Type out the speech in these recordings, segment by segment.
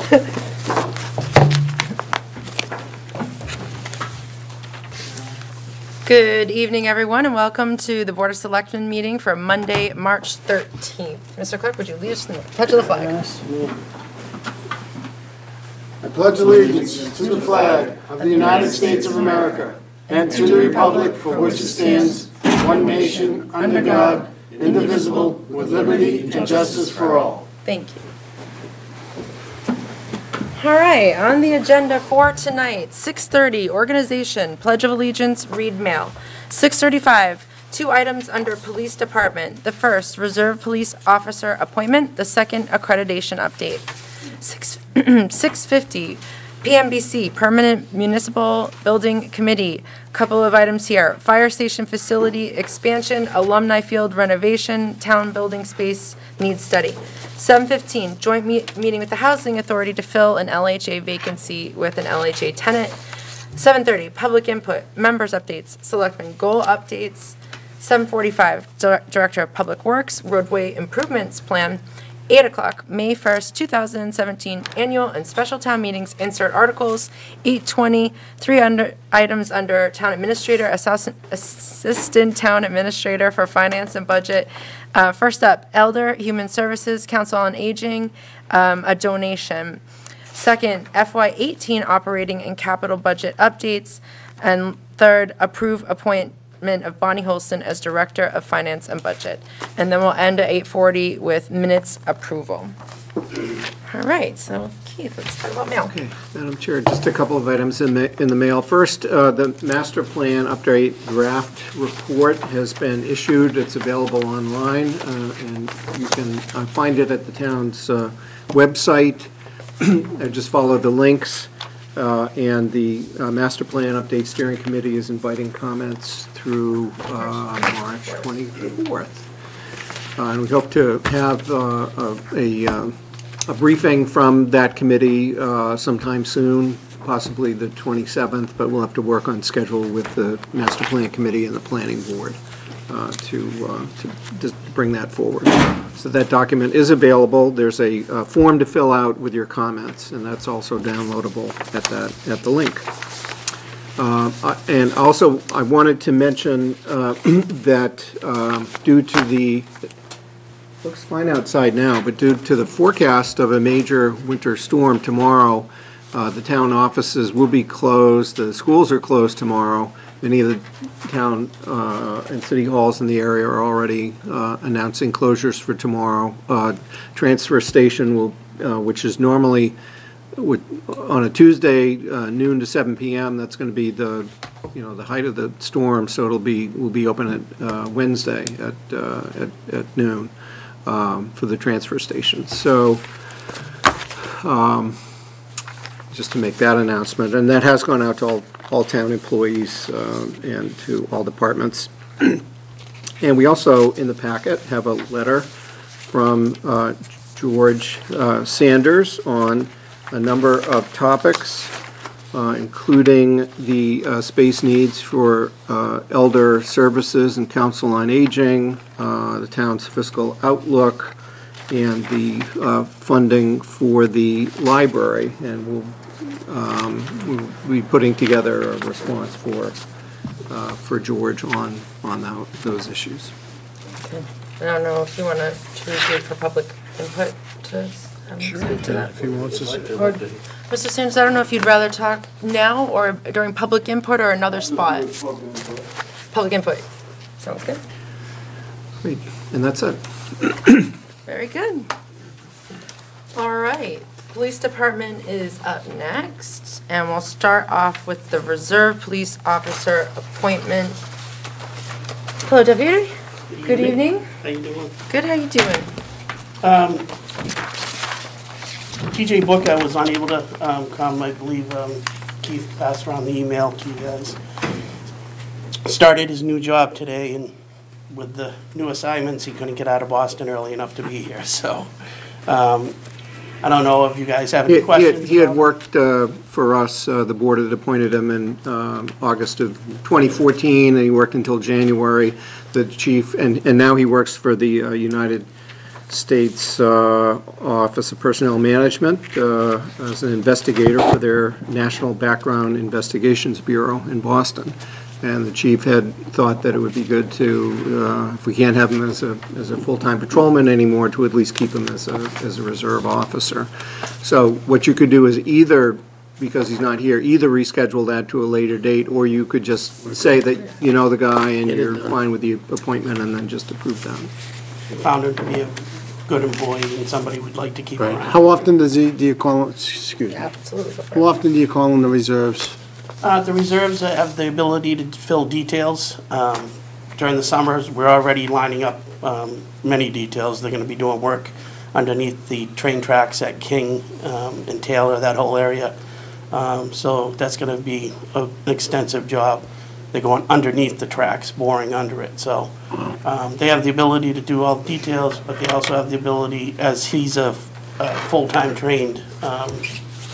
Good evening, everyone, and welcome to the Board of Selectmen meeting for Monday, March 13th. Mr. Clerk, would you lead us in the pledge of the flag? Yes. I pledge allegiance to the flag of the United States of America and to the republic for which it stands, one nation, under God, indivisible, with liberty and justice for all. Thank you. All right, on the agenda for tonight, 6:30, organization, Pledge of Allegiance, read mail. 6:35, 2 items under Police Department. The first, Reserve Police Officer appointment. The second, accreditation update. 6:50, PMBC, Permanent Municipal Building Committee. Couple of items here. Fire station facility expansion, alumni field renovation, town building space needs study. 7:15, joint meeting with the Housing Authority to fill an LHA vacancy with an LHA tenant. 7:30, public input, members updates, selectmen goal updates. 7:45, Director of Public Works, roadway improvements plan. 8 o'clock, May 1st, 2017, annual and special town meetings, insert articles. 8:20, 3 items under Town Administrator, Assistant Town Administrator for Finance and Budget. First up, Elder Human Services, Council on Aging, a donation. Second, FY18 operating and capital budget updates. And third, approve appointment of Bonnie Holston as Director of Finance and Budget. And then we'll end at 8:40 with minutes approval. All right, so Keith, let's talk about mail. Okay, Madam Chair, just a couple of items in the mail. First, the master plan update draft report has been issued. It's available online, and you can find it at the town's website. Just follow the links. And the Master Plan Update Steering Committee is inviting comments through March 24th. And we hope to have a briefing from that committee sometime soon, possibly the 27th, but we'll have to work on schedule with the Master Plan Committee and the Planning Board to bring that forward. So that document is available. There's a form to fill out with your comments, and that's also downloadable at the link. And also, I wanted to mention that due to the looks fine outside now, but due to the forecast of a major winter storm tomorrow, the town offices will be closed. The schools are closed tomorrow. Many of the town and city halls in the area are already announcing closures for tomorrow. Transfer station will, which is normally on a Tuesday, noon to 7 p.m. That's going to be the height of the storm, so will be open at Wednesday at noon for the transfer station. So. Just to make that announcement, and that has gone out to all town employees and to all departments. And we also, in the packet, have a letter from George Sanders on a number of topics, including the space needs for elder services and council on aging, the town's fiscal outlook, and the funding for the library, and we'll be putting together a response for George on those issues. Okay. I don't know if you want to choose it for public input to speak to that. If he wants to. Or, Mr. Sanders, I don't know if you'd rather talk now or during public input or another spot. Public input. Sounds good. Great, and that's it. Very good. All right. Police Department is up next, and we'll start off with the Reserve Police Officer appointment. Hello, Deputy. Good evening. How you doing? Good. How you doing? TJ Book, I was unable to come. I believe Keith passed around the email to you guys. Started his new job today, and with the new assignments, he couldn't get out of Boston early enough to be here. So I don't know if you guys have any questions. He had worked for us. The board had appointed him in August of 2014, and he worked until January. The chief, and now he works for the United State's Office of Personnel Management as an investigator for their National Background Investigations Bureau in Boston. And the chief had thought that it would be good to, if we can't have him as a full-time patrolman anymore, to at least keep him as a reserve officer. So what you could do is either, because he's not here, either reschedule that to a later date, or you could just say that you know the guy and you're fine with the appointment and then just approve that. Found him to be a good employee and somebody we'd like to keep around. How often do you call him, excuse me, Absolutely. how often do you call him the reserves? The reserves have the ability to fill details. During the summers, we're already lining up many details. They're going to be doing work underneath the train tracks at King and Taylor, that whole area. So that's going to be an extensive job. They're going underneath the tracks, boring under it. So they have the ability to do all the details, but they also have the ability, as he's a full-time trained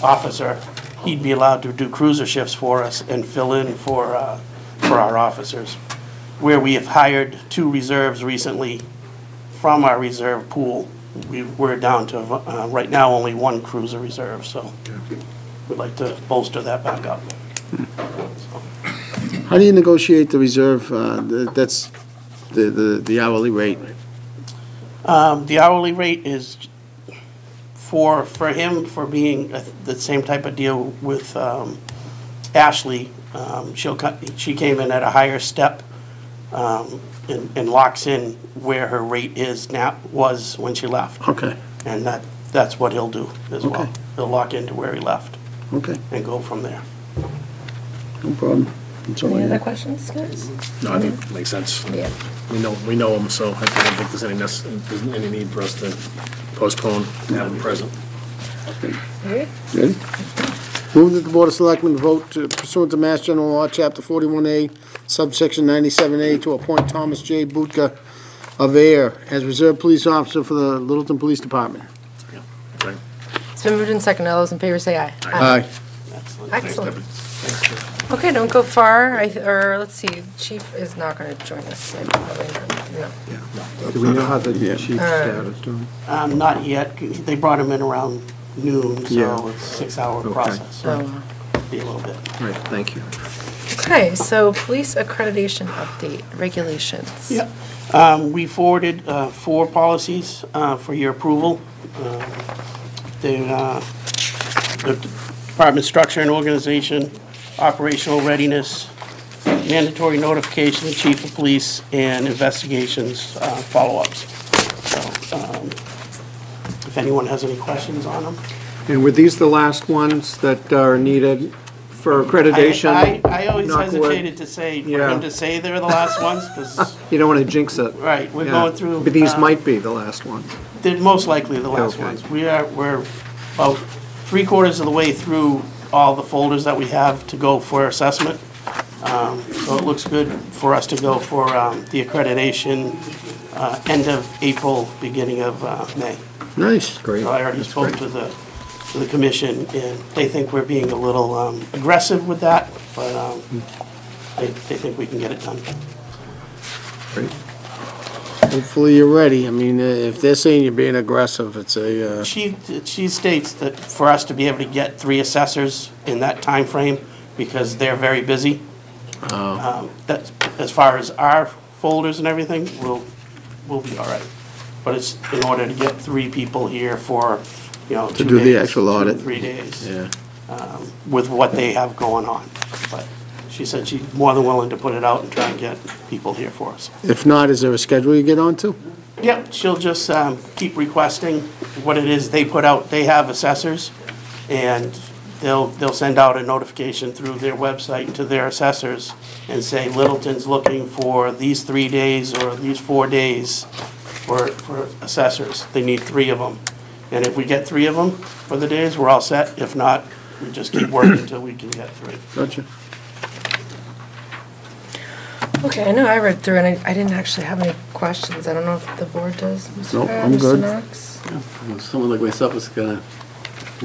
officer, he'd be allowed to do cruiser shifts for us and fill in for our officers. Where we have hired 2 reserves recently from our reserve pool, we're down to, right now, only 1 cruiser reserve, so we'd like to bolster that back up. How do you negotiate the reserve, that's the hourly rate? The hourly rate is for him, for being the same type of deal with Ashley. She came in at a higher step and locks in where her rate is now, was when she left. Okay, And that's what he'll do as well. Okay. He'll lock into where he left okay, and go from there. no problem. That's all I Any other have. questions, guys? No, I think it makes sense. Yeah. We know him, so I don't think there's any need for us to postpone, have him present. Alright. Ready? Move that the Board of Selectmen vote to pursuant to Mass General Law, Chapter 41A, subsection 97A, to appoint Thomas J. Budka of Air as Reserve Police Officer for the Littleton Police Department. Okay. It's been moved and seconded. All those in favor say aye. Aye. Excellent. Excellent. Okay, don't go far. Or let's see, Chief is not going to join us. Probably not. No. Do we know how the chief's status doing? Not yet. They brought him in around noon, Yeah. so it's a 6-hour Okay. process. So So, be a little bit. All right, thank you. okay, so police accreditation update, regulations. Yep. We forwarded 4 policies for your approval. The department structure and organization, operational readiness, mandatory notification of chief of police, and investigations follow-ups. So if anyone has any questions on them. And were these the last ones that are needed for accreditation? I always Knock wood. hesitated to say, for Yeah. him to say they're the last ones, because, You don't want to jinx it. right, we're Yeah. going through. But these might be the last ones. They're most likely the last Okay. ones. We're about 3/4 of the way through all the folders that we have to go for assessment. So it looks good for us to go for the accreditation end of April, beginning of May. Nice. Great. So I already spoke to the commission, and they think we're being a little aggressive with that, but they think we can get it done. Great. Hopefully you're ready. I mean, if they're saying you're being aggressive, it's a, She states that for us to be able to get 3 assessors in that time frame, because they're very busy, that, as far as our folders and everything, we'll be all right. But it's in order to get 3 people here for, 2 days. To do the actual 2 to audit. 3 days. yeah. With what they have going on. But she said she's more than willing to put it out and try and get people here for us. If not, is there a schedule you get onto? Yep, she'll just keep requesting what it is they put out. They have assessors, and they'll send out a notification through their website to their assessors and say Littleton's looking for these 3 days or these 4 days for assessors. They need 3 of them. And if we get 3 of them for the days, we're all set. If not, we just keep working until we can get 3. Gotcha. Okay, I know I read through and I didn't actually have any questions. I don't know if the board does. Mr. Nope, Farrar, I'm Mr. good. Knox? Someone like myself has got a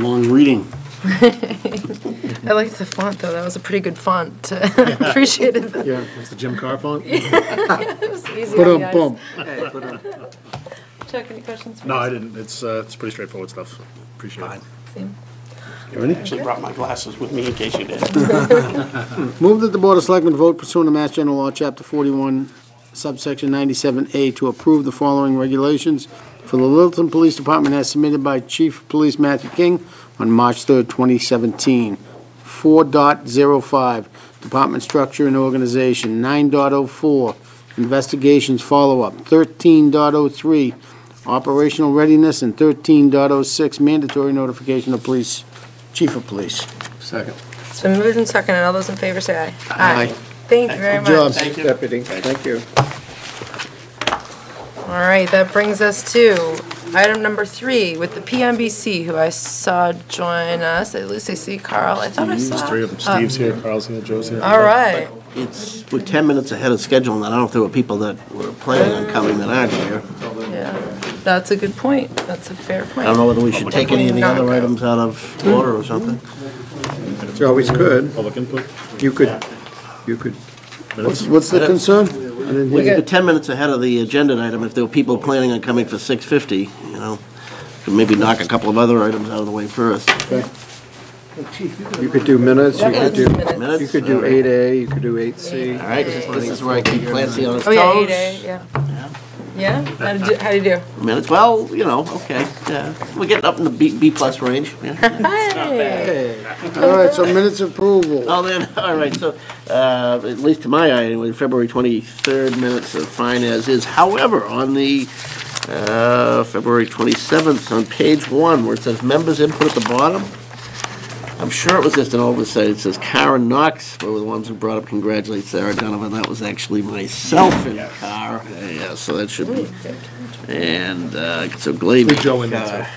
long reading. I liked the font though. That was a pretty good font. Appreciated that. Yeah. That's the Jim Carr font? It was easy Put on on the eyes. bump. Hey, put on. Chuck, any questions? for No, us? I didn't. It's pretty straightforward stuff. Appreciate it. Same. I actually brought my glasses with me in case you did. Move that the Board of Selectmen vote pursuant to Mass General Law, Chapter 41, subsection 97A, to approve the following regulations for the Littleton Police Department as submitted by Chief of Police Matthew King on March 3rd, 2017. 4.05, Department Structure and Organization. 9.04, Investigations Follow-up. 13.03, Operational Readiness, and 13.06, Mandatory Notification of Police, Chief of Police. Second. It's been moved and seconded. All those in favor say aye. Aye. Thank you very Good job. much. Thank you. Deputy, thank you. All right, that brings us to item number 3 with the PMBC, who I saw join us. At least I see Carl. I thought I saw. There's 3 of them. Steve's here, Carl's here, Joe's here. All right. We're 10 minutes ahead of schedule, and I don't know if there were people that were planning on coming that aren't here. Yeah, that's a good point. That's a fair point. I don't know whether we should take any of the Not other go. items out of order or something. You always could. Public input. You could. Minutes. What's the concern? I didn't hear you. We're 10 minutes ahead of the agenda item. If there were people planning on coming for 6:50, you know, could maybe knock a couple of other items out of the way first. You could do minutes, you could do, Minutes? you could do 8A, you could do 8C. All right, this is where I keep Clancy on his Oh, yeah, toes. 8A, yeah. Yeah? How do you do? Minutes, well, you know, okay, yeah. We're getting up in the B+ range. Yeah. Hey. All right, so minutes approval. Oh, then, all right, so, at least to my eye, anyway, February 23rd minutes are fine as is. However, on the, February 27th, on page 1, where it says members input at the bottom, I'm sure it was just an oversight. It says Karen Knox, were the ones who brought up congratulate Sarah Donovan. That was actually myself in the car. Yeah, so that should be. And, so Glavy. Throw Joe in there,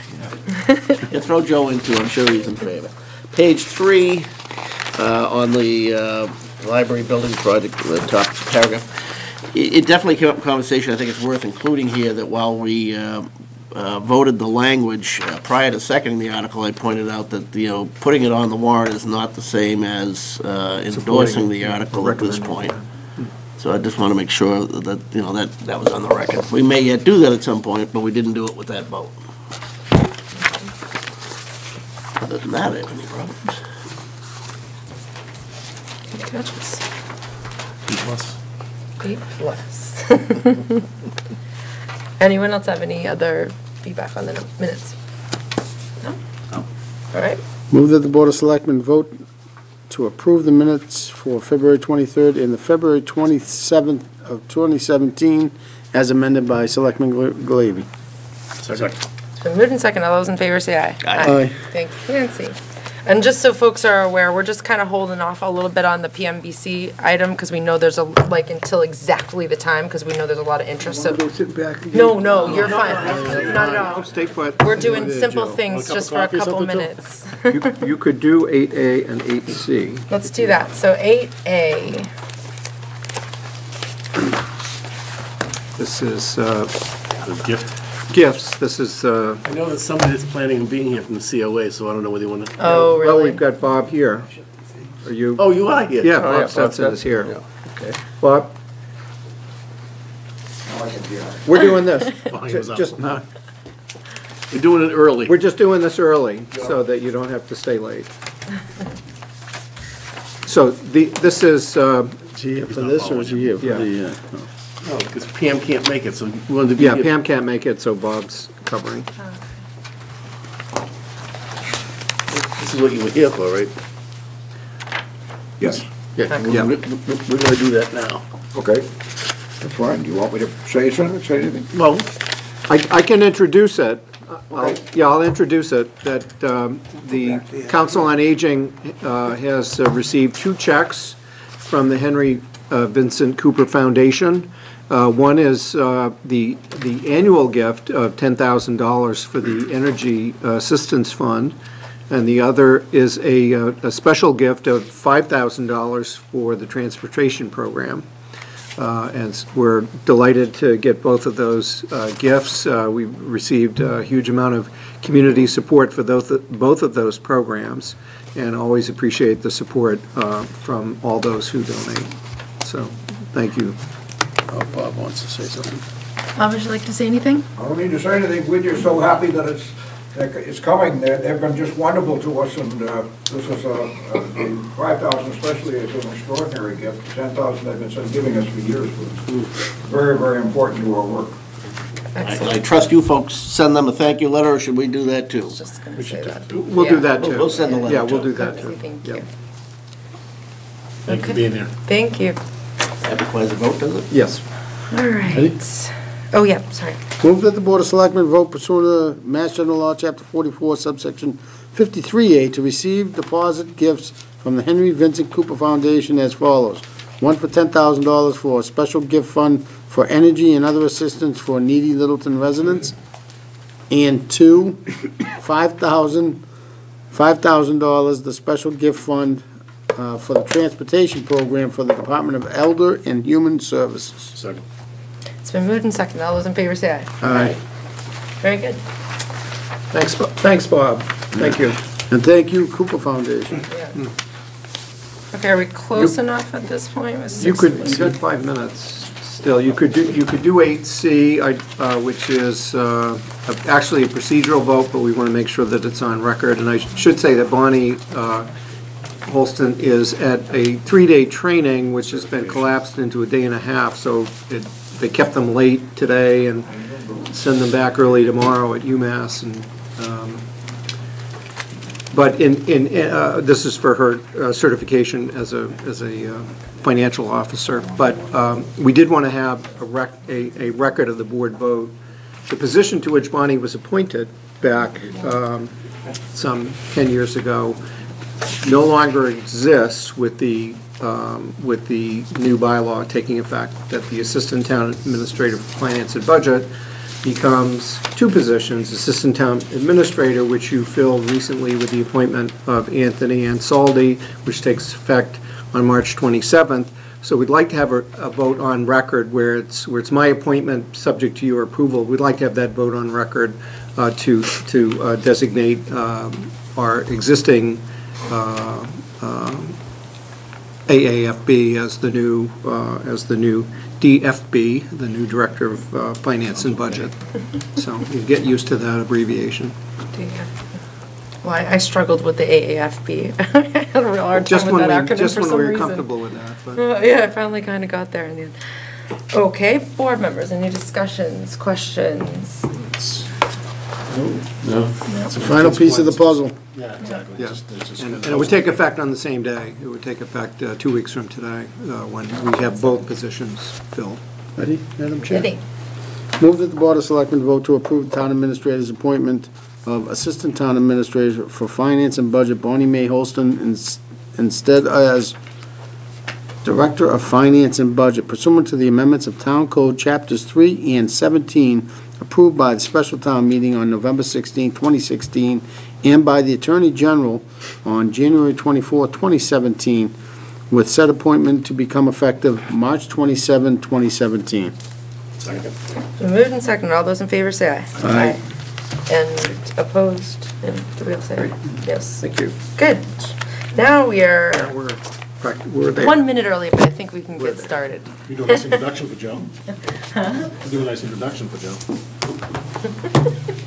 Yeah, throw Joe in too, I'm sure he's in favor. Page 3, on the library building project, the top paragraph. It definitely came up in conversation, I think it's worth including here, that while we voted the language prior to seconding the article, I pointed out that, you know, putting it on the warrant is not the same as endorsing the article at this point. So I just want to make sure that, you know, that was on the record. We may yet do that at some point, but we didn't do it with that vote. Other than that, I have any problems? B+. Anyone else have any other feedback on the minutes? No? All right. Move that the Board of Selectmen vote to approve the minutes for February 23rd and the February 27th of 2017 as amended by Selectman Glavy. Second. It's been moved and seconded. All those in favor say aye. Aye. Thank you, Nancy. And just so folks are aware, we're just kind of holding off a little bit on the PMBC item because we know there's until exactly the time because we know there's a lot of interest. So no, you're fine. Not at all. Stay put. We're doing simple Joe. things just for a couple minutes. You could do 8A and 8C. Let's do that. So 8A. This is The gift. gifts. This is, I know that somebody that's planning on being here from the COA, so I don't know whether you want to. Oh, well, really? we've got Bob here. Are you? Oh, you are here? Yeah, Oh, Bob Stetson is here. Okay. Bob? We're doing this. Volume is up. Just, We're doing it early. we're just doing this early so that you don't have to stay late. So this is, Is he here for this or is he here for Yeah. the? No, because Pam can't make it, so we wanted to be yeah, here. Pam can't make it, so Bob's covering. This is what you were here for, right? Yes, Yeah. Yeah. We're going to do that now. okay. That's fine. Do you want me to say something, say anything? Well, I can introduce it. I'll introduce it, that the Council on Aging has received 2 checks from the Henry Vincent Cooper Foundation. One is the annual gift of $10,000 for the Energy Assistance Fund, and the other is a special gift of $5,000 for the Transportation Program. And we're delighted to get both of those gifts. We've received a huge amount of community support for both of those programs, and always appreciate the support from all those who donate. So, thank you. Oh, Bob wants to say something. Bob, would you like to say anything? I don't need to say anything, we're just so happy that it's coming. They've been just wonderful to us, and this is the 5,000 especially is an extraordinary gift. The 10,000 they've been giving us for years was very, very important to our work. I trust you folks send them a thank you letter, or should we do that too? Just going to say that. We'll do that too. We'll send the letter. Yeah, we'll too. do that too. Thank Yep. you. Thank you for Okay. being there. Thank you. That requires a vote, does it? Yes. All right. Oh, yeah, sorry. Move that the Board of Selectmen vote pursuant to Mass General Law, Chapter 44, subsection 53A, to receive deposit gifts from the Henry Vincent Cooper Foundation as follows. One for $10,000 for a special gift fund for energy and other assistance for needy Littleton residents. And two, $5,000, the special gift fund for the transportation program for the Department of Elder and Human Services. Second. It's been moved and seconded. All those in favor say aye. Aye. Very good. Thanks, Bob. Thank you. And thank you, Cooper Foundation. Yeah. Okay, are we close enough at this point? With You 6:30? got 5 minutes still. You could do 8C, which is actually a procedural vote, but we want to make sure that it's on record. And I should say that Bonnie Holston is at a 3-day training, which has been collapsed into a day and a half, so they kept them late today and send them back early tomorrow at UMass. And but this is for her certification as a financial officer. But we did want to have a record of the board vote. The position to which Bonnie was appointed back some 10 years ago no longer exists with the new bylaw taking effect, that the Assistant Town Administrator for Finance and Budget becomes two positions, Assistant Town Administrator, which you filled recently with the appointment of Anthony Ansaldi, which takes effect on March 27th. So we'd like to have a vote on record where it's my appointment subject to your approval. We'd like to have that vote on record to designate our existing AAFB as the new DFB, the new Director of Finance and Budget. So you get used to that abbreviation. Well, I struggled with the AAFB. I had a real hard time with that acronym for some reason. Just when we were comfortable with that. But. Yeah, I finally kind of got there in the end. Okay, board members, any discussions, questions? No. It's the final piece of the puzzle. Yeah, exactly. Yeah. It's just And it would take effect on the same day. It would take effect 2 weeks from today, when we have both positions filled. Ready, Madam Chair? Ready. Move that the Board of Selectmen vote to approve the Town Administrator's appointment of Assistant Town Administrator for Finance and Budget Bonnie Mae Holston instead as Director of Finance and Budget pursuant to the amendments of Town Code Chapters 3 and 17 approved by the special town meeting on November 16, 2016, and by the Attorney General on January 24, 2017, with said appointment to become effective March 27, 2017. second. Moved and seconded. All those in favor say aye. Aye. And opposed? And do we all say aye? Yes. Thank you. Good. Now we are We're there. 1 minute early, but I think we can get started. You do a nice introduction for Joe? You do a nice introduction for Joe.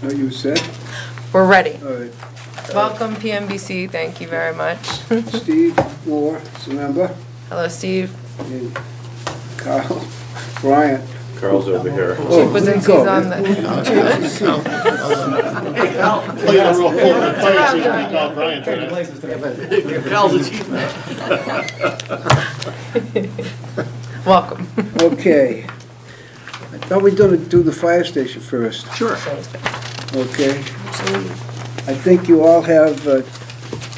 Are you set? We're ready. All right. Welcome, PMBC. Thank you very much. Steve Moore is a member, Hello, Steve. and Carl Bryant. Carl's over here. Chief Wazinski's on the... Play a role in the fire chief, we call Brian today. Carl's the chief now. Welcome. Okay. I thought we'd do the fire station first. Sure. Sounds good. Okay. I think you all have,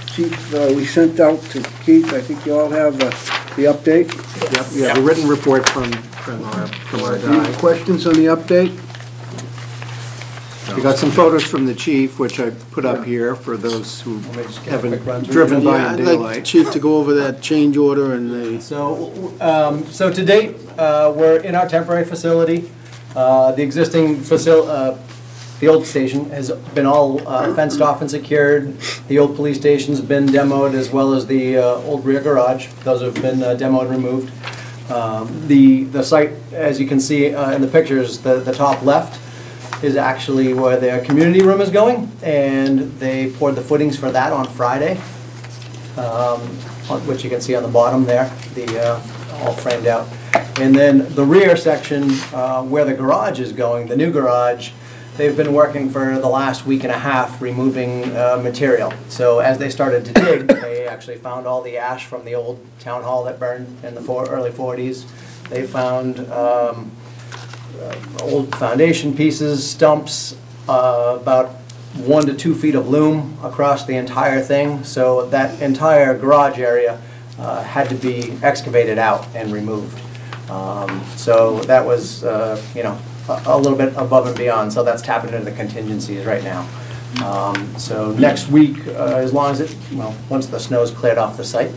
Chief, we sent out to Keith, I think you all have the update. Yep, we have a written report from our Any guy. questions on the update? We got some photos from the chief, which I put up here for those who haven't driven by in I'd like daylight. Chief to go over that change order and the... So to date, we're in our temporary facility. The existing the old station has been all fenced off and secured. The old police station's been demoed, as well as the old rear garage. Those have been demoed and removed. The site, as you can see in the pictures, the top left is actually where their community room is going, and they poured the footings for that on Friday, which you can see on the bottom there, all framed out. And then the rear section, where the garage is going, the new garage, they've been working for the last week and a half removing material. So as they started to dig, they actually found all the ash from the old town hall that burned in the early 40s. They found old foundation pieces, stumps, about 1 to 2 feet of loom across the entire thing. So that entire garage area had to be excavated out and removed. So that was, you know, a little bit above and beyond. So that's tapping into the contingencies right now. So next week, as long as once the snow's cleared off the site,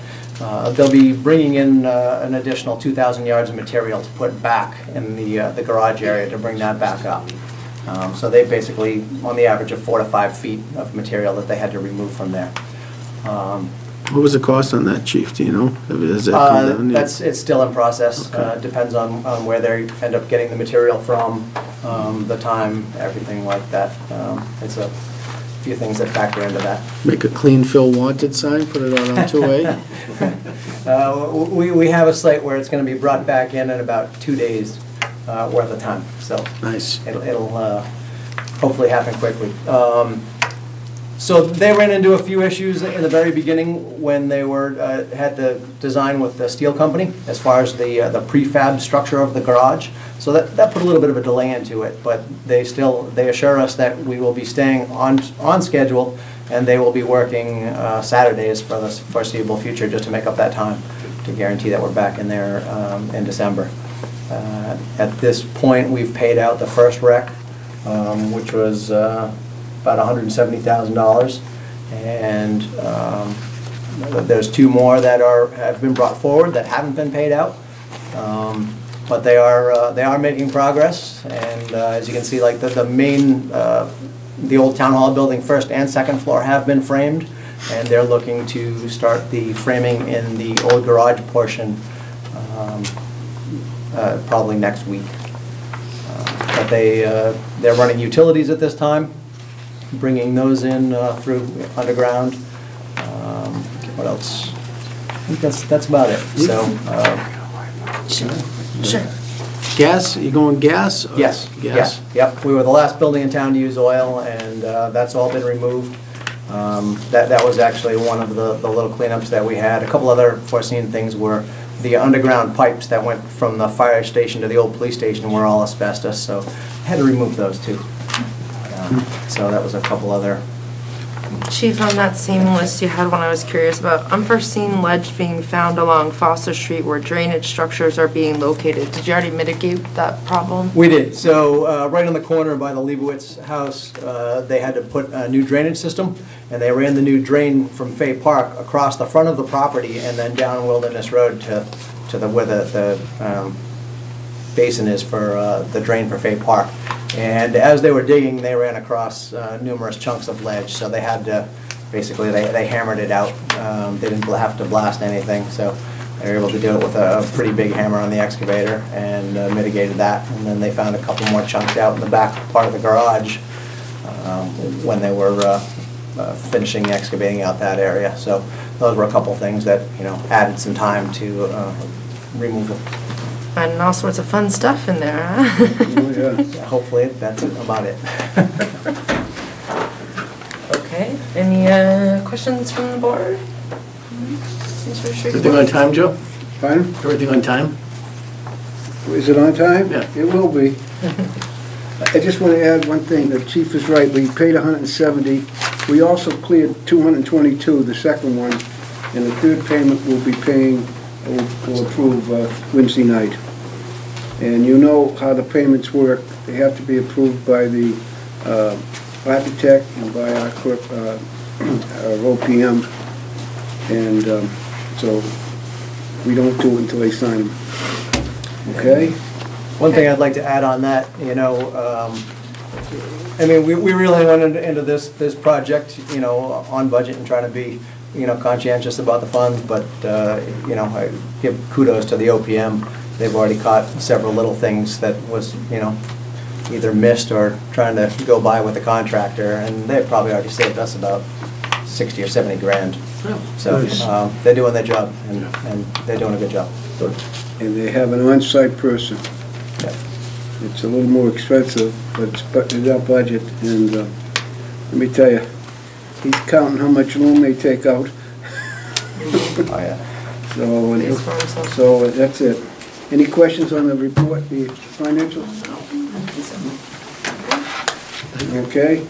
they'll be bringing in an additional 2,000 yards of material to put back in the garage area to bring that back up. So they basically, on the average of 4 to 5 feet of material that they had to remove from there. What was the cost on that, Chief, do you know? Has that come down? It's still in process. Okay. Depends on where they end up getting the material from, the time, everything like that. It's a few things that factor into that. Make a clean fill wanted sign, put it out on 2A? We have a site where it's going to be brought back in about 2 days worth of time. So Nice. it'll hopefully happen quickly. So they ran into a few issues in the very beginning when they had the design with the steel company as far as the prefab structure of the garage. So that put a little bit of a delay into it, but they assure us that we will be staying on schedule, and they will be working Saturdays for the foreseeable future just to make up that time to guarantee that we're back in there in December. At this point, we've paid out the first wreck, which was about $170,000, and there's 2 more that have been brought forward that haven't been paid out, but they are making progress. And as you can see, like the main the old town hall building first and second floor have been framed, and they're looking to start the framing in the old garage portion probably next week. But they're running utilities at this time, bringing those in through underground. What else? I think that's about it. So, Sure. Gas, you going gas? yes, Gas? yep. We were the last building in town to use oil, and that's all been removed. That was actually one of the little cleanups that we had. A couple other foreseen things were the underground pipes that went from the fire station to the old police station were all asbestos, so I had to remove those too. So that was a couple other. Chief, on that same list you had one I was curious about. Unforeseen ledge being found along Foster Street where drainage structures are being located. Did you already mitigate that problem? We did. So right on the corner by the Leibowitz house, they had to put a new drainage system, and they ran the new drain from Fay Park across the front of the property and then down Wilderness Road to where the basin is for the drain for Fay Park. And as they were digging, they ran across numerous chunks of ledge, so they had to, basically, they hammered it out. They didn't have to blast anything, so they were able to do it with a pretty big hammer on the excavator and mitigated that. And then they found a couple more chunks out in the back part of the garage when they were finishing excavating out that area. So those were a couple things that, added some time to remove it. And all sorts of fun stuff in there, huh? Oh, yeah. Yeah, hopefully that's about it. Okay, any questions from the board? Seems pretty Everything on straightforward. time, Joe? Pardon? Everything on time? Is it on time? Yeah. It will be. I just want to add one thing. The chief is right. We paid 170. We also cleared 222, the second one, and the third payment we'll be paying, we'll approve Wednesday night. And you know how the payments work. They have to be approved by the architect and by our clerk, our OPM. And so we don't do it until they sign them. Okay? One thing I'd like to add on that, I mean, we really went into this project, on budget and trying to be, conscientious about the funds, but, I give kudos to the OPM they've already caught several little things that was, either missed or trying to go by with the contractor, and they've probably already saved us about 60 or 70 grand. So they're doing their job, and they're doing a good job. And they have an on-site person. Yeah. It's a little more expensive, but it's our budget, and let me tell you, he's counting how much loan they take out. Oh, yeah. So that's it. Any questions on the report, the financials? Okay.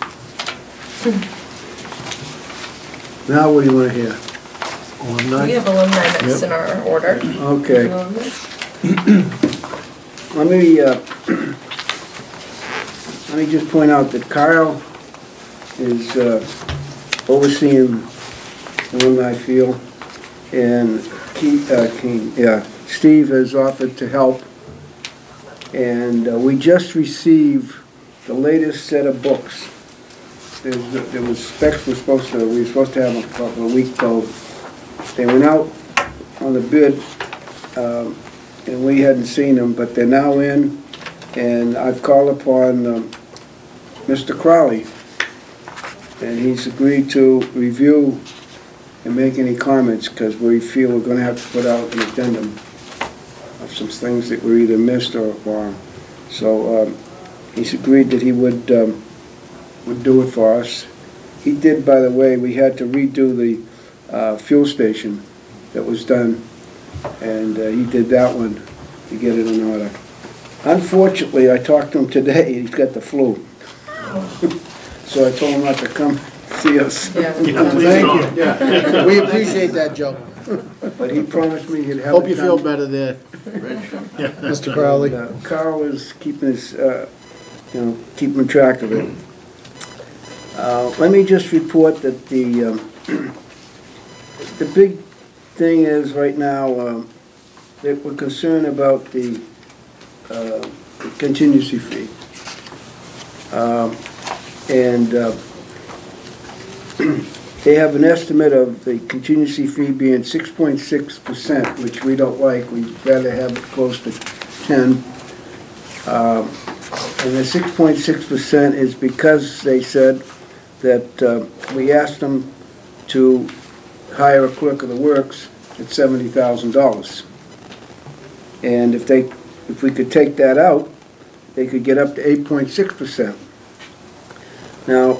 Now what do you want to hear? We have alumni minutes in our order. Okay. Let me just point out that Kyle is overseeing Alumni Field, and Steve has offered to help. And we just received the latest set of books. There was specs we were supposed to have about a week ago. They went out on the bid, and we hadn't seen them, but they're now in, and I've called upon Mr. Crowley, and he's agreed to review and make any comments, because we feel we're going to have to put out an addendum of some things that were either missed or so he's agreed that he would do it for us. He did, by the way, we had to redo the fuel station that was done, and he did that one to get it in order. Unfortunately, I talked to him today, he's got the flu. So I told him not to come see us. Yeah. Thank you. Yeah. We appreciate that, Joe. But he promised me he'd help. Hope you feel better there, Mr. Crowley. Carl is keeping his, keeping track of it. Let me just report that the big thing is right now that we're concerned about the contingency fee. They have an estimate of the contingency fee being 6.6%, which we don't like. We'd rather have it close to 10. And the 6.6% is because they said that we asked them to hire a clerk of the works at $70,000. And if we could take that out, they could get up to 8.6%. Now,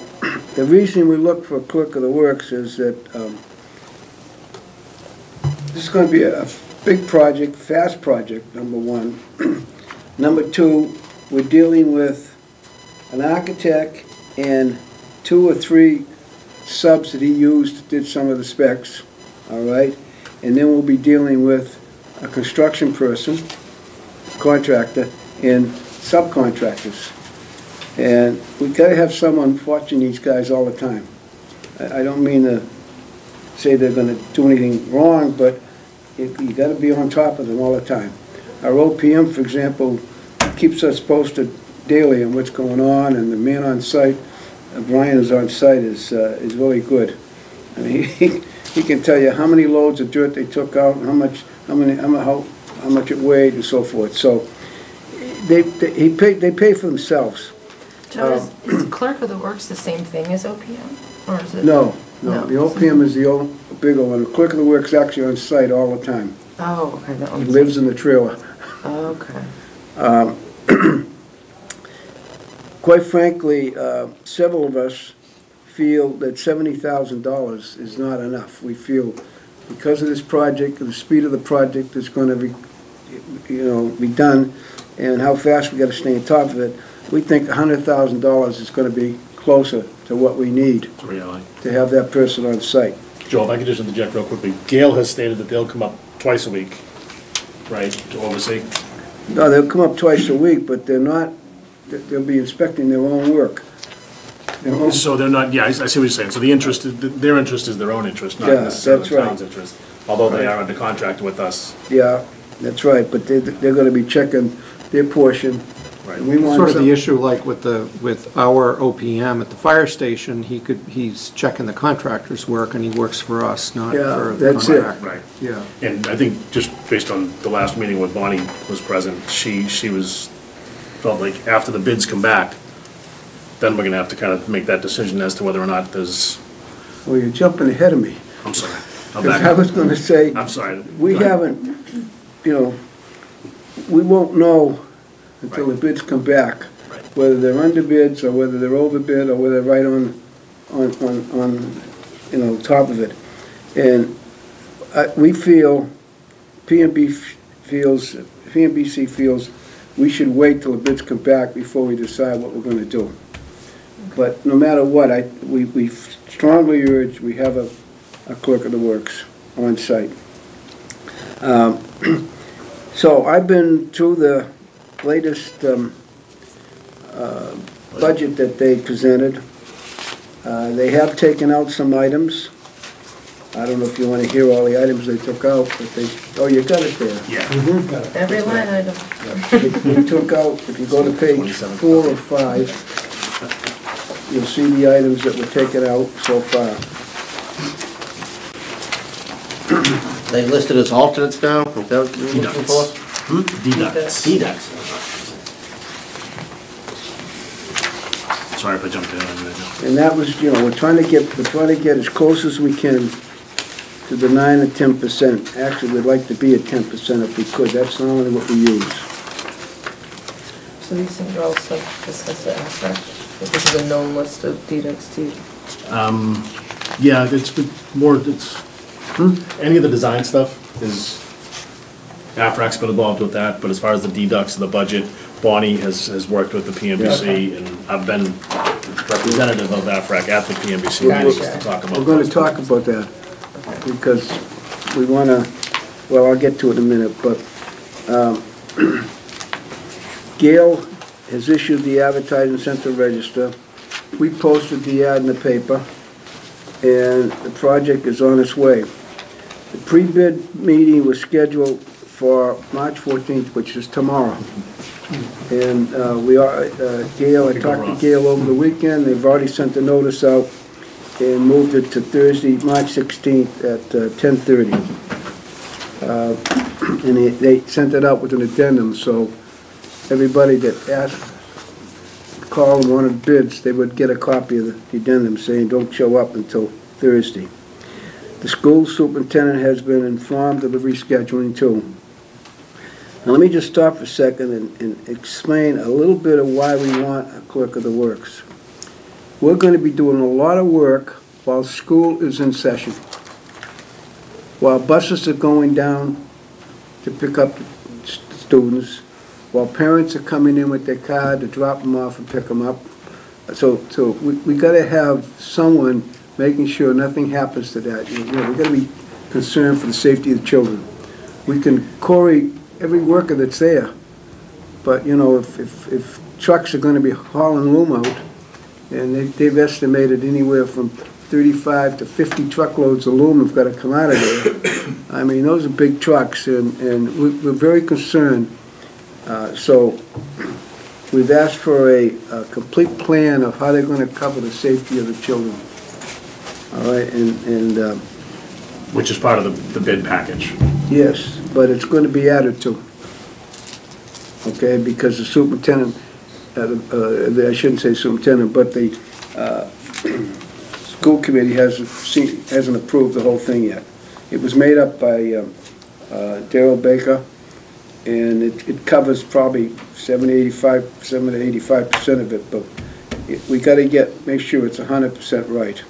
the reason we look for a clerk of the works is that this is going to be a big project, fast project, number one. Number two, we're dealing with an architect and 2 or 3 subs that he used, did some of the specs, all right? And then we'll be dealing with a construction person, contractor, and subcontractors. And we've got to have someone watching these guys all the time. I don't mean to say they're going to do anything wrong, but you got to be on top of them all the time. Our OPM, for example, keeps us posted daily on what's going on, and the man on site, Brian is on site, is really good. I mean, he can tell you how many loads of dirt they took out, and how much it weighed, and so forth. So they pay for themselves. Joe, is clerk of the works the same thing as OPM? Or is it? No. The OPM is the bigger one. The clerk of the works is actually on site all the time. Oh, okay. He lives in the trailer. Okay. Quite frankly, several of us feel that $70,000 is not enough. We feel because of this project, the speed of the project is going to be done, and how fast we got to stay on top of it. We think $100,000 is going to be closer to what we need to have that person on site. Joe, if I could just interject real quickly. Gail has stated that they'll come up twice a week, right, to oversee? No, they'll come up twice a week, but they'll be inspecting their own work. So they're not, yeah, I see what you're saying. So their interest is their own interest, not necessarily the town's interest, although they are under contract with us. Yeah, that's right, but they're going to be checking their portion Right. We want Sort of some- the issue like with our OPM at the fire station, he's checking the contractor's work and he works for us, not Yeah, for the that's it. contract. Right. Yeah. And I think just based on the last meeting when Bonnie was present, she felt like after the bids come back, then we're gonna have to kind of make that decision as to whether or not there's, Well, you're jumping ahead of me. I'm sorry. I'm Because back. I was gonna say, I'm sorry. we Go ahead. haven't, you know, we won't know until the Right. bids come back, Right. whether they're under bids, or whether they're over bid, or whether they're right on, you know, top of it. And we feel, PMBC feels we should wait till the bids come back before we decide what we're gonna do. But no matter what, we strongly urge, we have a clerk of the works on site. So I've been through the latest budget that they presented. They have taken out some items. I don't know if you want to hear all the items they took out, but oh, you got it there. Yeah. Every line item. They took out, if you go to page 4 or 5, you'll see the items that were taken out so far. They listed as alternates now, is that what you're looking for? Deducts. Deducts. Sorry if I jumped in. And that was, you know, we're trying to get as close as we can to the 9 or 10%. Actually, we'd like to be at 10% if we could. That's normally what we use. So these things are all discussed at abstract. This is a known list of deducts too. Yeah, it's more, any of the design stuff is, AFRAC's been involved with that, but as far as the deducts, the budget, Bonnie has worked with the PMBC, and I've been representative of AFRAC at the PMBC meetings to talk about. We're going to those talk about that because we want to, well, I'll get to it in a minute, but Gail has issued the advertising central register. We posted the ad in the paper, and the project is on its way. The pre-bid meeting was scheduled for March 14th, which is tomorrow. And Gail, I talked to Gail over the weekend, they've already sent the notice out and moved it to Thursday, March 16th at 10:30. And they sent it out with an addendum, so everybody that asked, called and wanted bids, they would get a copy of the addendum saying don't show up until Thursday. The school superintendent has been informed of the rescheduling too. Now, let me just stop for a second and explain a little bit of why we want a clerk of the works. We're going to be doing a lot of work while school is in session. While buses are going down to pick up students, while parents are coming in with their car to drop them off and pick them up. So we got to have someone making sure nothing happens to that. You know, we got to be concerned for the safety of the children. We can query every worker that's there, but you know, if trucks are going to be hauling loom out, and they've estimated anywhere from 35 to 50 truckloads of loom have got to come out of there. I mean, those are big trucks, and we're very concerned. So we've asked for a complete plan of how they're going to cover the safety of the children. All right, and which is part of the bid package. yes, but it's going to be added to. Okay, because the superintendent, I shouldn't say superintendent, but the school committee hasn't approved the whole thing yet. It was made up by Darrell Baker, and it covers probably 70 to 85% of it, but we got to make sure it's 100% right.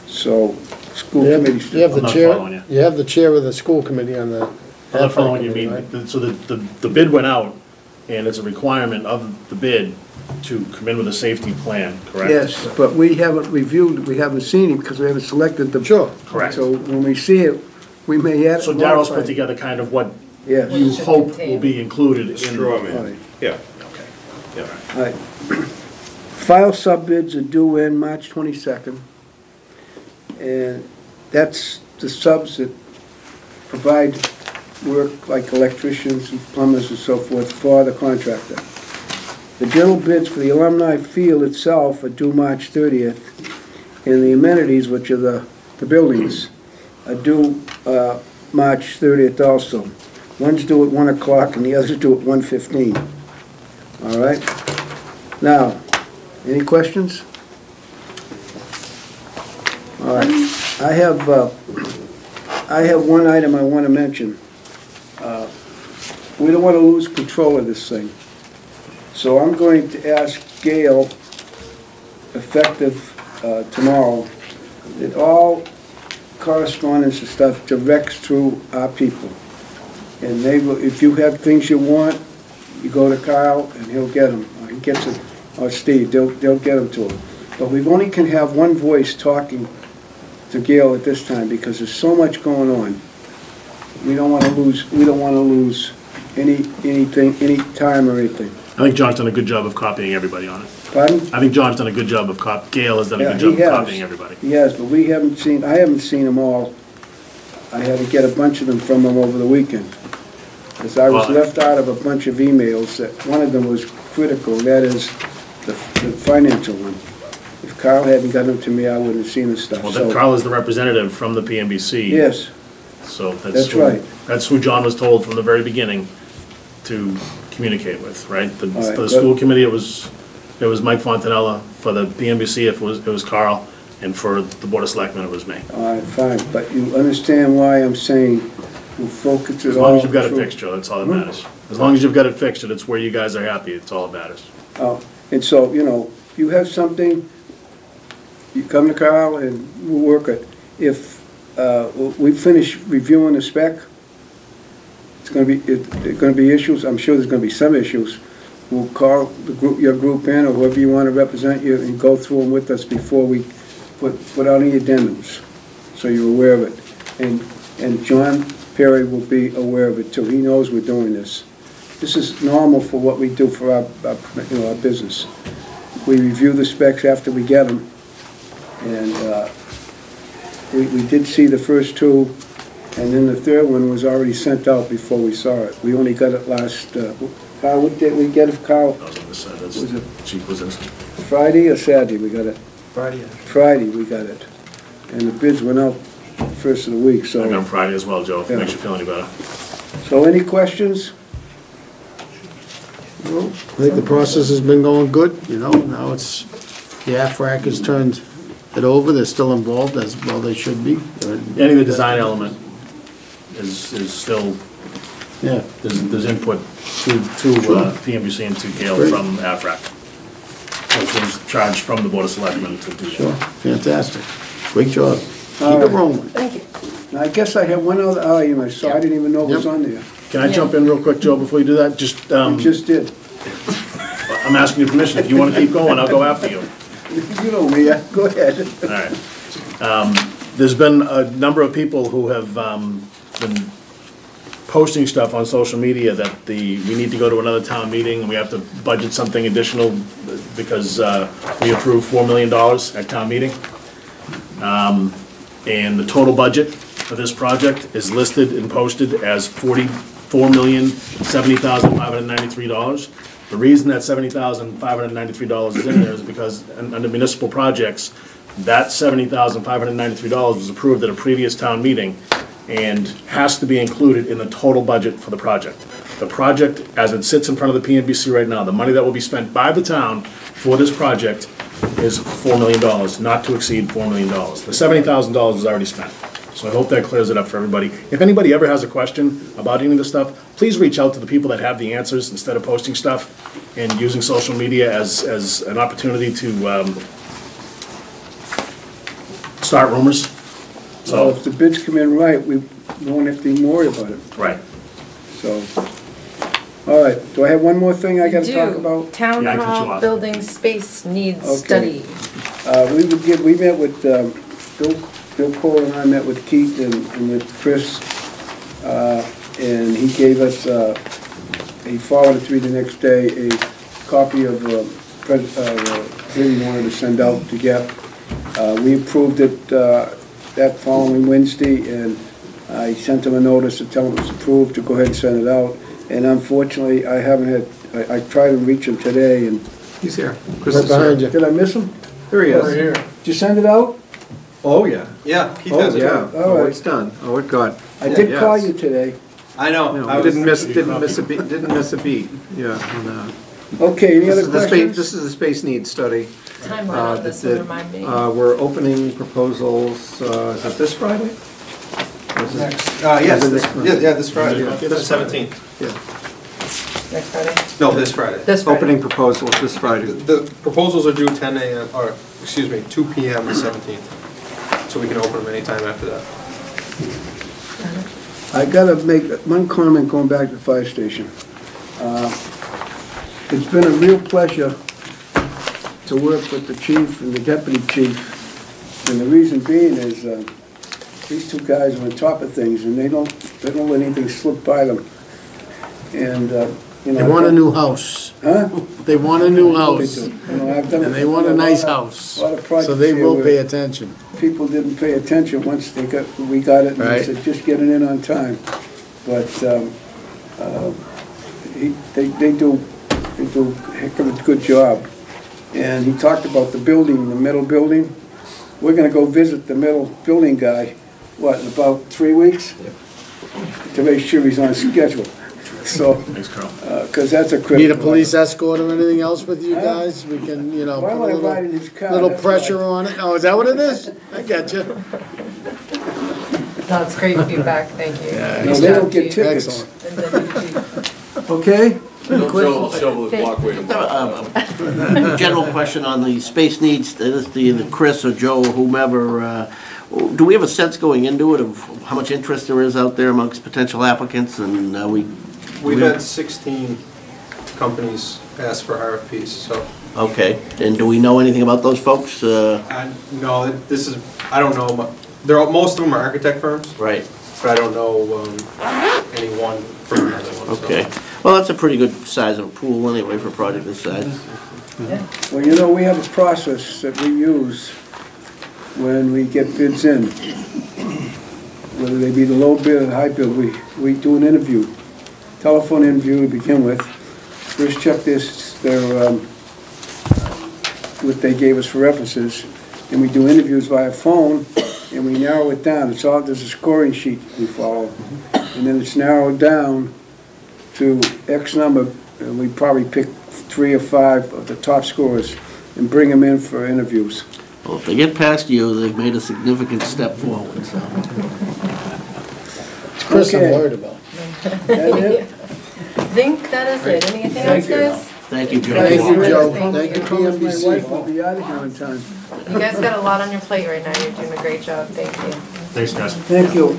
So, school committee. You have I'm the not chair, following you. you have the chair of the school committee on the. I'm not following you, committee, mean, right? so the bid went out, and it's a requirement of the bid to come in with a safety plan, correct? Yes, but we haven't reviewed, we haven't seen it because we haven't selected the. Sure. Correct. So when we see it, we may add. So Darrell's modify put it. together kind of what Yes. you should hope contain. will be included in. Straw All man. right. Yeah. Okay, yeah. All right. File sub-bids are due in March 22nd. And that's the subs that provide work like electricians and plumbers and so forth for the contractor. The general bids for the alumni field itself are due March 30th, and the amenities, which are the buildings, are due March 30th also. One's due at 1 o'clock and the other's due at 1:15. All right? Now, any questions? All right. I have one item I want to mention. We don't want to lose control of this thing. So I'm going to ask Gail, effective tomorrow, that all correspondence and stuff directs through our people. And they will, if you have things you want, you go to Kyle and he'll get them. Or he gets it, or Steve, they'll get them to him. But we only can have one voice talking to Gail at this time because there's so much going on. We don't want to lose anything, any time or anything. I think John's done a good job of copying everybody on it. Pardon? I think John's done a good job of Gail has done a good job of copying everybody. Yes, but I haven't seen them all. I had to get a bunch of them from them over the weekend. Because I was left out of a bunch of emails that one of them was critical, that is the financial one. If Carl hadn't gotten them to me, I wouldn't have seen the stuff. Well, then Carl is the representative from the PMBC. Yes. So That's right. That's who John was told from the very beginning to communicate with, right? For right, the school committee, it was Mike Fontanella. For the PMBC, it was Carl. And for the Board of Selectmen, it was me. All right, fine, but you understand why I'm saying we'll focus it all. As long as you've got it fixed, Joe, that's all that matters. As long as you've got it fixed and it's where you guys are happy, it's all that matters. And so, if you have something, you come to Carl and we'll work it. If we finish reviewing the spec, it's going to be issues. I'm sure there's going to be some issues. We'll call your group in, or whoever you want to represent you, and go through them with us before we put out any addendums, so you're aware of it. And John Perry will be aware of it too. He knows we're doing this. This is normal for what we do for our business. We review the specs after we get them, and we did see the first two, and then the third one was already sent out before we saw it. We only got it last, what did we get it, Carl? Was it Chief was instant. Friday or Saturday we got it? Friday. Friday we got it. And the bids went out first of the week, so. I got on Friday as well, Joe, if it makes you feel any better. So any questions? Well, I think the process has been going good, now it's, the AFRAC has turned it over, they're still involved as well they should be. Any of the design element is still, Yeah. there's input to PMBC and to Gail Great. from AFRAC, which was charged from the Board of Selectmen to do Sure, that. fantastic, great job, keep All it right. rolling. Thank you. Now, I guess I have one other item I saw, I didn't even know it was Yep. on there. Can I jump in real quick, Joe, before you do that? You just did. I'm asking your permission. If you want to keep going, I'll go after you. You know me, go ahead. All right. There's been a number of people who have been posting stuff on social media that we need to go to another town meeting and we have to budget something additional because we approved $4 million at town meeting. And the total budget for this project is listed and posted as $44,070,593. The reason that $70,593 is in there is because under municipal projects, that $70,593 was approved at a previous town meeting and has to be included in the total budget for the project. The project, as it sits in front of the PNBC right now, the money that will be spent by the town for this project is $4 million, not to exceed $4 million. The $70,000 is already spent. So I hope that clears it up for everybody. If anybody ever has a question about any of this stuff, please reach out to the people that have the answers instead of posting stuff and using social media as an opportunity to start rumors. So if the bids come in right, we won't have to worry about it. Right. So, all right, do I have one more thing I gotta Do. talk about? Town Yeah, I cut you hall off. building space needs Okay. study. We met with, Bill Cole and I met with Keith and with Chris, and he gave us, he forwarded to me the next day a copy of bid he wanted to send out to get. We approved it that following Wednesday, and I sent him a notice to tell him it was approved to go ahead and send it out. And unfortunately, I haven't had I tried to reach him today, and He's here. Chris right is here. behind you. Did I miss him? Here he is. Did you send it out? Oh, yeah. Yeah, Keith Oh, has it. yeah. All Oh, right. it's done. Oh, it got. I did Yes. call you today. I know. No, I we was- didn't miss a beat, yeah, on that. Okay, any This other is the space, questions? this is the space needs study. Timeline on this one, remind me. We're opening proposals, is it this Friday? Or is it- Yes, Is it this, this- yeah, this Friday, Yeah. the 17th. Yeah, Next Friday? No, this Friday. This Friday. opening proposals this Friday. The proposals are due 10 a.m., or, excuse me, 2 p.m. the 17th. So we can open them anytime after that. I gotta make one comment going back to the fire station. It's been a real pleasure to work with the chief and the deputy chief. And the reason being is, these two guys are on top of things, and they don't let anything slip by them. And, you know. They want a new house. Huh? They want a new They house. do. You know, I've done. And they want a nice lot house. of projects So they here will where pay attention. People didn't pay attention once we got it, and they Right. said, just get it in on time. But, they do a heck of a good job. And he talked about the building, the metal building. We're gonna go visit the metal building guy, what, in about 3 weeks? To make sure he's on schedule. So, Thanks, Carl. 'cause that's a critical. Need a police escort or anything else with you guys? We can, you know, Why put would I a ride in his car? little That's pressure why. on it. Oh, is that what it is? I got you. That's great feedback, thank you. Yeah, No, Nice they job, don't get Chief. tickets. Excellent. And then you, Chief. Okay? A general question on the space needs, the Chris or Joe or whomever, do we have a sense going into it of how much interest there is out there amongst potential applicants, and We've had 16 companies ask for RFPs, so. okay, and do we know anything about those folks? No, this is, I don't know, most of them are architect firms, Right, but I don't know any one from another one. so. okay. Well, that's a pretty good size of a pool anyway for a project this size. Well, you know, we have a process that we use when we get bids in. Whether they be the low bid or the high bid, we do an interview, telephone interview to begin with. First check their what they gave us for references, and we do interviews via phone, and we narrow it down. There's a scoring sheet we follow, and then it's narrowed down to X number, and we probably pick 3 or 5 of the top scorers and bring them in for interviews. Well, if they get past you, they've made a significant step forward, so. It's Chris I'm Okay. worried about. That it? I think that is it. Anything else, guys? Thank you, Joe. Thank you, Joe. Thank Thank you. you, Promise my PMBC. wife I'll be out of here on time. You guys got a lot on your plate right now. You're doing a great job. Thank you. Thanks, guys. Thank you.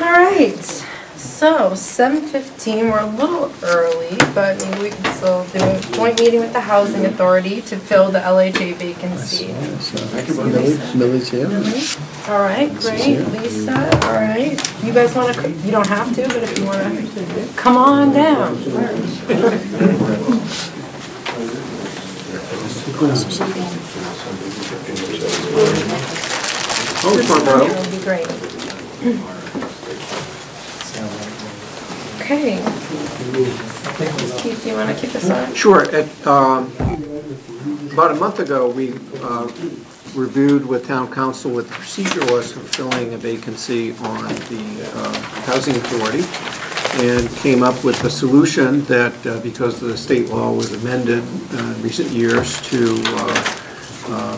All right. So 7:15. We're a little early, but maybe we can still do a joint meeting with the Housing Authority to fill the LHA vacancy. Millie's here. All right, great. Lisa, all right. You guys want to? You don't have to, but if you want to, come on down. Oh, front row. That would be great. Okay. Keith, do you want to keep this on? Sure. About a month ago, we reviewed with town council what the procedure was for filling a vacancy on the housing authority, and came up with a solution that, because the state law was amended in recent years to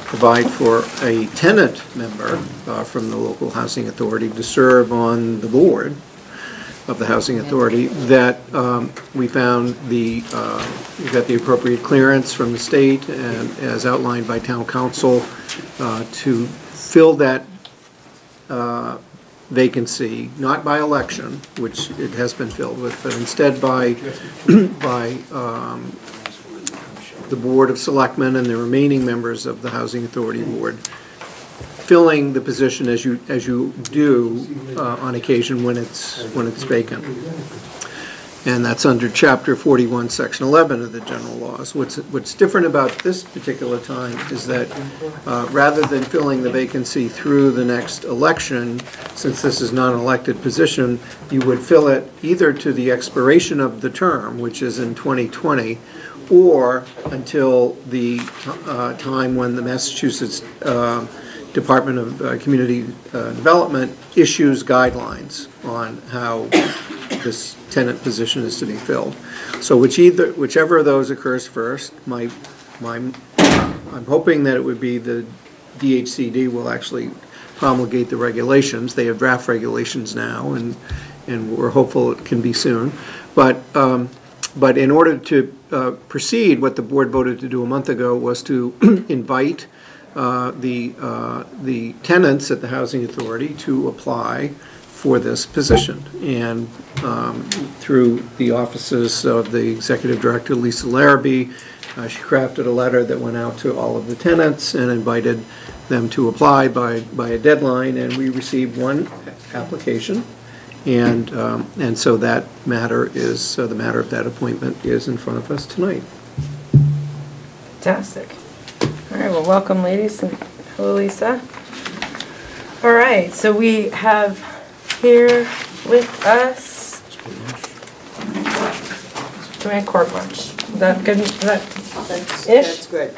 provide for a tenant member from the local housing authority to serve on the board of the housing authority, that we found we got the appropriate clearance from the state, and as outlined by town council, to fill that vacancy, not by election, which it has been filled with, but instead by the Board of Selectmen and the remaining members of the Housing Authority Board, filling the position as you do on occasion when it's vacant. and that's under Chapter 41, Section 11 of the general laws. What's different about this particular time is that rather than filling the vacancy through the next election, since this is not an elected position, you would fill it either to the expiration of the term, which is in 2020, or until the time when the Massachusetts Department of Community Development issues guidelines on how this tenant position is to be filled. So whichever of those occurs first, I'm hoping that it would be the DHCD will actually promulgate the regulations. They have draft regulations now, and we're hopeful it can be soon. But in order to proceed, what the board voted to do a month ago was to invite the tenants at the Housing Authority to apply for this position. And through the offices of the Executive Director, Lisa Larrabee, she crafted a letter that went out to all of the tenants and invited them to apply by a deadline, and we received one application. And so that matter is, the matter of that appointment is in front of us tonight. Fantastic. All right, well, welcome, ladies, and hello, Lisa. All right, so we have here with us Joanne Court Lunch. Is that good? That's good.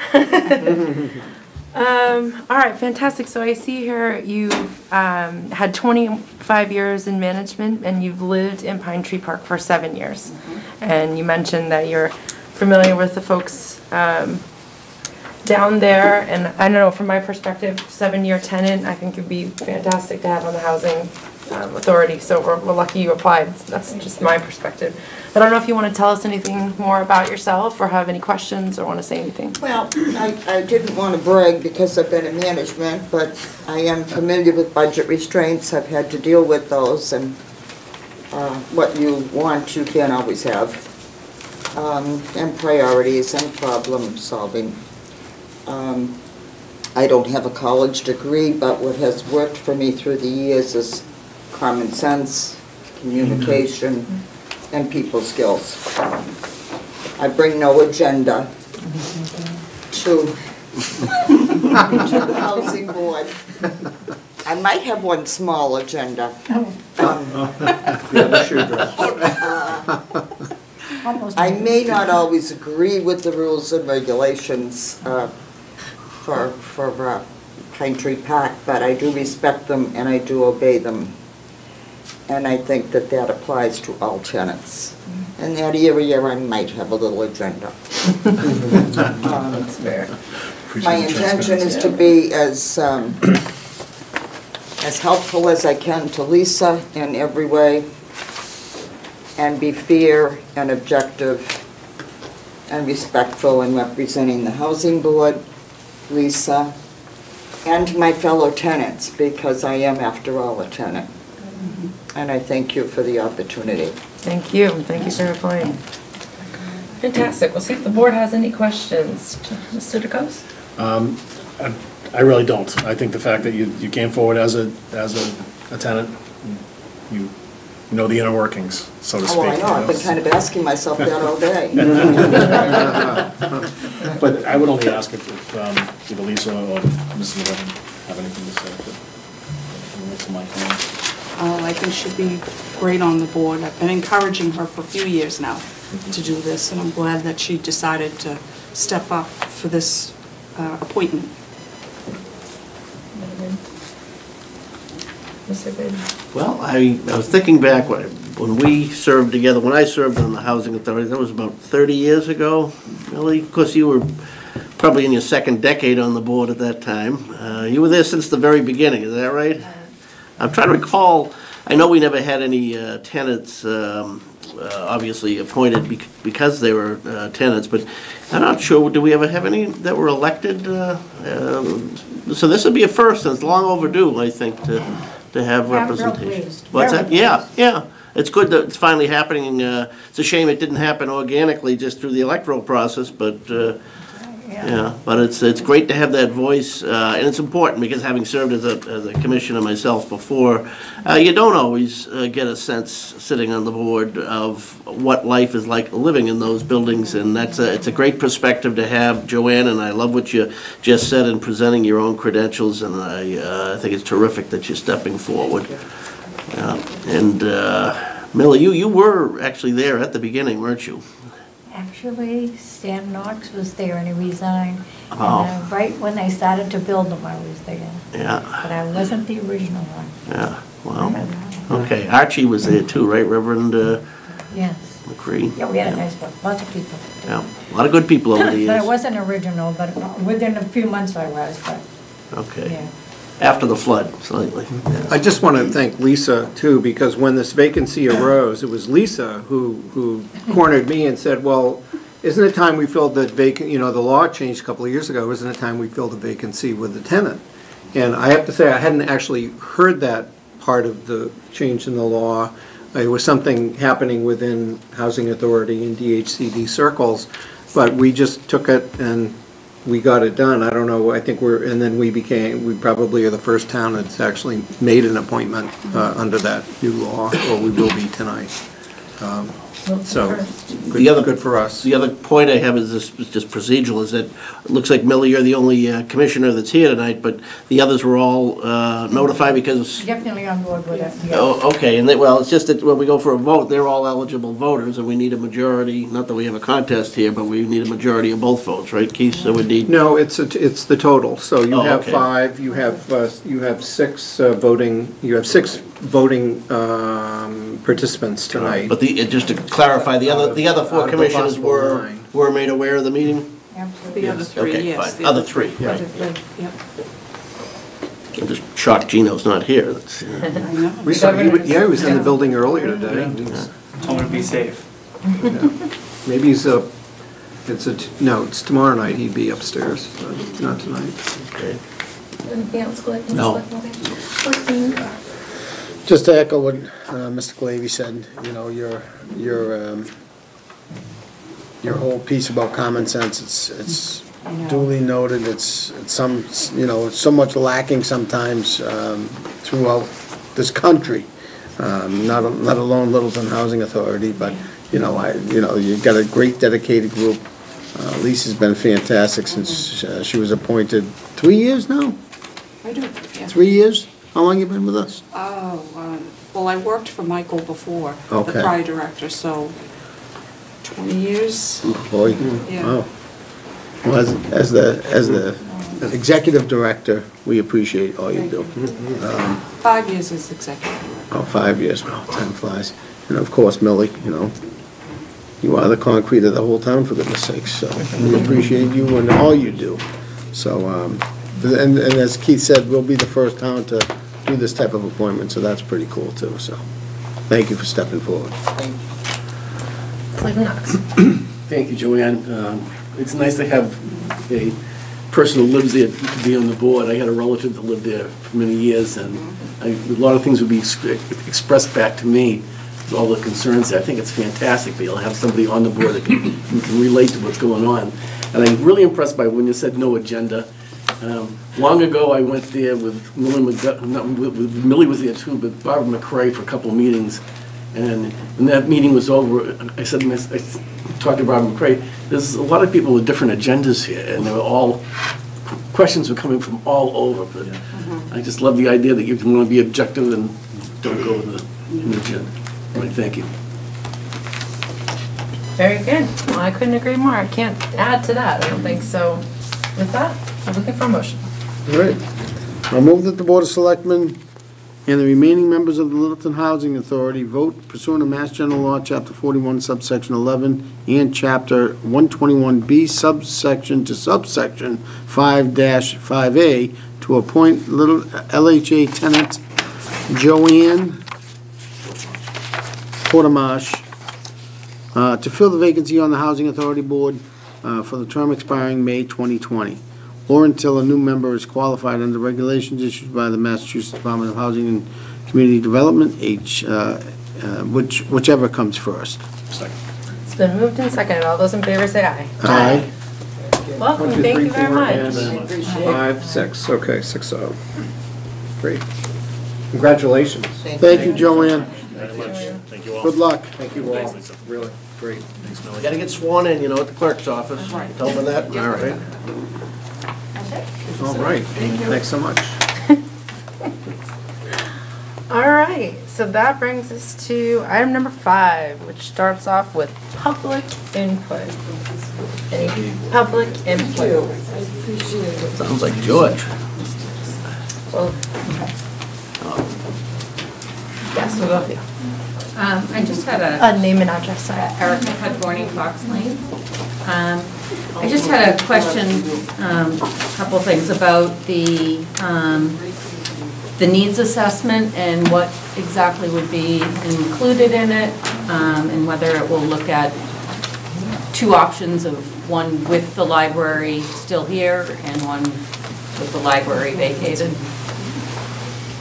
All right, fantastic. So I see here you've had 25 years in management, and you've lived in Pine Tree Park for 7 years. And you mentioned that you're familiar with the folks down there. And I don't know, from my perspective, 7-year tenant, I think it'd be fantastic to have on the Housing Authority. So we're lucky you applied. That's just my perspective. I don't know if you want to tell us anything more about yourself, or have any questions, or want to say anything. Well, I didn't want to brag because I've been in management, but I am familiar with budget restraints. I've had to deal with those, and what you want, you can't always have, and priorities and problem solving. I don't have a college degree, but what has worked for me through the years is common sense, communication, and people skills. I bring no agenda to the housing board. I might have one small agenda. I may not always agree with the rules and regulations for Pine Tree Park, but I do respect them and I do obey them. And I think that that applies to all tenants. In that area, I might have a little agenda. That's fair. My intention is to be as helpful as I can to Lisa in every way, and be fair and objective and respectful in representing the Housing Board, Lisa, and my fellow tenants, because I am, after all, a tenant. And I thank you for the opportunity. Thank you. Thank you for applying. Fantastic. We'll see if the board has any questions. Mr. DeCos? I really don't. I think the fact that you came forward as a tenant, you know the inner workings, so to speak. Oh, I know. I've been kind of asking myself that all day. But I would only ask if either Lisa or Mrs. Levin have anything to say. I think she'd be great on the board. I've been encouraging her for a few years now to do this, and I'm glad that she decided to step up for this appointment. Well, I was thinking back when we served together, when I served on the Housing Authority, that was about 30 years ago, really. Of course, you were probably in your second decade on the board at that time. You were there since the very beginning, is that right? I'm trying to recall, I know we never had any tenants obviously appointed because they were tenants, but I'm not sure, do we ever have any that were elected? So this would be a first, and it's long overdue, I think, to have representation. What's that? Yeah, yeah. It's good that it's finally happening. It's a shame it didn't happen organically just through the electoral process, but Yeah, but it's great to have that voice, and it's important, because having served as a commissioner myself before, you don't always get a sense, sitting on the board, of what life is like living in those buildings, and it's a great perspective to have, Joanne, and I love what you just said in presenting your own credentials, and I think it's terrific that you're stepping forward. And Millie, you were actually there at the beginning, weren't you? Actually, Stan Knox was there and he resigned. Oh. And right when they started to build them, I was there. Yeah. But I wasn't the original one. Yeah, well, okay, Archie was there too, right, Reverend Yes. McCree? Yeah, we had a nice one, lots of people. Yeah, a lot of good people over the But years. I wasn't original, but within a few months I was, but, Okay, yeah. after the flood, slightly. I just want to thank Lisa, too, because when this vacancy arose, it was Lisa who cornered me and said, well, isn't it time we filled the vacant, the law changed a couple of years ago, isn't it time we filled the vacancy with a tenant? And I have to say, I hadn't actually heard that part of the change in the law. It was something happening within Housing Authority and DHCD circles, but we just took it and we got it done. I don't know, I think and then we probably are the first town that's actually made an appointment under that new law, or we will be tonight. So, good for us. The other point I have is just procedural, is that it looks like, Millie, you're the only commissioner that's here tonight, but the others were all notified because... Definitely on board with it, yeah. Oh, okay, and well, it's just that when we go for a vote, they're all eligible voters, and we need a majority, not that we have a contest here, but we need a majority of both votes, right, Keith? So we need... No, it's the total. So you have okay. 5, you have 6 voting participants tonight. But just to clarify, the other 4 commissioners were made aware of the meeting? Absolutely. The other three, Okay, yes. fine. Other 3. Yeah. Yep. I'm just shocked Gino's not here. That's, I know. We saw, he was in the building earlier today. Told her to be safe. Maybe it's tomorrow night he'd be upstairs, but not tonight. Okay. Anything else, Glenn? No. Just to echo what Mr. Glavy said, your whole piece about common sense, it's duly noted. It's so much lacking sometimes throughout this country. Not alone Littleton Housing Authority, but you've got a great dedicated group. Lisa's been fantastic since she was appointed 3 years now. I do, yeah. 3 years. How long you been with us? Well, I worked for Michael before, Okay. the prior director, so 20 years. Boy, Yeah. wow. Well, as the executive director, we appreciate all you do. 5 years as executive director. 5 years, well, time flies. And of course, Millie, you are the concrete of the whole town, for goodness sakes, so we appreciate you and all you do. So, and as Keith said, we'll be the first town to do this type of appointment, so that's pretty cool too, so thank you for stepping forward. Selectman Knox. Thank you, Joanne. It's nice to have a person who lives there to be on the board. I had a relative that lived there for many years, and a lot of things would be expressed back to me, all the concerns. I think it's fantastic that you'll have somebody on the board that can relate to what's going on. And I'm really impressed by when you said no agenda. Long ago, I went there with Millie was there too, but Barbara McCrae for a couple of meetings. And when that meeting was over, I talked to Barbara McCrae, there's a lot of people with different agendas here, and they were questions were coming from all over. But I just love the idea that you want to be objective and don't go with the agenda. All right, thank you. Very good. Well, I couldn't agree more. I can't add to that, I don't think. So with that, I'm looking for a motion. All right. I'll move that the Board of Selectmen and the remaining members of the Littleton Housing Authority vote pursuant to Mass General Law, Chapter 41, subsection 11, and Chapter 121B, subsection to subsection 5-5A, to appoint LHA tenant Joanne Portamash to fill the vacancy on the Housing Authority Board for the term expiring May 2020, or until a new member is qualified under regulations issued by the Massachusetts Department of Housing and Community Development, whichever comes first. It's been moved and seconded. All those in favor say aye. Aye. Welcome, 1, 2, thank 3, you very 4, much. and 5, 6. Okay, 6-0. Great. Congratulations. Thank you, Joanne. Thank you all. Good luck. Thank you all. Really, great. Thanks, You Millie. gotta get sworn in, at the clerk's office. Tell them that. All right. All right, thanks so much. All right, so that brings us to item number 5, which starts off with public input. Any public input? Sounds like George. Well, yes, we'll go with you. I just had a Name and address, sorry. Erica Cudborny, Fox Lane. I just had a question, a couple things about the needs assessment and what exactly would be included in it, and whether it will look at 2 options of one with the library still here and one with the library vacated.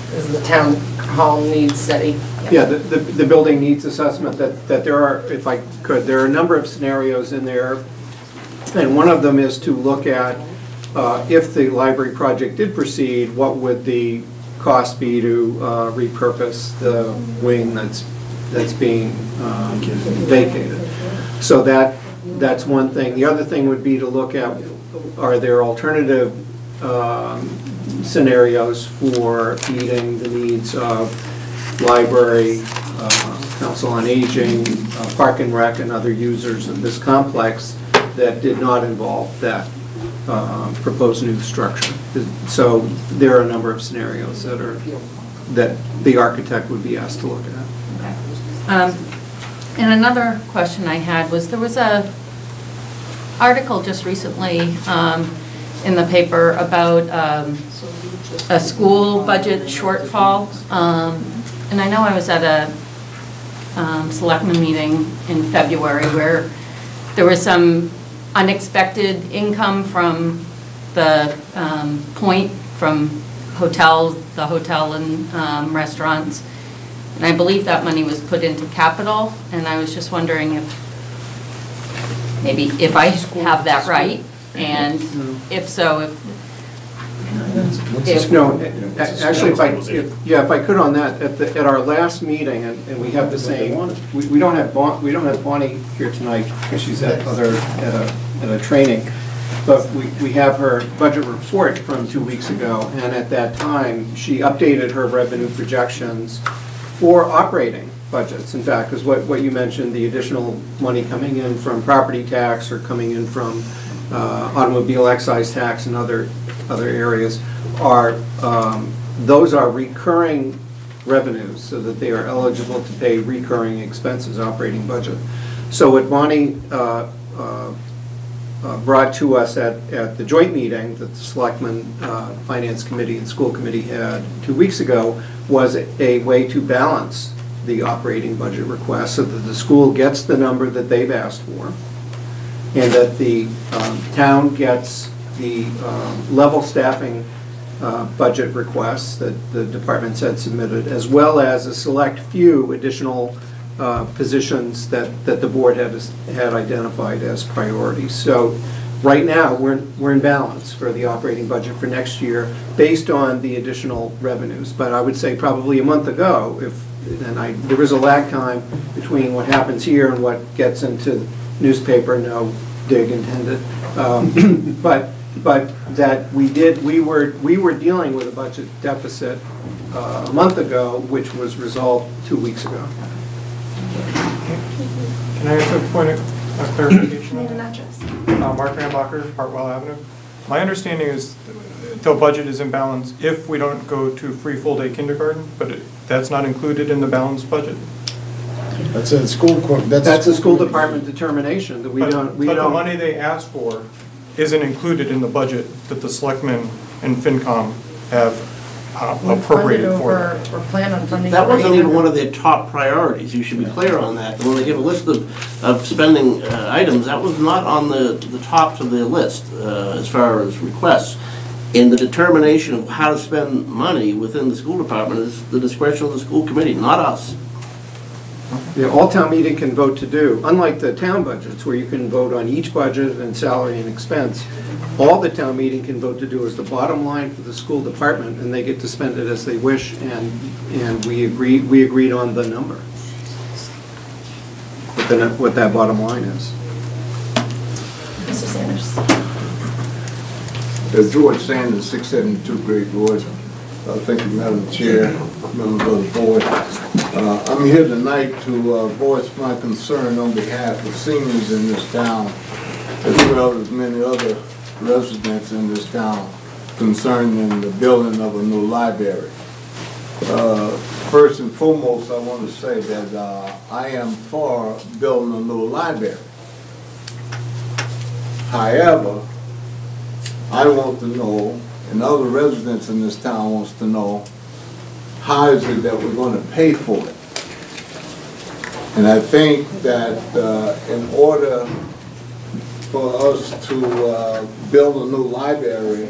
This is the town hall needs study. Yeah, the building needs assessment, that there are, if I could, there are a number of scenarios in there. And one of them is to look at, if the library project did proceed, what would the cost be to repurpose the wing that's being vacated? So that's one thing. The other thing would be to look at, are there alternative scenarios for meeting the needs of library, council on aging, park and rec, and other users of this complex that did not involve that proposed new structure. So there are a number of scenarios that the architect would be asked to look at. And another question I had was, there was a article just recently in the paper about a school budget shortfall. And I know I was at a Selectmen meeting in February where there was some unexpected income from the point from the hotel and restaurants. And I believe that money was put into capital, and I was just wondering if I have that right, and if so, No, actually, if I could on that, at our last meeting, and we have the same, we don't have Bonnie here tonight because she's at a training, but we have her budget report from 2 weeks ago, and at that time, she updated her revenue projections for operating budgets. In fact, because what you mentioned, the additional money coming in from property tax or coming in from automobile excise tax and other areas those are recurring revenues, so that they are eligible to pay recurring expenses, operating budget. So what Bonnie brought to us at the joint meeting that the Selectmen, Finance Committee and School Committee had 2 weeks ago was a way to balance the operating budget request so that the school gets the number that they've asked for, and that the town gets the level staffing budget requests that the departments had submitted, as well as a select few additional positions that the board had identified as priorities. So right now, we're in balance for the operating budget for next year based on the additional revenues. But I would say probably a month ago, there was a lag time between what happens here and what gets into newspaper, no dig intended. But that we were dealing with a budget deficit a month ago, which was resolved 2 weeks ago. Can I ask a point of clarification? Name and address. Mark Rambacher, Hartwell Avenue. My understanding is the budget is in balance if we don't go to free full-day kindergarten, but that's not included in the balanced budget? That's a school. That's a school department determination that we don't. But the money they asked for isn't included in the budget that the Selectmen and FinCom have appropriated for. Or plan on funding. That wasn't even one of their top priorities, you should be clear on that. When they give a list of spending items, that was not on the top of their list as far as requests. And the determination of how to spend money within the school department is the discretion of the school committee, not us. Yeah, all town meeting can vote to do, unlike the town budgets, where you can vote on each budget and salary and expense, all the town meeting can vote to do is the bottom line for the school department, and they get to spend it as they wish, and we agreed on the number. What that bottom line is. Mr. Sanders. George Sanders, 672 Great Lodge. Thank you, Madam Chair, members of the board. I'm here tonight to voice my concern on behalf of seniors in this town, as well as many other residents in this town, concerning the building of a new library. First and foremost, I want to say that I am for building a new library. However, I want to know, and other residents in this town wants to know, how is it that we're going to pay for it? And I think that in order for us to build a new library,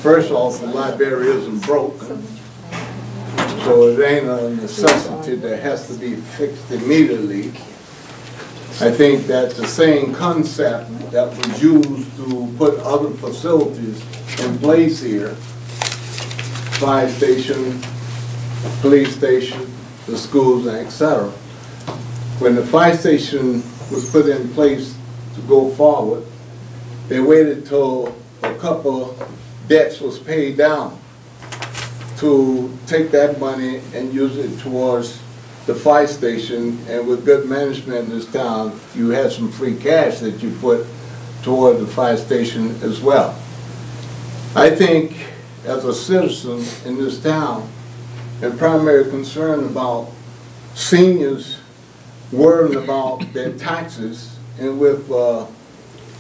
first off, the library isn't broken, so it ain't a necessity that has to be fixed immediately. I think that the same concept that was used to put other facilities in place here, fire station, police station, the schools, and etc. When the fire station was put in place to go forward, they waited till a couple debts was paid down to take that money and use it towards the fire station, and with good management in this town, you had some free cash that you put toward the fire station as well. I think as a citizen in this town, and primary concern about seniors worrying about their taxes, and with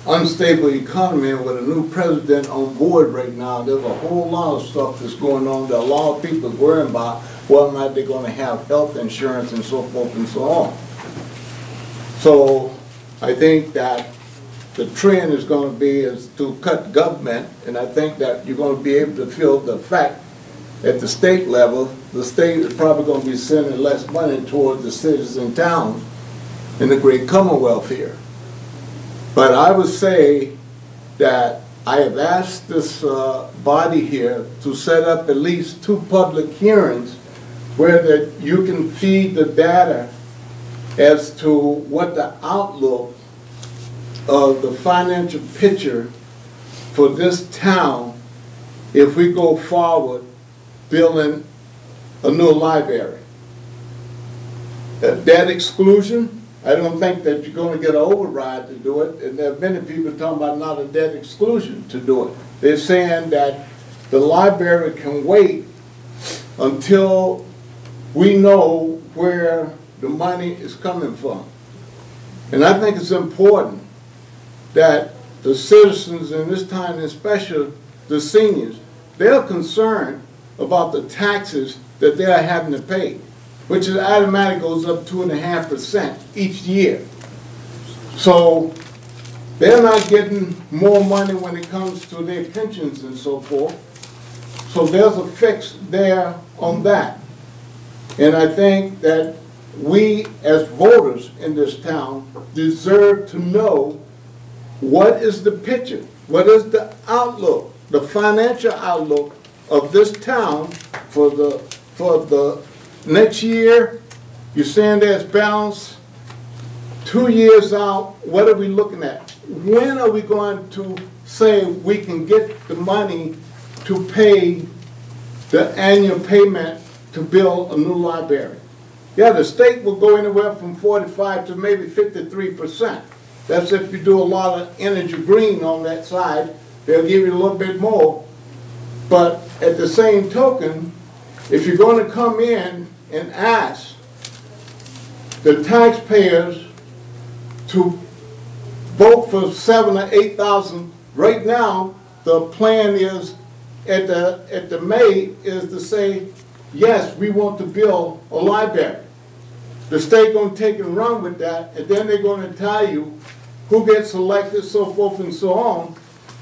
unstable economy and with a new president on board right now, there's a whole lot of stuff that's going on that a lot of people are worrying about whether or not they're going to have health insurance and so forth and so on. So I think that the trend is going to be is to cut government, and I think that you're going to be able to feel the fact at the state level, the state is probably going to be sending less money towards the cities and towns in the great Commonwealth here. But I would say that I have asked this body here to set up at least 2 public hearings where that you can feed the data as to what the outlook of the financial picture for this town if we go forward building a new library. Debt exclusion, I don't think that you're going to get an override to do it, and there are many people talking about not a debt exclusion to do it. They're saying that the library can wait until we know where the money is coming from. And I think it's important that the citizens in this time, and especially the seniors, they're concerned about the taxes that they're having to pay, which is automatically goes up 2.5% each year. So they're not getting more money when it comes to their pensions and so forth. So there's a fix there on that. And I think that we as voters in this town deserve to know what is the picture, what is the outlook, the financial outlook of this town for the next year. You're saying there's balance. 2 years out, what are we looking at? When are we going to say we can get the money to pay the annual payment to build a new library? Yeah, the state will go anywhere from 45 to maybe 53%. That's if you do a lot of energy green on that side. They'll give you a little bit more. But at the same token, if you're going to come in and ask the taxpayers to vote for 7,000 or 8,000, right now the plan is at the May is to say, yes, we want to build a library. The state going to take and run with that, and then they're going to tell you who gets elected, so forth and so on,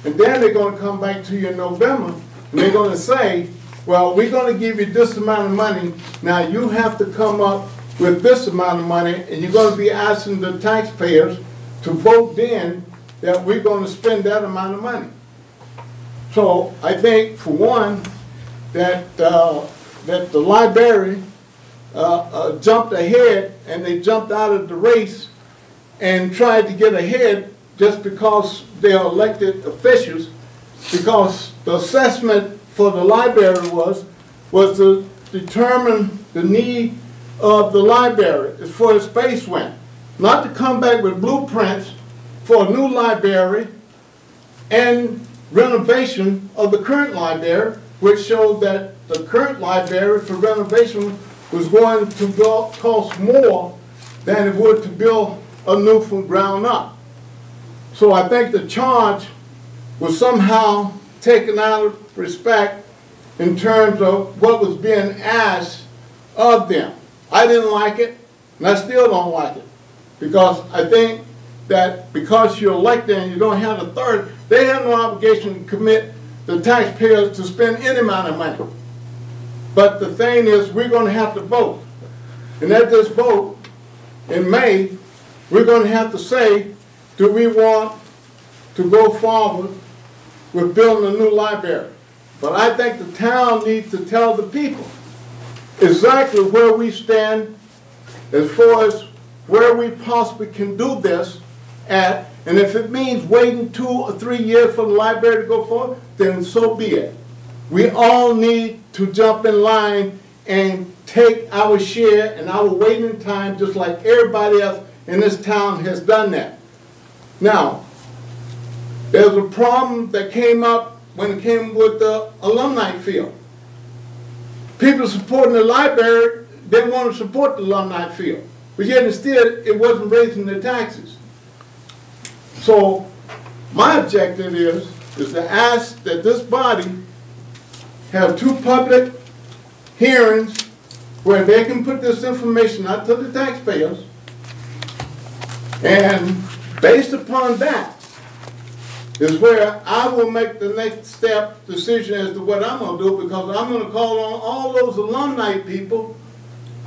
and then they're going to come back to you in November, and they're going to say, well, we're going to give you this amount of money. Now you have to come up with this amount of money, and you're gonna be asking the taxpayers to vote then that we're gonna spend that amount of money. So I think, for one, that that the library jumped ahead, and they jumped out of the race and tried to get ahead just because they're elected officials, because the assessment for the library was to determine the need of the library as far as space went, not to come back with blueprints for a new library and renovation of the current library, which showed that the current library for renovation was going to cost more than it would to build a new from ground up. So I think the charge was somehow taken out of respect in terms of what was being asked of them. I didn't like it, and I still don't like it, because I think that because you're elected and you don't have authority, they have no obligation to commit the taxpayers to spend any amount of money. But the thing is, we're going to have to vote. And at this vote in May, we're going to have to say, do we want to go forward with building a new library? But I think the town needs to tell the people exactly where we stand as far as where we possibly can do this at. And if it means waiting 2 or 3 years for the library to go forward, then so be it. We all need to jump in line and take our share and our waiting time, just like everybody else in this town has done that. Now, there's a problem that came up when it came with the alumni field. People supporting the library didn't want to support the alumni field, but yet instead it wasn't raising their taxes. So my objective is to ask that this body have 2 public hearings where they can put this information out to the taxpayers, and based upon that is where I will make the next step decision as to what I'm going to do, because I'm going to call on all those alumni people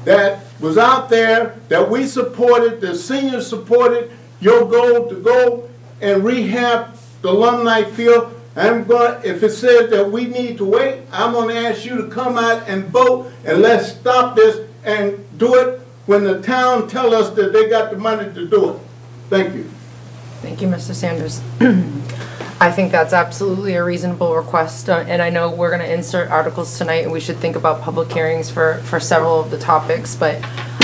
that was out there, that we supported, the seniors supported your goal to go and rehab the alumni field. If it says that we need to wait, I'm going to ask you to come out and vote, and let's stop this and do it when the town tell us that they got the money to do it. Thank you. Thank you, Mr. Sanders. I think that's absolutely a reasonable request, and I know we're going to insert articles tonight, and we should think about public hearings for several of the topics, but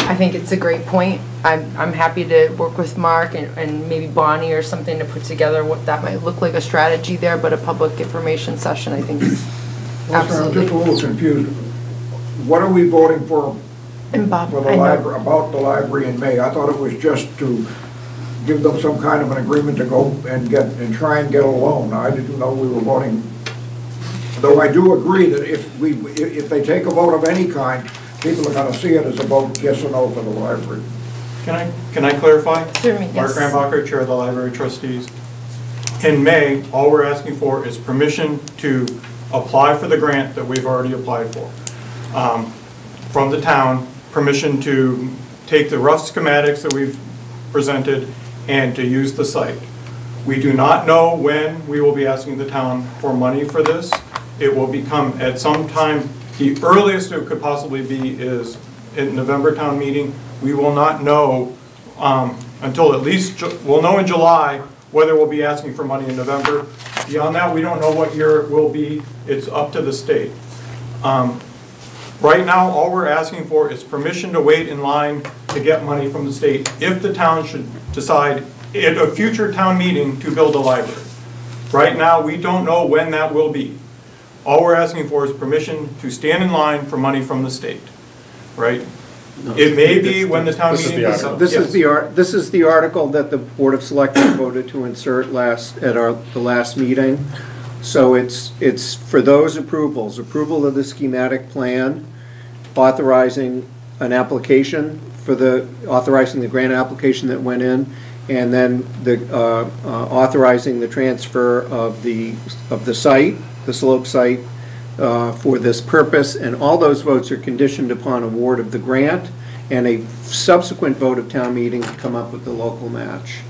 I think it's a great point. I'm happy to work with Mark and maybe Bonnie or something to put together what that might look like, a strategy there, but a public information session, I think, is absolutely. I'm just a little confused. What are we voting for, Bob, for the library, about the library in May? I thought it was just to give them some kind of an agreement to go and try and get a loan. I didn't know we were voting. Though I do agree that if they take a vote of any kind, people are going to see it as a vote yes or no for the library. Can I clarify? Certainly, Mark yes. Rambacher, Chair of the Library Trustees. In May, all we're asking for is permission to apply for the grant that we've already applied for. From the town, permission to take the rough schematics that we've presented and to use the site. We do not know when we will be asking the town for money for this. It will become at some time. The earliest it could possibly be is in November town meeting. We will not know until at least, we'll know in July whether we'll be asking for money in November. Beyond that, we don't know what year it will be. It's up to the state. Right now, all we're asking for is permission to wait in line to get money from the state if the town should decide at a future town meeting to build a library. Right now, we don't know when that will be. All we're asking for is permission to stand in line for money from the state, right? No, it may be when the town meeting is up. This is the article that the Board of Selectmen voted to insert at the last meeting. So it's for those approvals, approval of the schematic plan, authorizing an application authorizing the grant application that went in, and then authorizing the transfer of the site, the slope site, for this purpose. And all those votes are conditioned upon award of the grant and a subsequent vote of town meeting to come up with the local match.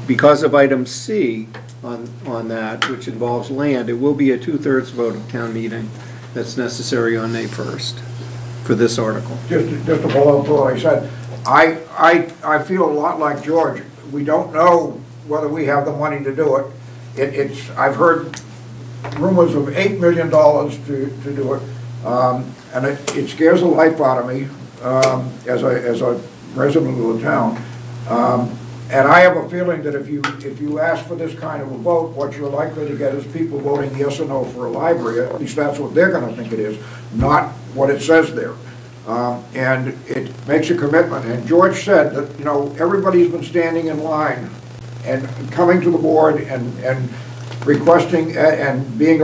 Because of item C on that, which involves land, it will be a 2/3 vote of town meeting that's necessary on May 1st for this article. Just to follow up what I said, I feel a lot like George. We don't know whether we have the money to do it. I've heard rumors of $8 million to do it, and it scares the life out of me as a resident of the town. And I have a feeling that if you ask for this kind of a vote, what you're likely to get is people voting yes or no for a library. At least that's what they're going to think it is, not what it says there. And it makes a commitment. And George said that, you know, everybody's been standing in line and coming to the board and requesting and being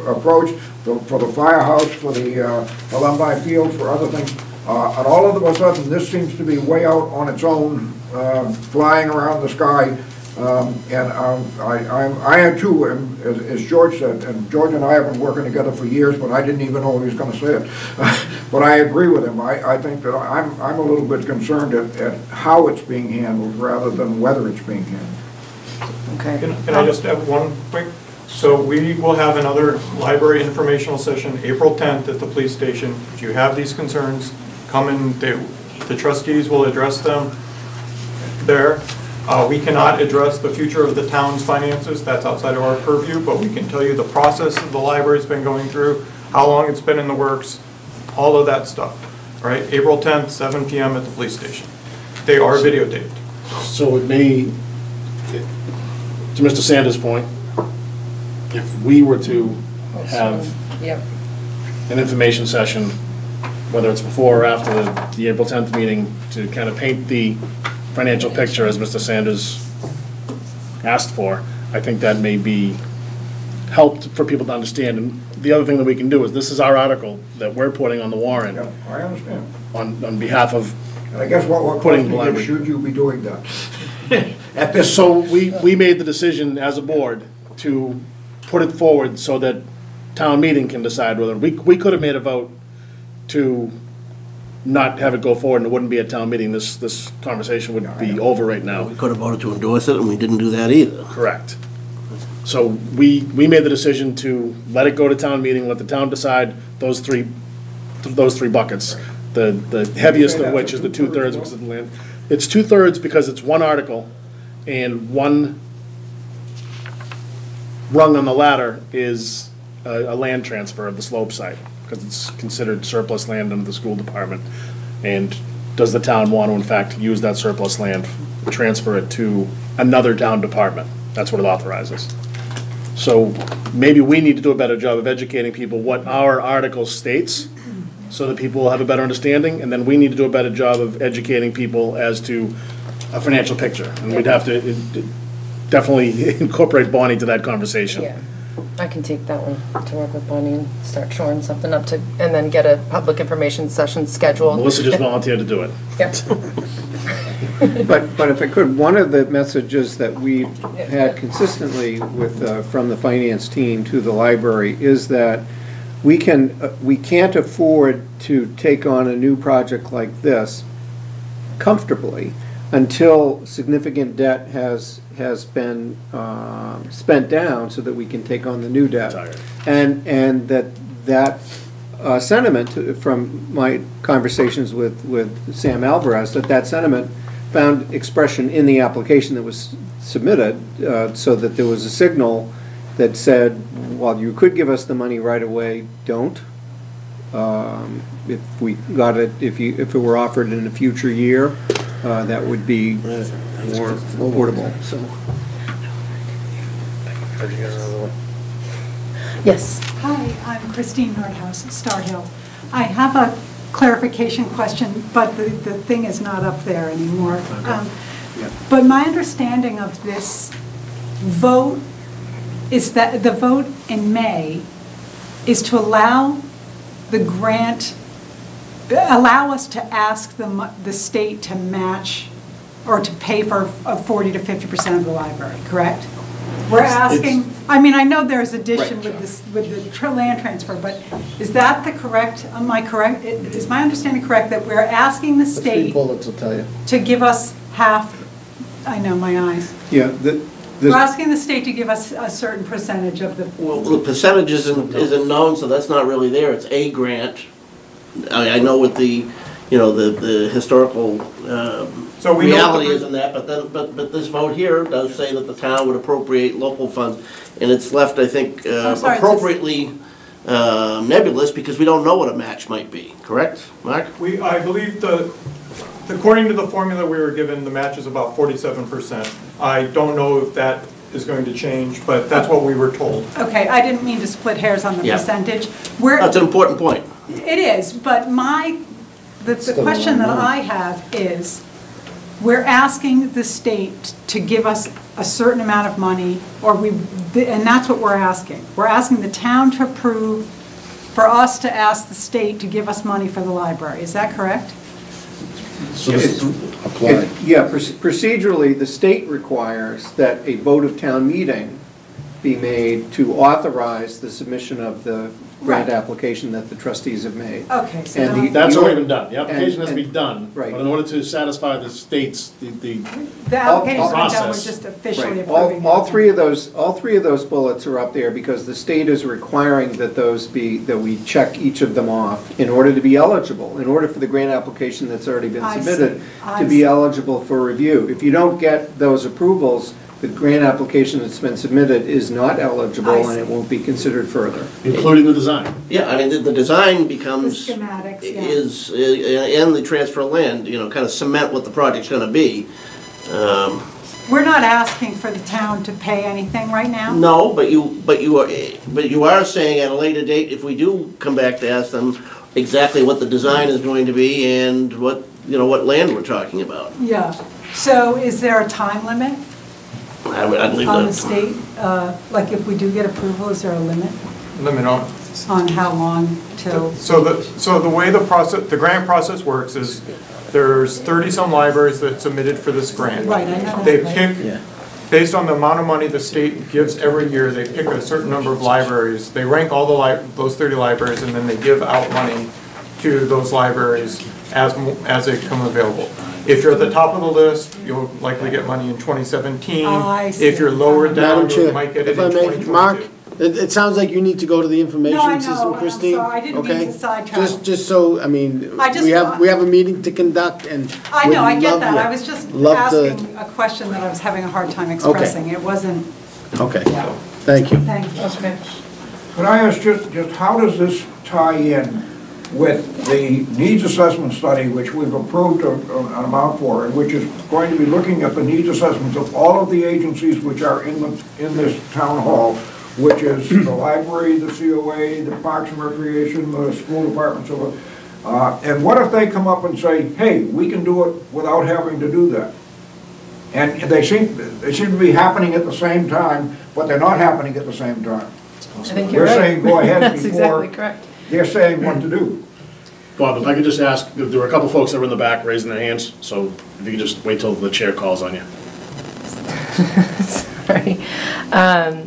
approached for the firehouse, for the alumni field, for other things. And all of a sudden, this seems to be way out on its own, flying around the sky. And I am too, as George said, and George and I have been working together for years, but I didn't even know he was going to say it. But I agree with him. I think that I'm a little bit concerned at how it's being handled rather than whether it's being handled. Okay. Can I just add one quick? So we will have another library informational session April 10th at the police station. If you have these concerns, come in. The trustees will address them there. We cannot address the future of the town's finances. That's outside of our purview, but we can tell you the process that the library's been going through, how long it's been in the works, all of that stuff. All right, April 10th, 7 p.m. at the police station. They are videotaped. So it may, to Mr. Sanders' point, if we were to have an information session, whether it's before or after the April 10th meeting, to kind of paint the financial picture as Mr. Sanders asked for, I think that may be helped for people to understand. And the other thing that we can do is, this is our article that we're putting on the warrant. Yeah, I understand. On behalf of. And I guess what we're questioning is, should you be doing that? At this. So we made the decision as a board to put it forward so that town meeting can decide whether, we could have made a vote to not have it go forward, and it wouldn't be a town meeting. This conversation would be over right now. We could have voted to endorse it, and we didn't do that either. Correct. So we made the decision to let it go to town meeting, let the town decide those three buckets. The heaviest of which is the 2/3 because of the land. It's 2/3 because it's one article, and one rung on the ladder is a land transfer of the slope site, because it's considered surplus land under the school department. And does the town want to, in fact, use that surplus land, transfer it to another town department? That's what it authorizes. So maybe we need to do a better job of educating people what our article states, so that people will have a better understanding, and then we need to do a better job of educating people as to a financial picture. And we'd have to definitely incorporate Bonnie to that conversation. Yeah, I can take that one to work with Bonnie and start shoring something up and then get a public information session scheduled. Melissa just volunteered to do it. Yep. But if I could, one of the messages that we've had consistently with, from the finance team to the library is that we can't afford to take on a new project like this comfortably until significant debt has been spent down, so that we can take on the new debt. And that sentiment, from my conversations with Sam Alvarez, that sentiment found expression in the application that was submitted, so that there was a signal that said, while you could give us the money right away, don't. If we got it, if it were offered in a future year, that would be more affordable. So. Yes. Hi, I'm Christine Nordhaus, Star Hill. I have a clarification question, but the thing is not up there anymore. But my understanding of this vote is that the vote in May is to allow the grant, allow us to ask the state to match or to pay for 40 to 50% of the library, correct? We're asking, I mean, I know there's addition with this, with the land transfer, but is that the correct, am I correct? Is my understanding correct that we're asking the The 3 state bullets will tell you. to give us half, I know, my eyes. Yeah, We're asking the state to give us a certain percentage of the, Well, the percentage isn't known, so that's not really there. It's a grant. I know with the, you know, the historical So we know reality the- isn't that, but this vote here does say that the town would appropriate local funds, and it's left, I think, sorry, it's just- appropriately nebulous, because we don't know what a match might be, correct, Mark? I believe according to the formula we were given, the match is about 47%. I don't know if that is going to change, but that's what we were told. okay, I didn't mean to split hairs on the Yeah. percentage. That's an important point. It is, but the question that I have is, we're asking the state to give us a certain amount of money, and that's what we're asking. We're asking the town to approve, for us to ask the state to give us money for the library. Is that correct? So this is applied. Yeah, procedurally, the state requires that a vote of town meeting be made to authorize the submission of the grant Right. application that the trustees have made. Okay, so And now- That's already been done. The application has to be and- done. right. But in order to satisfy the state's, the the application's been done, we're process. just officially Right. approving it. All three of those bullets are up there because the state is requiring that that we check each of them off in order to be eligible, in order for the grant application that's already been I see. submitted I to be see. eligible for review. If you don't get those approvals, the grant application that's been submitted is not eligible I and see. it won't be considered further. including the design. Yeah, I mean, the design The becomes, schematics, yeah. and the transfer of land, you know, kind of cement what the project's gonna be. We're not asking for the town to pay anything right now? No, but you are saying at a later date, if we do come back to ask them exactly what the design is going to be and what, you know, what land we're talking about. Yeah. So is there a time limit I'd leave on the that. state? Like if we do get approval, is there a limit Limit on. on how long till? So the way the grant process works is there's 30-some libraries that submitted for this grant. Right, I know They that, pick, Yeah. based on the amount of money the state gives every year, they pick a certain number of libraries. They rank all those 30 libraries, and then they give out money to those libraries as they come available. If you're at the top of the list, you'll likely get money in 2017. I see. If you're lower down, Madam you Chair, might get it if in I may, 2022. Mark, it sounds like you need to go to the information No, I know, system, I'm Christine. sorry, I didn't mean okay? to sidetrack. Just so, I mean, I just we thought- have a meeting to conduct and. I know, I would get love that. to- I was just love to- asking a question that I was having a hard time expressing. It wasn't, Okay, yeah. thank you. Thank you. Could I ask just how does this tie in with the needs assessment study, which we've approved an amount for, and which is going to be looking at the needs assessments of all of the agencies which are in this town hall, which is the library, the COA, the Parks and Recreation, the school department, so and what if they come up and say, hey, we can do it without having to do that? And they seem to be happening at the same time, but they're not happening at the same time. I think you're We're right. saying go ahead That's exactly before correct. they're saying what to do. Bob, if I could just ask, there were a couple folks that were in the back raising their hands, so if you could just wait till the chair calls on you. Sorry.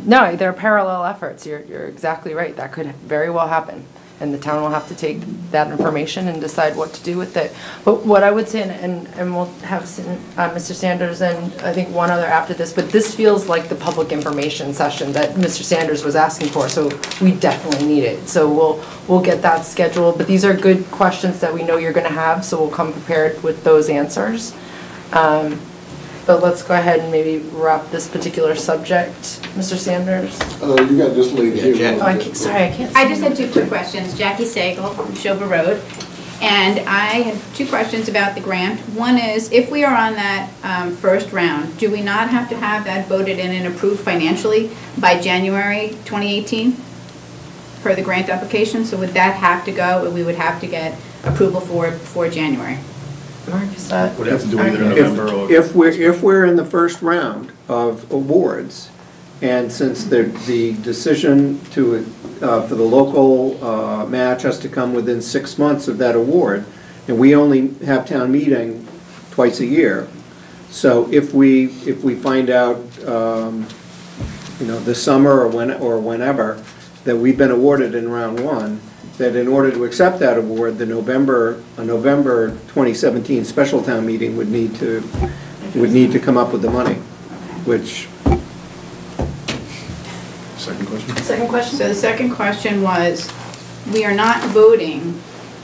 No, they're parallel efforts. You're exactly right. That could very well happen. And the town will have to take that information and decide what to do with it. But what I would say, and we'll have Mr. Sanders and I think one other after this, but this feels like the public information session that Mr. Sanders was asking for, so we definitely need it. So we'll get that scheduled, but these are good questions that we know you're gonna have, so we'll come prepared with those answers. But let's go ahead and maybe wrap this particular subject. Mr. Sanders? You got this lady here. Oh, sorry, I can't. I just had two quick questions. Jackie Sagal from Shover Road. And I had two questions about the grant. One is, if we are on that first round, do we not have to have that voted in and approved financially by January 2018 per the grant application? So would that have to go, or we would have to get approval for it before January? Mark, is that? Would have to do either in November or. If we're in the first round of awards, and since the decision for the local match has to come within 6 months of that award, and we only have town meeting twice a year, so if we find out this summer or whenever, that we've been awarded in round one, that in order to accept that award, a November 2017 special town meeting would need to come up with the money, which. Second question? Second question? So the second question was, we are not voting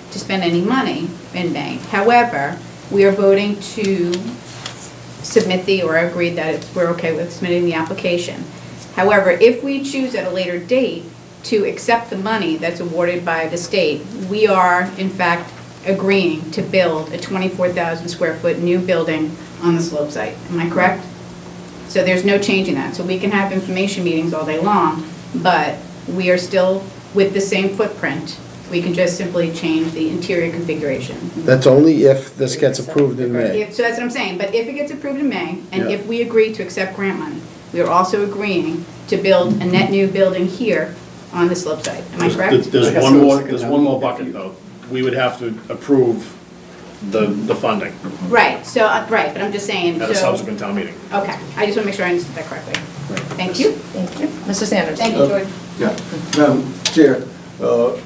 to spend any money in May. However, we are voting to submit or agree that we're okay with submitting the application. However, if we choose at a later date to accept the money that's awarded by the state, we are in fact agreeing to build a 24,000 square foot new building on the slope site. Am I correct? So there's no changing that. So we can have information meetings all day long, but we are still with the same footprint. We can just simply change the interior configuration. That's only if this gets approved in May. So that's what I'm saying, but if it gets approved in May, and Yeah. if we agree to accept grant money, we are also agreeing to build a net new building here on the slope site. Am I correct? There's one more bucket though. We would have to approve the funding Right, so, right, but I'm just saying, at a so, subsequent town meeting. okay, I just want to make sure I understood that correctly. Thank you. Thank you. Mr. Sanders? Thank you, George. Yeah, Madam Chair,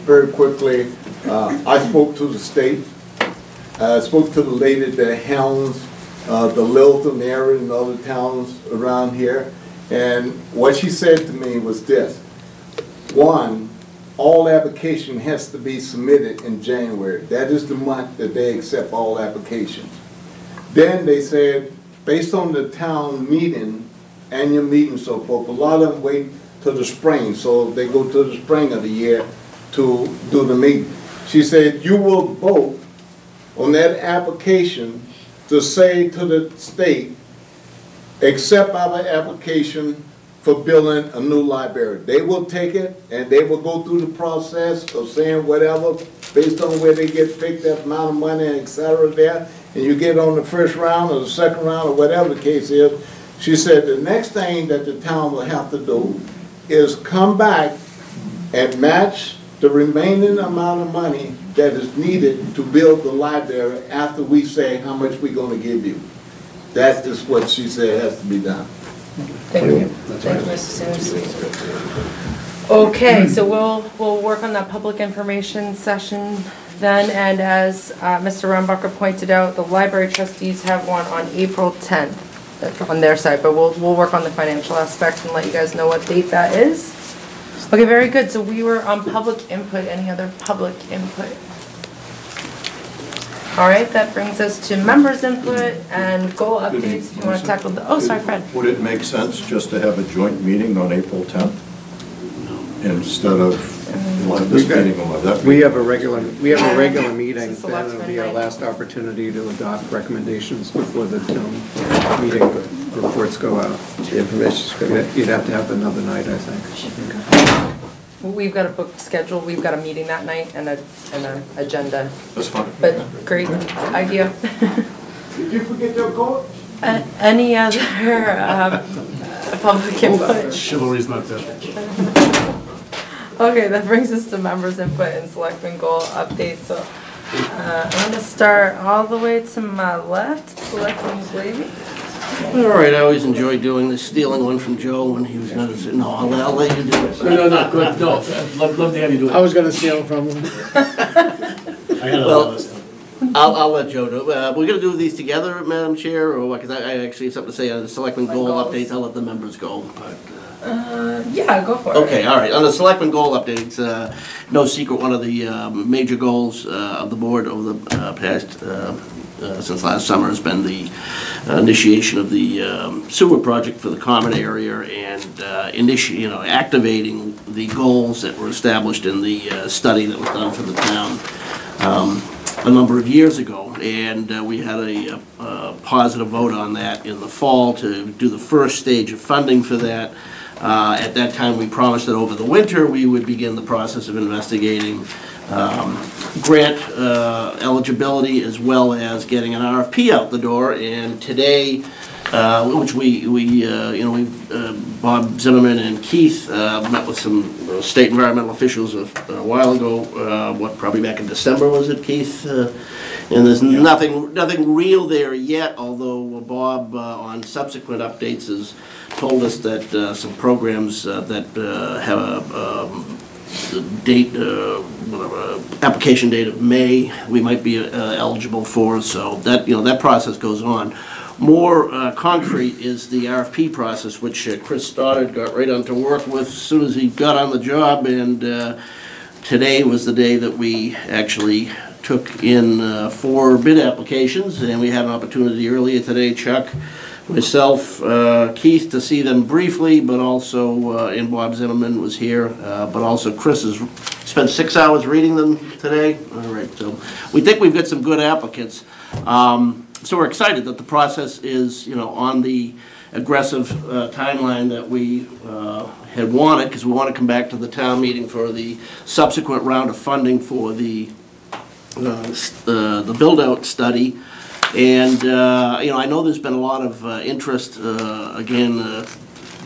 very quickly, I spoke to the state. I spoke to the lady that helms the Littleton area and other towns around here. And what she said to me was this: one, all application has to be submitted in January. That is the month that they accept all applications. Then they said, based on the town meeting, annual meeting, so forth, a lot of them wait till the spring, so they go to the spring of the year to do the meeting. She said, you will vote on that application to say to the state, accept our application for building a new library. They will take it and they will go through the process of saying whatever based on where they get picked up amount of money, et cetera there, and you get on the first round or the second round or whatever the case is. She said the next thing that the town will have to do is come back and match the remaining amount of money that is needed to build the library after we say how much we're going to give you. That is what she said has to be done. Thank you. Thank you, Mr. Sanders. Okay, so we'll work on that public information session then, and as Mr. Rumbacher pointed out, the library trustees have one on April 10th on their side, but we'll work on the financial aspect and let you guys know what date that is. Okay, very good. So we were on public input. Any other public input? All right, that brings us to members' input and goal updates. If you want to tackle the, oh, sorry, Fred. Would it make sense just to have a joint meeting on April 10th instead of this meeting or that? We have a regular meeting, then it'll be our last opportunity to adopt recommendations before the town meeting reports go out. The information's good. You'd have to have another night, I think. We've got a booked schedule. We've got a meeting that night and an agenda. That's fine. But great idea. Did you forget your coat? Any other public input? Chivalry's not dead. Okay, that brings us to members' input and selectmen goal updates. So I'm going to start all the way to my left. Selectman Glavy. All right, I always enjoy doing this, stealing one from Joe when he was going to say, no, I'll let you do it. No, good, no, I'd love to have you do it. I was gonna steal it from him. I had a Well, list. I'll let Joe do it. We're going to do these together, Madam Chair, or what? Because I actually have something to say on the selectmen goal updates. I'll let the members go. But, Yeah, go for it. okay, all right. On the selectmen goal updates, no secret, one of the major goals of the board over the past, since last summer, has been the initiation of the sewer project for the common area and activating the goals that were established in the study that was done for the town a number of years ago. And we had a positive vote on that in the fall to do the first stage of funding for that. At that time, we promised that over the winter, we would begin the process of investigating grant eligibility as well as getting an RFP out the door. And today, which Bob Zimmerman and Keith met with some state environmental officials a while ago, probably back in December, was it, Keith? And there's nothing real there yet, although Bob on subsequent updates has told us that some programs that have a date, application date of May, we might be eligible for, so that, that process goes on. More concrete is the RFP process, which Chris Stoddard got right on to work with as soon as he got on the job, and today was the day that we actually took in 4 bid applications, and we had an opportunity earlier today, Chuck, myself, Keith, to see them briefly, but also, and Bob Zimmerman was here, but also Chris has spent 6 hours reading them today. All right, so we think we've got some good applicants. So we're excited that the process is, on the aggressive timeline that we had wanted, because we want to come back to the town meeting for the subsequent round of funding for the build-out study. And, I know there's been a lot of interest, again,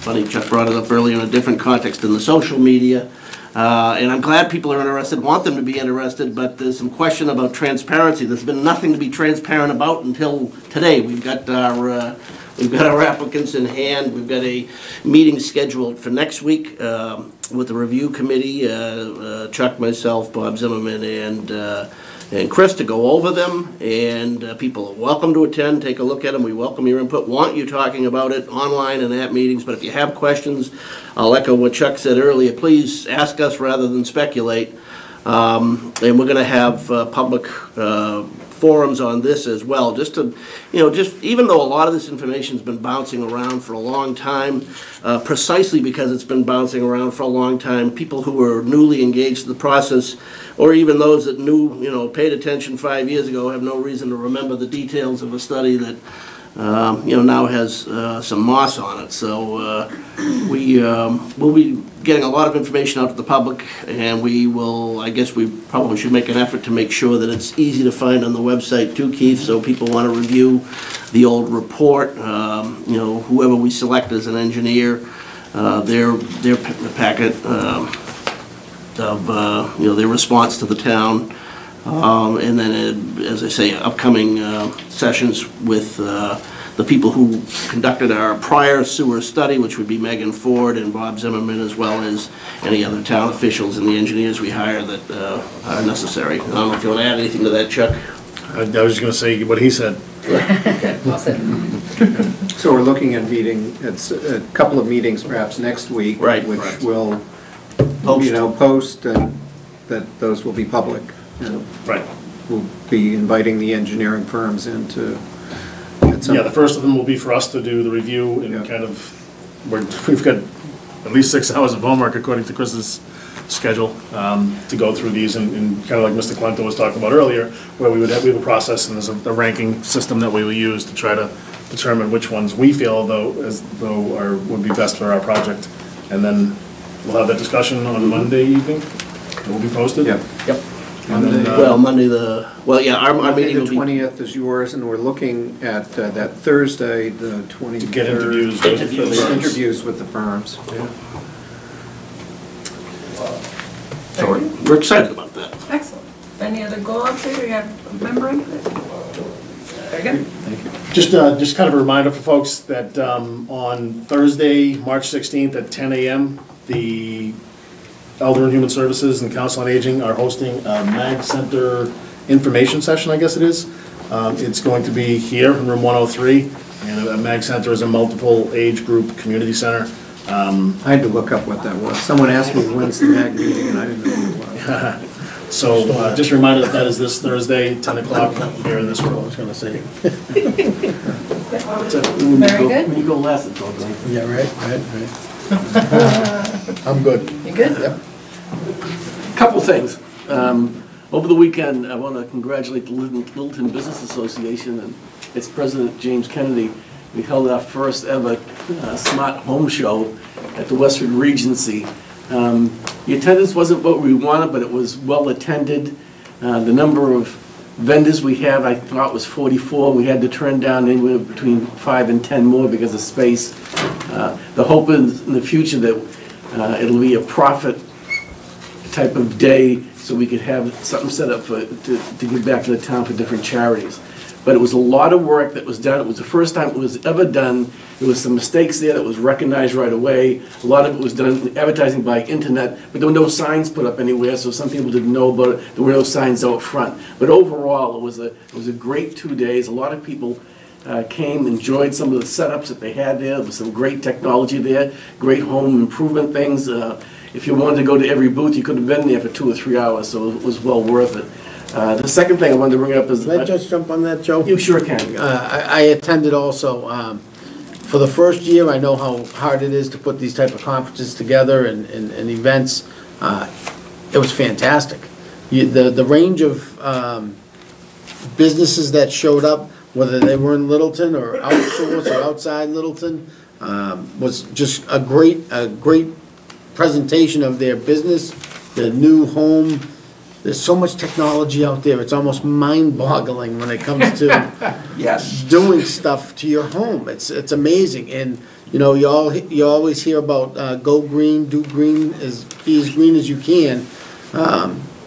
funny, Chuck brought it up earlier in a different context in the social media. And I'm glad people are interested, want them to be interested, but there's some question about transparency. There's been nothing to be transparent about until today. We've got our applicants in hand. We've got a meeting scheduled for next week with the review committee, Chuck, myself, Bob Zimmerman, and Chris, to go over them, and people are welcome to attend, take a look at them. We welcome your input, want you talking about it online and at meetings, but if you have questions, I'll echo what Chuck said earlier, please ask us rather than speculate. And we're going to have public forums on this as well, just to, just even though a lot of this information has been bouncing around for a long time, precisely because it's been bouncing around for a long time, people who are newly engaged in the process, or even those that paid attention 5 years ago, have no reason to remember the details of a study that now has some moss on it. So we'll be getting a lot of information out to the public, and we will, I guess we probably should make an effort to make sure that it's easy to find on the website too, Keith, so people want to review the old report, whoever we select as an engineer, their packet of, their response to the town. And then, as I say, upcoming sessions with the people who conducted our prior sewer study, which would be Megan Ford and Bob Zimmerman, as well as any other town officials and the engineers we hire that are necessary. I don't know if you want to add anything to that, Chuck? I was just going to say what he said. Okay, well said. So we're looking at meeting, it's a couple of meetings perhaps next week. Right. Which will, post, and that those will be public. Right. We'll be inviting the engineering firms in to. Yeah, the first of them will be for us to do the review and kind of, we've got at least 6 hours of homework according to Chris's schedule to go through these, and kind of like Mr. Clento was talking about earlier, where we have a process and there's a ranking system that we will use to try to determine which ones we feel would be best for our project, and then we'll have that discussion on Monday evening. It will be posted. Yep. Monday, our meeting will be. The 20th is yours, and we're looking at that Thursday, the 23rd. To get interviews for the interviews with the firms. Yeah. So we're excited about that. Excellent. Any other goal update, or you have remembering? Very good. Thank you. Just kind of a reminder for folks that on Thursday, March 16th at 10 a.m., the Elder and Human Services and Council on Aging are hosting a MAG Center information session, I guess it is. It's going to be here in room 103, and a MAG Center is a multiple age group community center. I had to look up what that was. Someone asked me when's the MAG meeting, and I didn't know what it was. So just a reminder that is this Thursday, 10 o'clock here in this room. I was going to say. Very good. When you go last, it's all done. Yeah, right. I'm good. You good? Yep. Couple things. Over the weekend, I want to congratulate the Littleton Business Association and its president, James Kennedy. We held our first ever smart home show at the Westford Regency. The attendance wasn't what we wanted, but it was well attended. The number of vendors we had, I thought, was 44. We had to turn down anywhere between 5 and 10 more because of space. The hope is in the future that it'll be a profit type of day, so we could have something set up to give back to the town for different charities. but it was a lot of work that was done. It was the first time it was ever done. There was some mistakes there that was recognized right away. A lot of it was done advertising by internet, but there were no signs put up anywhere, so some people didn't know about it. There were no signs out front. But overall, it was a great 2 days. A lot of people came, enjoyed some of the setups that they had there. There was some great technology there, great home improvement things. If you wanted to go to every booth, you could have been there for 2 or 3 hours, so it was well worth it. The second thing I wanted to bring up is... Can I just jump on that, Joe? You sure can. I attended also. For the first year, I know how hard it is to put these type of conferences together and events. It was fantastic. The range of businesses that showed up, whether they were in Littleton or outsourced or outside Littleton, was just a great presentation of their business, their new home. There's so much technology out there, it's almost mind-boggling when it comes to yes, doing stuff to your home. It's amazing. And you know, you always hear about go green, do green, be as green as you can.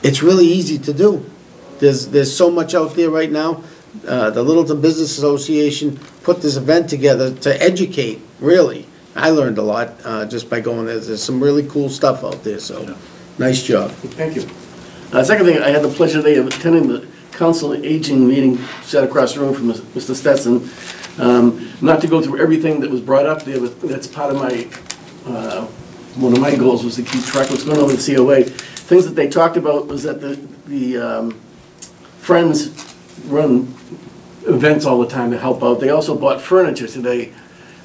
It's really easy to do. There's so much out there right now. The Littleton Business Association put this event together to educate, really. I learned a lot just by going there. There's some really cool stuff out there, so nice job. Thank you. Second thing, I had the pleasure today of attending the Council on Aging meeting sat across the room from Mr. Stetson. Not to go through everything that was brought up there, but that's part of my, one of my goals was to keep track of what's going on with the COA. Things that they talked about was that the Friends run events all the time to help out. They also bought furniture today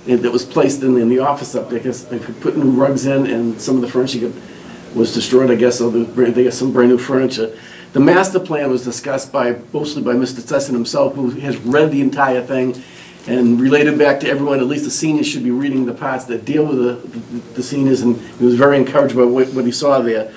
that was placed in the office up there. I guess they could put new rugs in, and some of the furniture was destroyed, I guess, so they got some brand new furniture. The master plan was discussed mostly by Mr. Stetson himself, who has read the entire thing and related back to everyone. At least the seniors should be reading the parts that deal with the seniors, and he was very encouraged by what he saw there.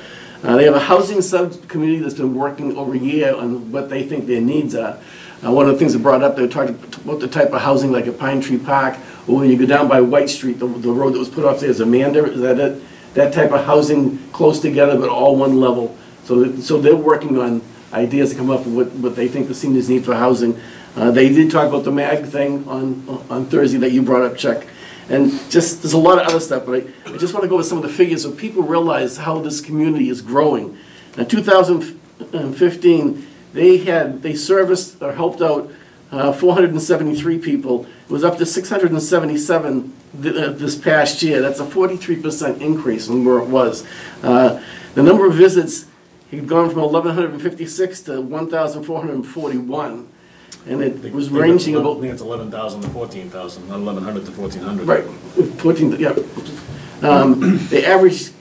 They have a housing subcommittee that's been working over a year on what they think their needs are. One of the things that brought up, they talked about the type of housing like at Pine Tree Park, or when you go down by White Street, the road that was put off there is Amanda, is that it? That type of housing close together but all one level. So they're working on ideas to come up with what they think the seniors need for housing. They did talk about the MAG thing on Thursday that you brought up, Chuck. And just, there's a lot of other stuff, but I just want to go with some of the figures so people realize how this community is growing. In 2015, they serviced or helped out 473 people. It was up to 677 this past year. That's a 43% increase from where it was. The number of visits had gone from 1,156 to 1,441. And it was ranging about... I think it's 11,000 to 14,000, not 1,100 to 1,400. Right, 14, yeah. The average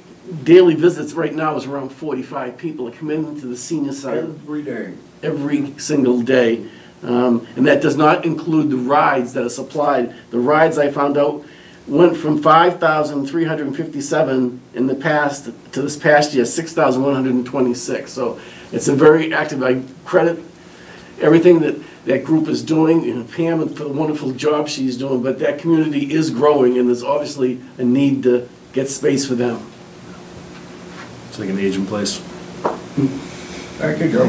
daily visits right now is around 45 people that come into the senior side. Every day. Every single day. And that does not include the rides that are supplied. The rides, I found out, went from 5,357 in the past to this past year, 6,126. So it's a very active, I credit everything that group is doing, and Pam for the wonderful job she's doing, but that community is growing, and there's obviously a need to get space for them. It's like an aging place. Thank you, Joe.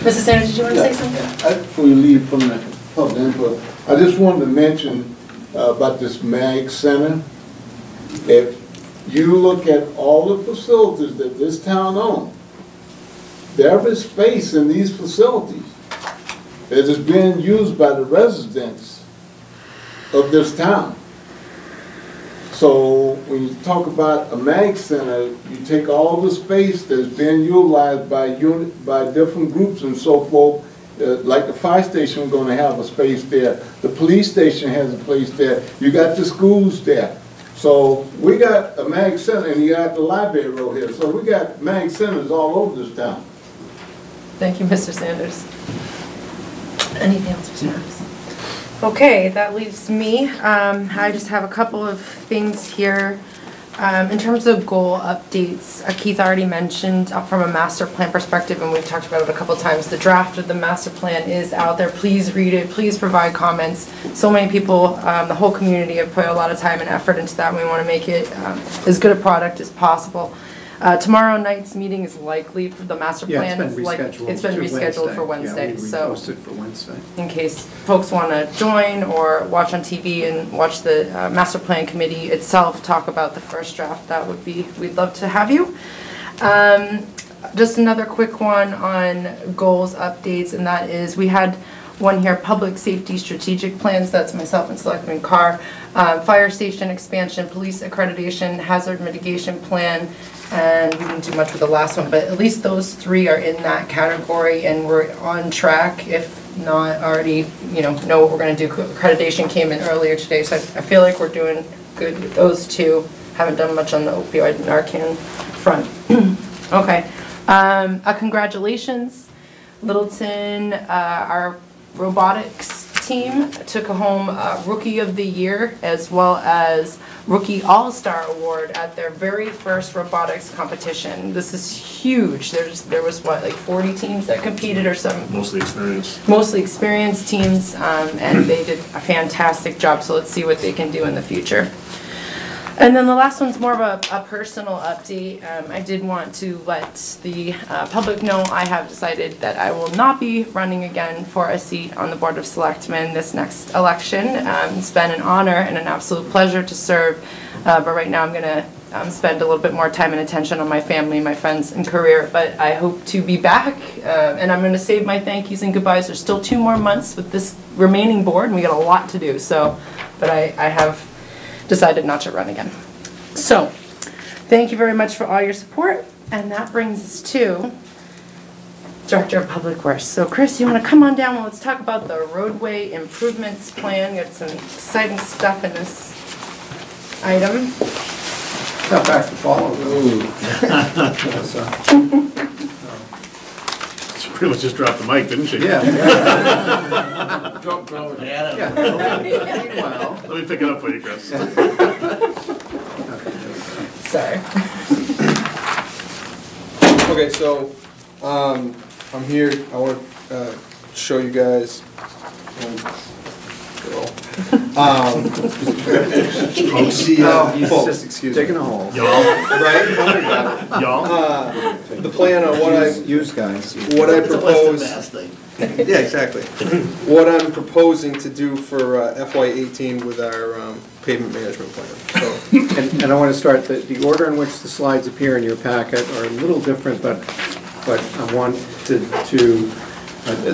Mrs. Sanders, did you want to say something? Before you leave from the public input, I just wanted to mention about this MAG Center. If you look at all the facilities that this town owns, there is space in these facilities that is being used by the residents of this town. So when you talk about a MAG Center, you take all the space that's being utilized by different groups and so forth. Like the fire station, we're going to have a space there. The police station has a place there. You got the schools there. So we got a MAG Center, and you got the library road here. So we got MAG Centers all over this town. Thank you, Mr. Sanders. Anything else, Mr. Sanders? Okay, that leaves me. I just have a couple of things here. In terms of goal updates, Keith already mentioned from a master plan perspective, and we've talked about it a couple of times, the draft of the master plan is out there. Please read it. Please provide comments. So many people, the whole community have put a lot of time and effort into that, and we want to make it as good a product as possible. Tomorrow night's meeting is likely for the master Yeah, plan. it's been rescheduled. It's been to rescheduled for Yeah, Wednesday, we so reposted for Wednesday. in case folks want to join or watch on TV and watch the master plan committee itself talk about the first draft, we'd love to have you. Just another quick one on goals updates, and that is we had one here, public safety strategic plans. That's myself and Selectman Carr. Fire station expansion, police accreditation, hazard mitigation plan, and we didn't do much with the last one, but at least those three are in that category, and we're on track, if not already, know what we're going to do. Accreditation came in earlier today, so I feel like we're doing good with those two. Haven't done much on the opioid Narcan front. Okay. Congratulations, Littleton, our robotics team took home Rookie of the Year as well as Rookie All-Star Award at their very first robotics competition. This is huge. There was what, like 40 teams that competed or something? Mostly experienced. Mostly experienced teams, and they did a fantastic job, so let's see what they can do in the future. And then the last one's more of a personal update. I did want to let the public know I have decided that I will not be running again for a seat on the Board of Selectmen this next election. It's been an honor and an absolute pleasure to serve, but right now I'm going to spend a little bit more time and attention on my family, my friends, and career. But I hope to be back, and I'm going to save my thank yous and goodbyes. There's still 2 more months with this remaining board, and we got a lot to do. So, but I have decided not to run again. So, thank you very much for all your support, and that brings us to Director of Public Works. So Chris, you want to come on down and let's talk about the roadway improvements plan. Got some exciting stuff in this item. Got back to follow. She pretty much just dropped the mic, didn't she? Yeah. Drop it, Adam. Yeah. Let me pick it up for you, Chris. Sorry. Okay, so I'm here. I want to show you guys. Folks, excuse me. Taking a hold. Y'all. Right? Y'all. The plan on what I use guys. What I propose. Thing. Yeah, exactly. What I'm proposing to do for FY18 with our pavement management plan. So, and I want to start, the order in which the slides appear in your packet are a little different, but I wanted to,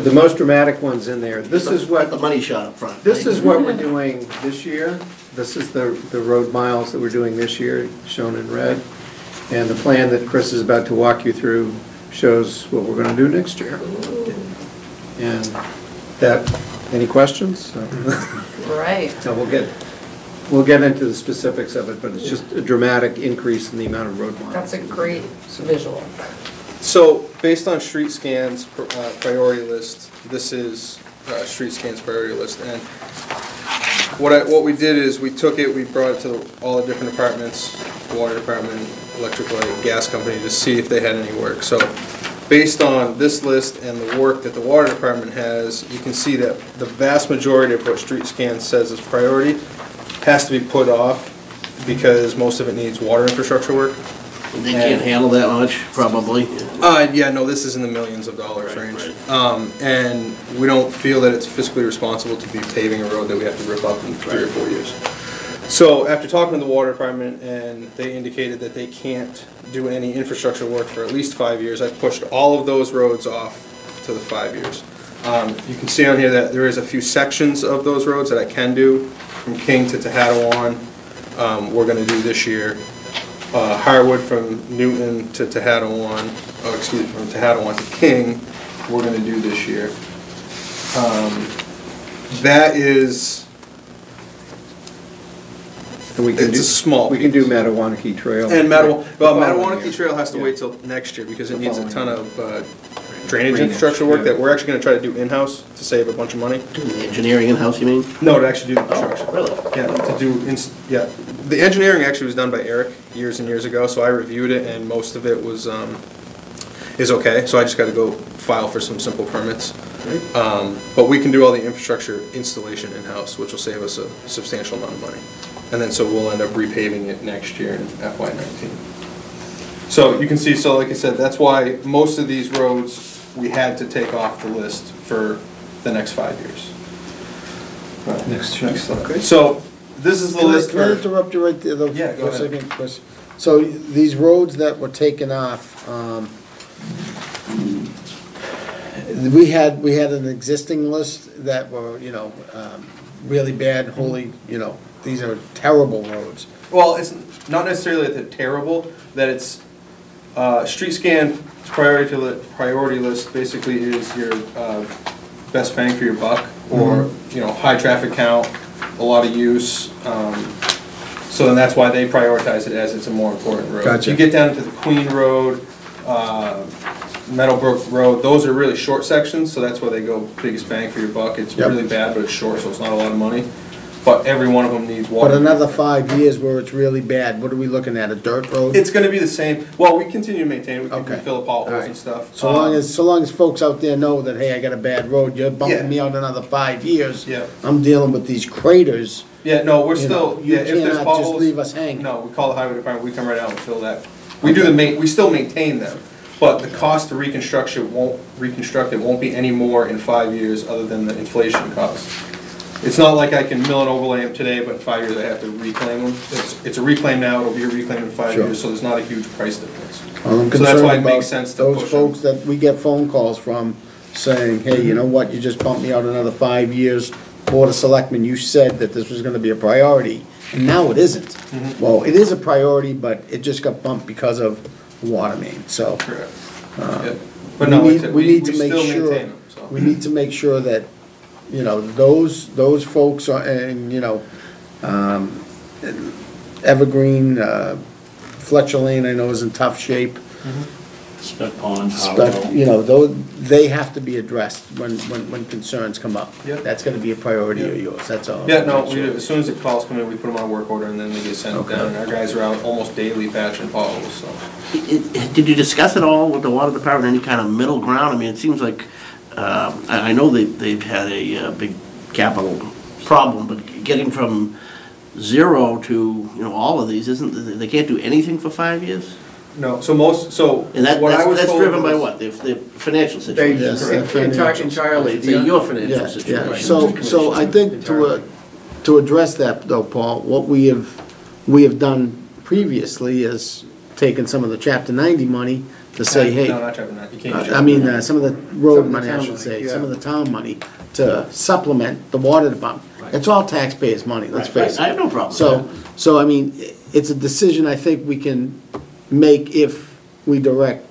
the most dramatic one's in there. This is what the money shot up front. This is what we're doing this year. This is the road miles that we're doing this year, shown in red. And the plan that Chris is about to walk you through shows what we're going to do next year. And any questions? Right. So we'll get into the specifics of it, but it's just a dramatic increase in the amount of road miles. That's a great visual. So based on street scans priority list, this is street scans priority list, and what we did is we took it, we brought it to all the different departments, the water department, electric light, gas company, to see if they had any work. So based on this list and the work that the water department has, you can see that the vast majority of what street scan says is priority has to be put off because most of it needs water infrastructure work. They can't handle that much, probably. Yeah, no, this is in the millions of dollars range. And we don't feel that it's fiscally responsible to be paving a road that we have to rip up in 3 or 4 years. So after talking to the water department, and they indicated that they can't do any infrastructure work for at least 5 years, I pushed all of those roads off to the 5 years. You can see on here that there is a few sections of those roads that I can do, from King to Tehadawon, we're gonna do this year. Harwood from Newton to Tehadawon, from Tehadawon to King, we're gonna do this year. That is, And we can it's do, a small. We can do Mattawanakee Trail. And Following Mattawanakee year. Trail has to Yeah. wait till next year because it needs a ton of drainage Drainage, infrastructure work yeah. that we're actually gonna try to do in-house to save a bunch of money. Do the engineering in-house, you mean? No, to actually do the construction. Really? Yeah, to do, yeah. The engineering actually was done by Eric years and years ago, so I reviewed it and most of it was, is okay. So I just gotta go file for some simple permits. But we can do all the infrastructure installation in-house, which will save us a substantial amount of money. And then so we'll end up repaving it next year in FY19. So you can see, so like I said, that's why most of these roads, we had to take off the list for the next 5 years. Next slide. So this is the list Can I for, interrupt you right there, though, Yeah, go for a ahead. second, Chris? So these roads that were taken off, we had an existing list that were, really bad, wholly, these are terrible roads. well, it's not necessarily that they're terrible, that it's, street scan priority list basically is your best bang for your buck, or, high traffic count, a lot of use. So then that's why they prioritize it as it's a more important road. Gotcha. You get down into the Queen Road, Meadowbrook Road, those are really short sections, so that's why they go biggest bang for your buck. It's Yep. really bad, but it's short, so it's not a lot of money. But every one of them needs water. But another 5 years where it's really bad, what are we looking at, a dirt road? It's gonna be the same, well, we continue to maintain it, we can Okay. fill the potholes Alright. and stuff. So long as folks out there know that, hey, I got a bad road, you're Yeah. bumping me out another 5 years. Yeah. I'm dealing with these craters. Yeah, no, we're You still, know, you yeah, if there's cannot just potholes. leave us hanging. No, we call the highway department, we come right out and fill that. We do we still maintain them, but the cost to reconstruct it won't be any more in 5 years other than the inflation cost. It's not like I can mill and overlay them today, but in 5 years I have to reclaim them. It's a reclaim now, it'll be a reclaim in 5 Sure. years, so there's not a huge price difference. I'm So that's why it concerned makes about sense to those push folks that we get phone calls from saying, hey, you know what, you just bumped me out another 5 years. Board of Selectmen, you said that this was gonna be a priority, and now it isn't. Mhm. Well, it is a priority, but it just got bumped because of the water main, so. Correct. Yeah. But no, like I said, We need to we make still sure, maintain them, so. we need to make sure that, those folks are, and, Evergreen, Fletcher Lane, I know is in tough shape. Spec Pond, But, Howell. they have to be addressed when concerns come up. Yeah. That's gonna be a priority of yours, that's all. Yeah, no, as soon as the calls come in, we put them on work order and then they get sent down. And our guys are out almost daily patching potholes, so. Did you discuss at all with the water department, any kind of middle ground? I mean, it seems like, I know they've had a big capital problem, but getting from zero to, all of these, they can't do anything for 5 years? No, And what I was that's told driven by was- what? The financial situation? Yes, Entirely, it's your financial Yeah. situation. So I think to address that though, Paul, what we have done previously is taken some of the chapter 90 money to say, hey. No, not chapter 9, you can't. I mean, some of the road Some of the money, I town should money, say, yeah. some of the town money to supplement the water department. It's all taxpayers' money, let's Right, face it. I have no problem with So, I mean, it's a decision I think we can make if we direct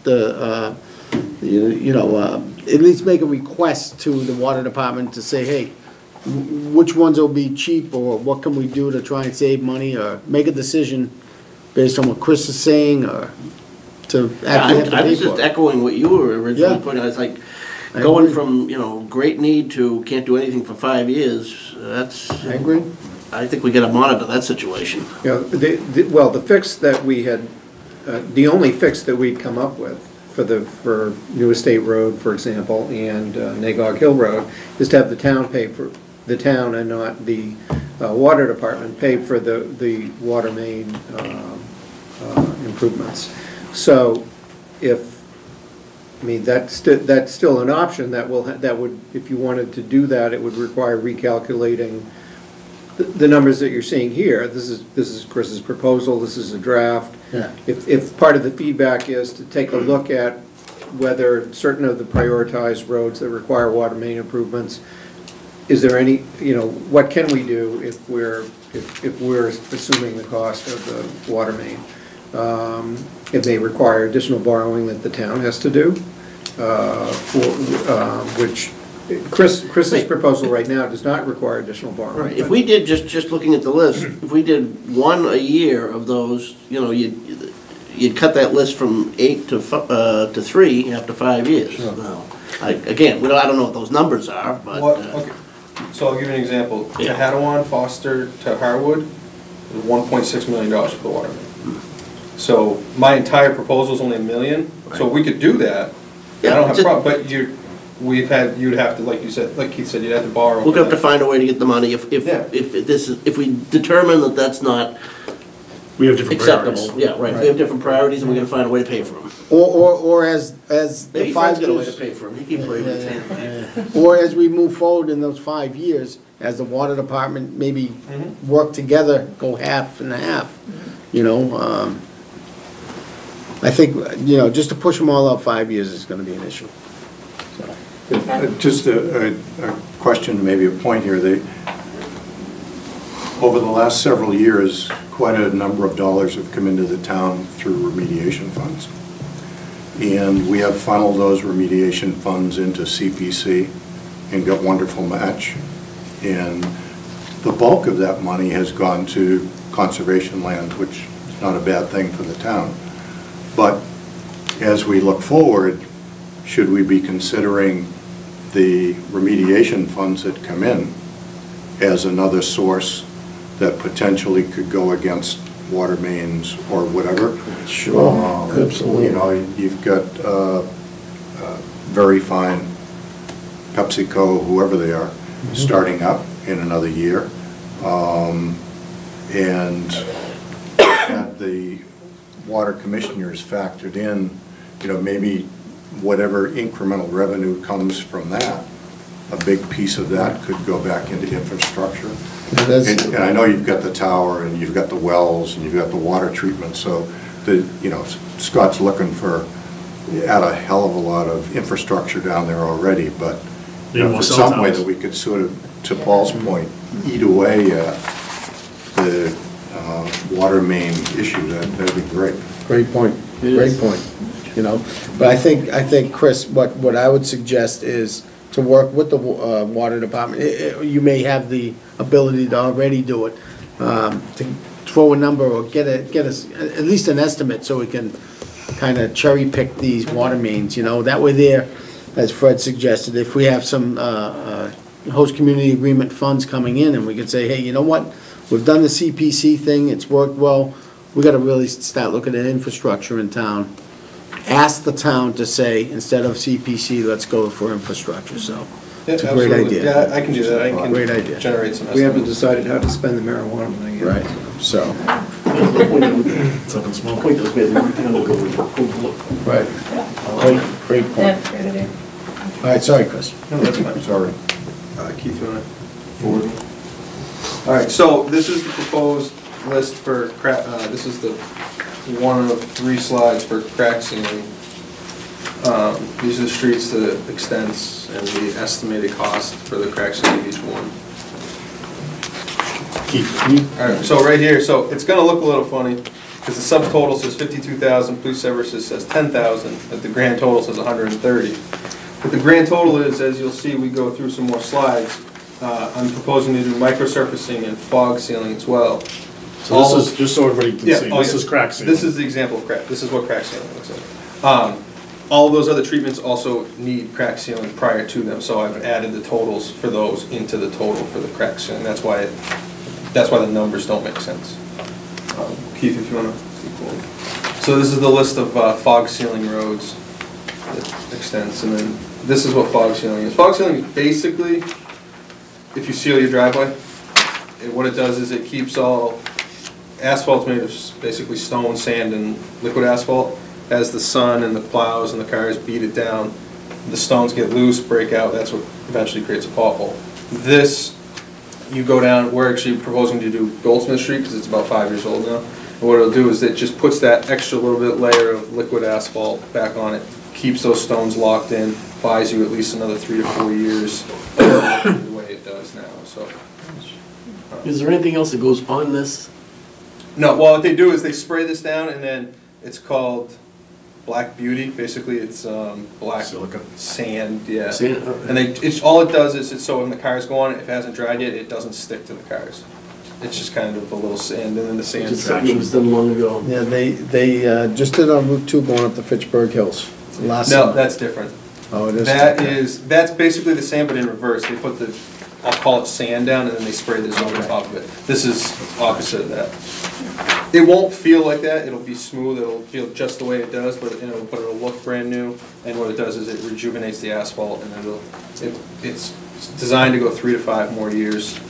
the, at least make a request to the water department to say, hey, which ones will be cheap, or what can we do to try and save money, or make a decision based on what Chris is saying, or to actually have to I pay was for just it. echoing what you were originally Yeah. putting, it's like, I going agree. from, great need to can't do anything for 5 years, that's, I agree. I think we gotta monitor that situation. Well, the fix that we had, the only fix that we'd come up with for New Estate Road, for example, and Nagog Hill Road, is to have the town pay for, the town and not the water department pay for the water main improvements. So that's still an option that would, if you wanted to do that, it would require recalculating the numbers that you're seeing here. This is Chris's proposal, this is a draft. Yeah. If part of the feedback is to take a look at whether certain of the prioritized roads that require water main improvements, is there any, what can we do if we're assuming the cost of the water main? If they require additional borrowing that the town has to do, which Chris's proposal right now does not require additional borrowing. If we did, just looking at the list, if we did one a year of those, you'd cut that list from 8 to 3 after 5 years. Now, again, I don't know what those numbers are, but. Okay, so I'll give you an example. Tehadawon, Foster to Harwood, is $1.6 million for the water main. So my entire proposal is only $1 million, so we could do that. I don't have a problem, but you'd have to, like you said, like Keith said, you'd have to borrow. We'll have to find a way to get the money if we determine that that's not We have different priorities. acceptable. Yeah, right. We have different priorities, and we're gonna find a way to pay for them. Or as the Maybe 5 Fred's got a way to years, pay for them. He keeps waving his hand. or as we move forward in those 5 years, as the water department maybe work together, go half and half, you know, I think, you know, just to push them all out 5 years is gonna be an issue. Just a question, maybe a point here. Over the last several years, quite a number of dollars have come into the town through remediation funds. And we have funneled those remediation funds into CPC and got wonderful match. And the bulk of that money has gone to conservation land, which is not a bad thing for the town. But as we look forward, should we be considering the remediation funds that come in as another source that potentially could go against water mains or whatever? Sure, absolutely. You know, you've got very fine PepsiCo, whoever they are, starting up in another year. And had the water commissioners factored in, you know, maybe whatever incremental revenue comes from that, a big piece of that could go back into infrastructure. And I know you've got the tower and you've got the wells and you've got the water treatment, so you know, Scott's looking for, add a hell of a lot of infrastructure down there already, but you know, there's some way that we could sort of, to Paul's point, eat away at the water main issue. That'd be great. Great point, great point, you know. But I think, Chris, what I would suggest is to work with the water department. You may have the ability to already do it, to throw a number or get us at least an estimate so we can kind of cherry pick these water mains, you know. That way there, as Fred suggested, if we have some host community agreement funds coming in and we could say, hey, you know what, we've done the CPC thing, it's worked well, we got to really start looking at infrastructure in town. Ask the town to say, instead of CPC, let's go for infrastructure, so it's a great idea. Yeah, I can do that. I can Great idea. generate some estimates. We haven't decided how to spend the marijuana money yet. Right, so, Something small. Point those ways, we'll go overlook. right. Great point. All right, sorry, Chris. No, that's fine. Sorry. Keith, you want to forward me? All right, so this is the proposed list for crack, this is the one of 3 slides for crack sealing. These are the streets, the extents, and the estimated cost for the crack sealing each one. All right, so right here, so it's gonna look a little funny, because the subtotal says 52,000, police services says 10,000, but the grand total says 130. But the grand total is, as you'll see, we go through some more slides, I'm proposing to do microsurfacing and fog sealing as well. So this is, just so everybody can see, this is crack sealing. This is the example of crack, this is what crack sealing looks like. All of those other treatments also need crack sealing prior to them, so I've added the totals for those into the total for the crack sealing. That's why the numbers don't make sense. Keith, if you want to keep going. So this is the list of fog sealing roads that extends, and then this is what fog sealing is. Fog sealing is basically, if you seal your driveway, what it does is it keeps all, asphalt's made of basically stone, sand, and liquid asphalt. As the sun and the plows and the cars beat it down, the stones get loose, break out, that's what eventually creates a pothole. This, you go down, we're actually proposing to do Goldsmith Street because it's about 5 years old now. And what it'll do is it just puts that extra little bit layer of liquid asphalt back on it, keeps those stones locked in, buys you at least another 3 to 4 years the way it does now. So, Is there anything else that goes on this? no, well, what they do is they spray this down, and then it's called Black Beauty. Basically, it's black silica sand, yeah. Sand, And all it does is, it's so when the cars go on it, if it hasn't dried yet, it doesn't stick to the cars. It's just kind of a little sand, and then the sand. Just something that was done long ago. Yeah, they just did on Route 2 going up the Fitchburg Hills last summer. No, that's different. Oh, it is? That's basically the same, but in reverse. They put the, I'll call it sand down, and then they spray the zone on top of it. This is opposite of that. It won't feel like that. It'll be smooth. It'll feel just the way it does, but it'll look brand new. And what it does is it rejuvenates the asphalt, and it's designed to go 3 to 5 more years,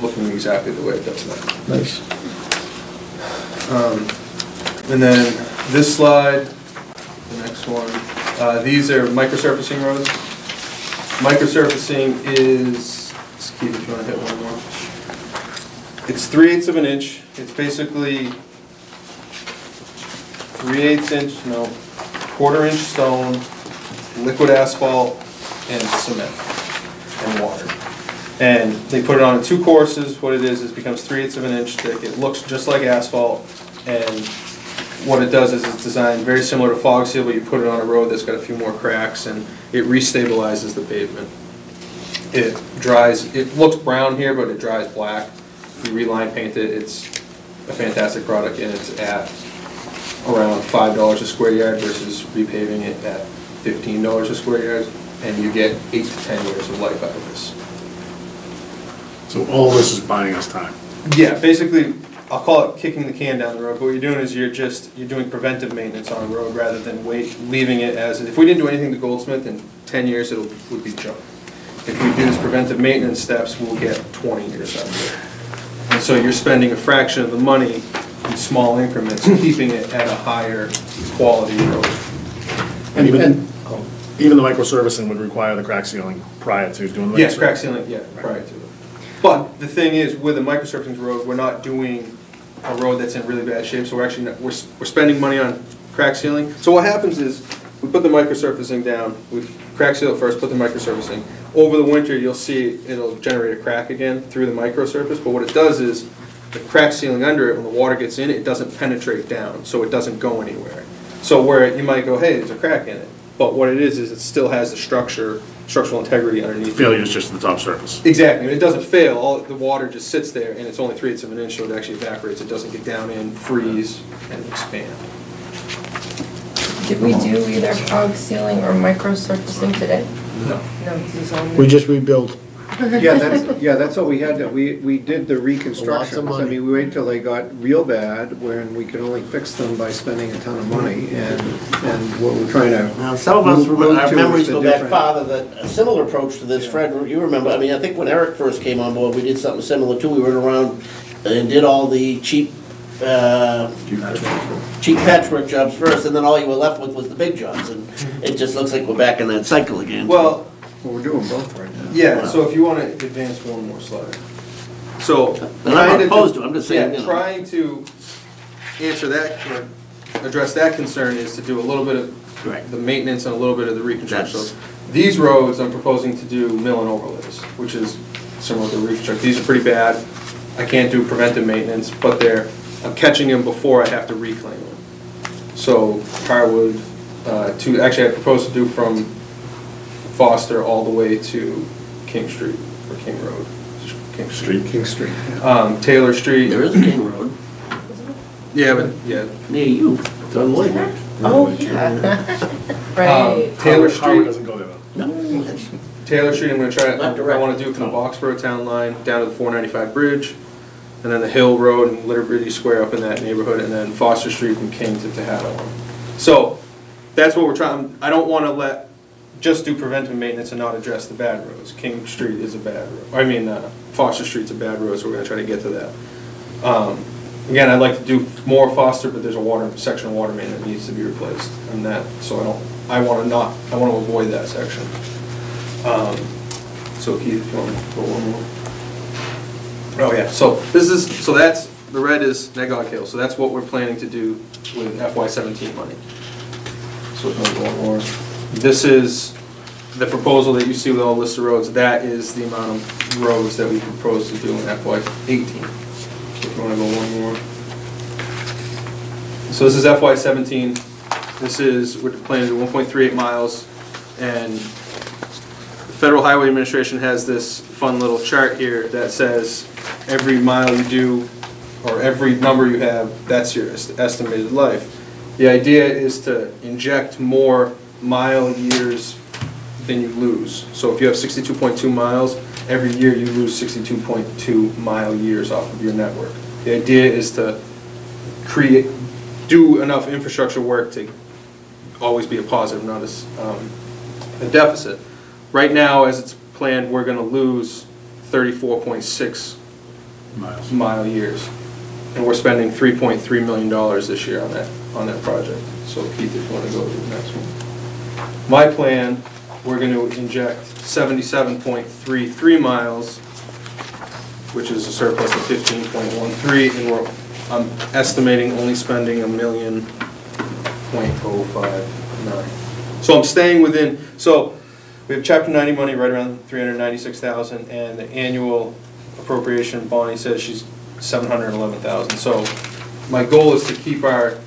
looking exactly the way it does now. Nice. And then this slide, the next one, these are microsurfacing roads. Microsurfacing is, Keith, if you want to hit one more. It's 3/8 of an inch. It's basically 3/8 inch, no, 1/4 inch stone, liquid asphalt, and cement and water. And they put it on in 2 courses. What it is becomes 3/8 of an inch thick. It looks just like asphalt, and what it does is it's designed very similar to fog seal, but you put it on a road that's got a few more cracks, and it restabilizes the pavement. It dries, it looks brown here, but it dries black. You reline paint it, it's a fantastic product, and it's at around $5 a square yard versus repaving it at $15 a square yard, and you get 8 to 10 years of life out of this. So all this is buying us time. Yeah, basically, I'll call it kicking the can down the road, but what you're doing is you're doing preventive maintenance on a road rather than leaving it as, if we didn't do anything to Goldsmith, in 10 years it would be junk. If we do these preventive maintenance steps, we'll get 20 years out of it. And so you're spending a fraction of the money in small increments, keeping it at a higher quality road. And even the microservicing would require the crack sealing prior to doing the Yes, crack sealing, yeah, prior to it. But the thing is, with a microsurfacing road, we're not doing a road that's in really bad shape, so we're actually we're spending money on crack sealing. So what happens is, we put the microsurfacing down, we crack seal it first, put the microsurfacing. Over the winter, you'll see it'll generate a crack again through the microsurface, but what it does is, the crack sealing under it, when the water gets in, it doesn't penetrate down, so it doesn't go anywhere. So where you might go, hey, there's a crack in it, but what it is it still has the structural integrity underneath. Failure is just the top surface. Exactly, and it doesn't fail, all the water just sits there, and it's only 3/8 of an inch, so it actually evaporates, it doesn't get down in, freeze, and expand. Did we do either fog sealing or microsurfacing today? No. No, these all. We just rebuilt. Yeah, that's what we had, we did the reconstructions. money. I mean, we waited till they got real bad, when we could only fix them by spending a ton of money, and what we're trying to. Now, some of us, move our to memories is the go back different- farther, that a similar approach to this, Fred, you remember, I mean, I think when Eric first came on board, we did something similar too. We went around and did all the cheap patchwork jobs first, and then all you were left with was the big jobs, and it just looks like we're back in that cycle again. Well, we're doing both right now. Yeah, so if you want to advance one more slide. So, I'm not opposed to it, I'm just saying, yeah, you know. trying to answer that, or address that concern is to do a little bit of the maintenance and a little bit of the reconstruction. So these roads, I'm proposing to do mill and overlays, which is similar to reconstruct. These are pretty bad. I can't do preventive maintenance, but I'm catching them before I have to reclaim them. So Harwood, actually I propose to do from Foster all the way to King Street, or King Road. King Street. King Street. Taylor Street. There is a King Road. Yeah, but, yeah. Near you, it's on Woodward. Oh, yeah. Right. Taylor Street. Howard doesn't go there though. No. Taylor Street, I'm gonna try, Not I direct. wanna do from the Boxborough Town Line down to the 495 Bridge, and then the Hill Road and Liberty Square up in that neighborhood, and then Foster Street from King to Tehadawon. So, that's what we're trying, I don't wanna just do preventive maintenance and not address the bad roads. King Street is a bad road, Foster Street's a bad road, so we're gonna try to get to that. Again, I'd like to do more Foster, but there's a section of water main that needs to be replaced, and that, so I wanna avoid that section. So Keith, if you want to go one more. Oh yeah, so that's, the red is Nagog Hill, so that's what we're planning to do with FY17 money. So we're gonna go one more. This is the proposal that you see with all the list of roads, that is the amount of roads that we propose to do in FY18. So if you wanna go one more. So this is FY17, we're planning to do 1.38 miles, and the Federal Highway Administration has this fun little chart here that says every mile you do, or every number you have, that's your estimated life. The idea is to inject more mile years than you lose. So if you have 62.2 miles, every year you lose 62.2 mile years off of your network. The idea is to do enough infrastructure work to always be a positive, not a deficit. Right now, as it's planned, we're going to lose 34.6 mile years. And we're spending $3.3 million this year on that project. So Keith, if you want to go to the next one. My plan, we're going to inject 77.33 miles, which is a surplus of 15.13, and I'm estimating only spending $1,000,000.059. So I'm staying within, so we have Chapter 90 money right around $396,000, and the annual appropriation, Bonnie says she's $711,000. So my goal is to keep our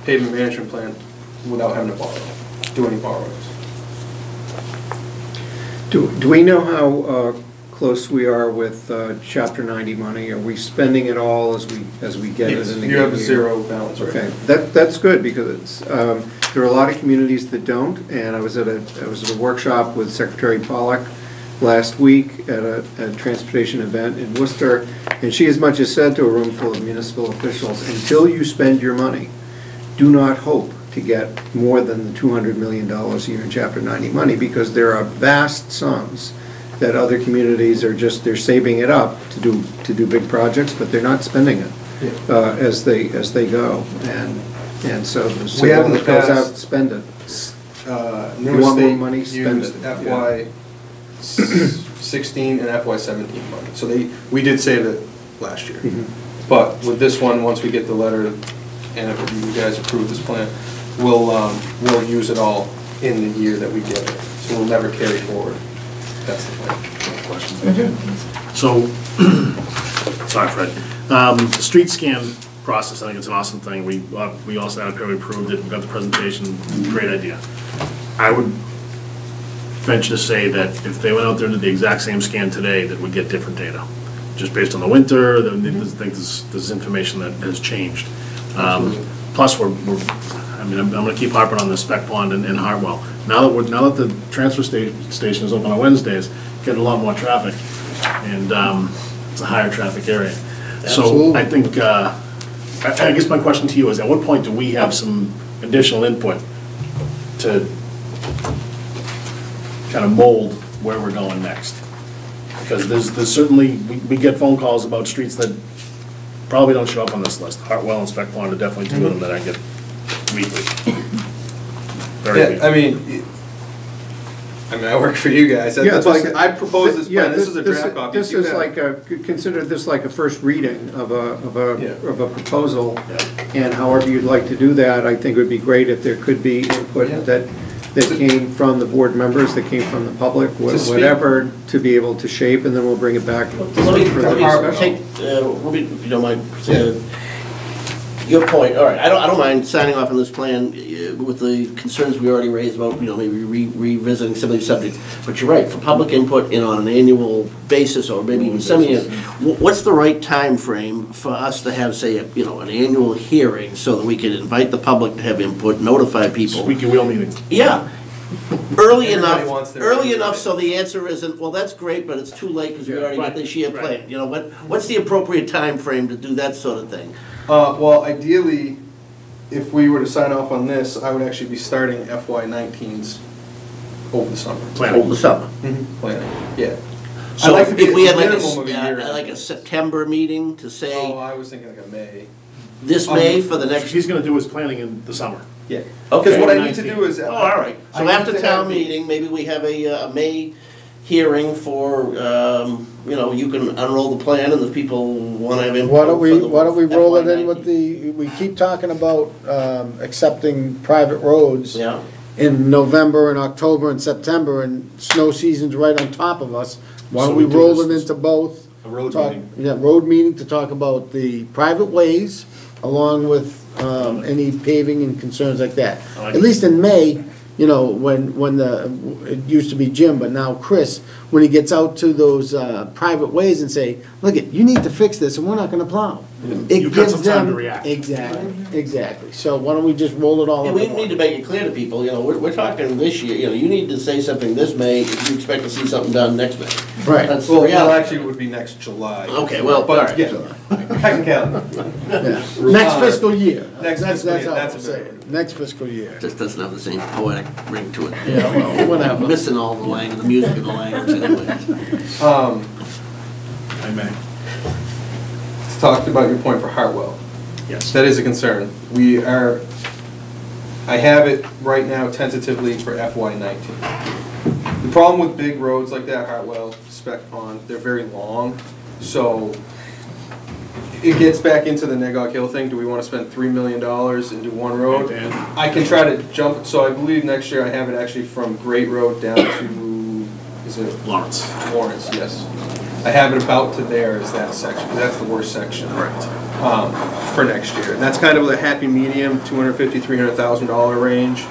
pavement management plan without having to do any borrowings. Do we know how close we are with Chapter 90 money? Are we spending it all as we get it in the year? You have a zero balance right now. Okay, that's good, because there are a lot of communities that don't, and I was at a workshop with Secretary Pollack last week at a transportation event in Worcester, and she as much as said to a room full of municipal officials, until you spend your money, do not hope to get more than the $200 million a year in Chapter 90 money, because there are vast sums that other communities are they're saving it up to do big projects, but they're not spending it as they go, and so the We have in the goes out, past, spend it. New you want more State money, spend used it. FY 16 and FY 17 money, so we did save it last year. But with this one, once we get the letter, and if you guys approve this plan, we'll use it all in the year that we get it, so we'll never carry forward. That's the plan. Questions? So, sorry, Fred. The street scan process, I think it's an awesome thing. We also had we approved it, we got the presentation, great idea. I would venture to say that if they went out there and did the exact same scan today, that we'd get different data. Just based on the winter, there's information that has changed. Plus, I'm going to keep harping on the spec pond in Hartwell. Now that the transfer station is open on Wednesdays, getting a lot more traffic, and it's a higher traffic area. Absolutely. So I think, I guess my question to you is, at what point do we have some additional input to kind of mold where we're going next? Because there's certainly, we get phone calls about streets that probably don't show up on this list. Hartwell and Spec Pond are definitely two of them that I get weekly. Yeah, I mean, I work for you guys. That's why I propose this plan. This is a draft copy. This is consider this like a first reading of a proposal, and however you'd like to do that, I think it would be great if there could be input that came from the board members, that came from the public, whatever, to be able to shape, and then we'll bring it back. Let me take, if you don't mind, your point. All right, I don't mind signing off on this plan with the concerns we already raised about, maybe revisiting some of these subjects. But you're right, for public input and on an annual basis, or maybe even semi-annual, what's the right time frame for us to have, say, an annual hearing so that we can invite the public to have input, notify people? Squeaky wheel meeting. Yeah. Early enough so the answer isn't, well, that's great, but it's too late because we already got this year planned. What's the appropriate time frame to do that sort of thing? Well, ideally, if we were to sign off on this, I would actually be starting FY 19s over the summer. Planning. Over the summer? Planning, yeah. So I'd like to be if we had like like a September meeting to say... Oh, I was thinking like a May. This May for the next... He's going to do his planning in the summer. Yeah. Okay. Because what I need to do is... Oh, all right. So after town meeting, maybe we have a May hearing for, you can unroll the plan, and if people want to have input. Why don't we roll it in with we keep talking about accepting private roads in November and October and September, and snow season's right on top of us. Why don't we roll it into both? A road meeting. Yeah, road meeting to talk about the private ways along with any paving and concerns like that. At least in May, when it used to be Jim, but now Chris, when he gets out to those private ways and say, look, you need to fix this and we're not gonna plow. You've got some time to react. Exactly. So why don't we just roll it all Yeah, over? we need to make it clear to people, we're talking this year, you need to say something this May if you expect to see something done next May. Right. That's the Well, reality. actually, it would be next July. Okay, well, but all right. yeah, technicality. Next fiscal year. Next fiscal year, that's what I'm saying. Next fiscal year. Just doesn't have the same poetic ring to it. Yeah, well, whatever. Missing all the language, the music of the language anyways. I may. talked about your point for Hartwell. Yes. That is a concern. I have it right now tentatively for FY19. The problem with big roads like that, Hartwell, Spec Pond, they're very long, so it gets back into the Nagog Hill thing. Do we want to spend $3 million and do one road? I can try to jump, so I believe next year I have it actually from Great Road down to, is it? Lawrence. Lawrence, yes. I have it about to there as that section, 'cause that's the worst section. Right. For next year. And that's kind of the happy medium, $250,000, $300,000 range.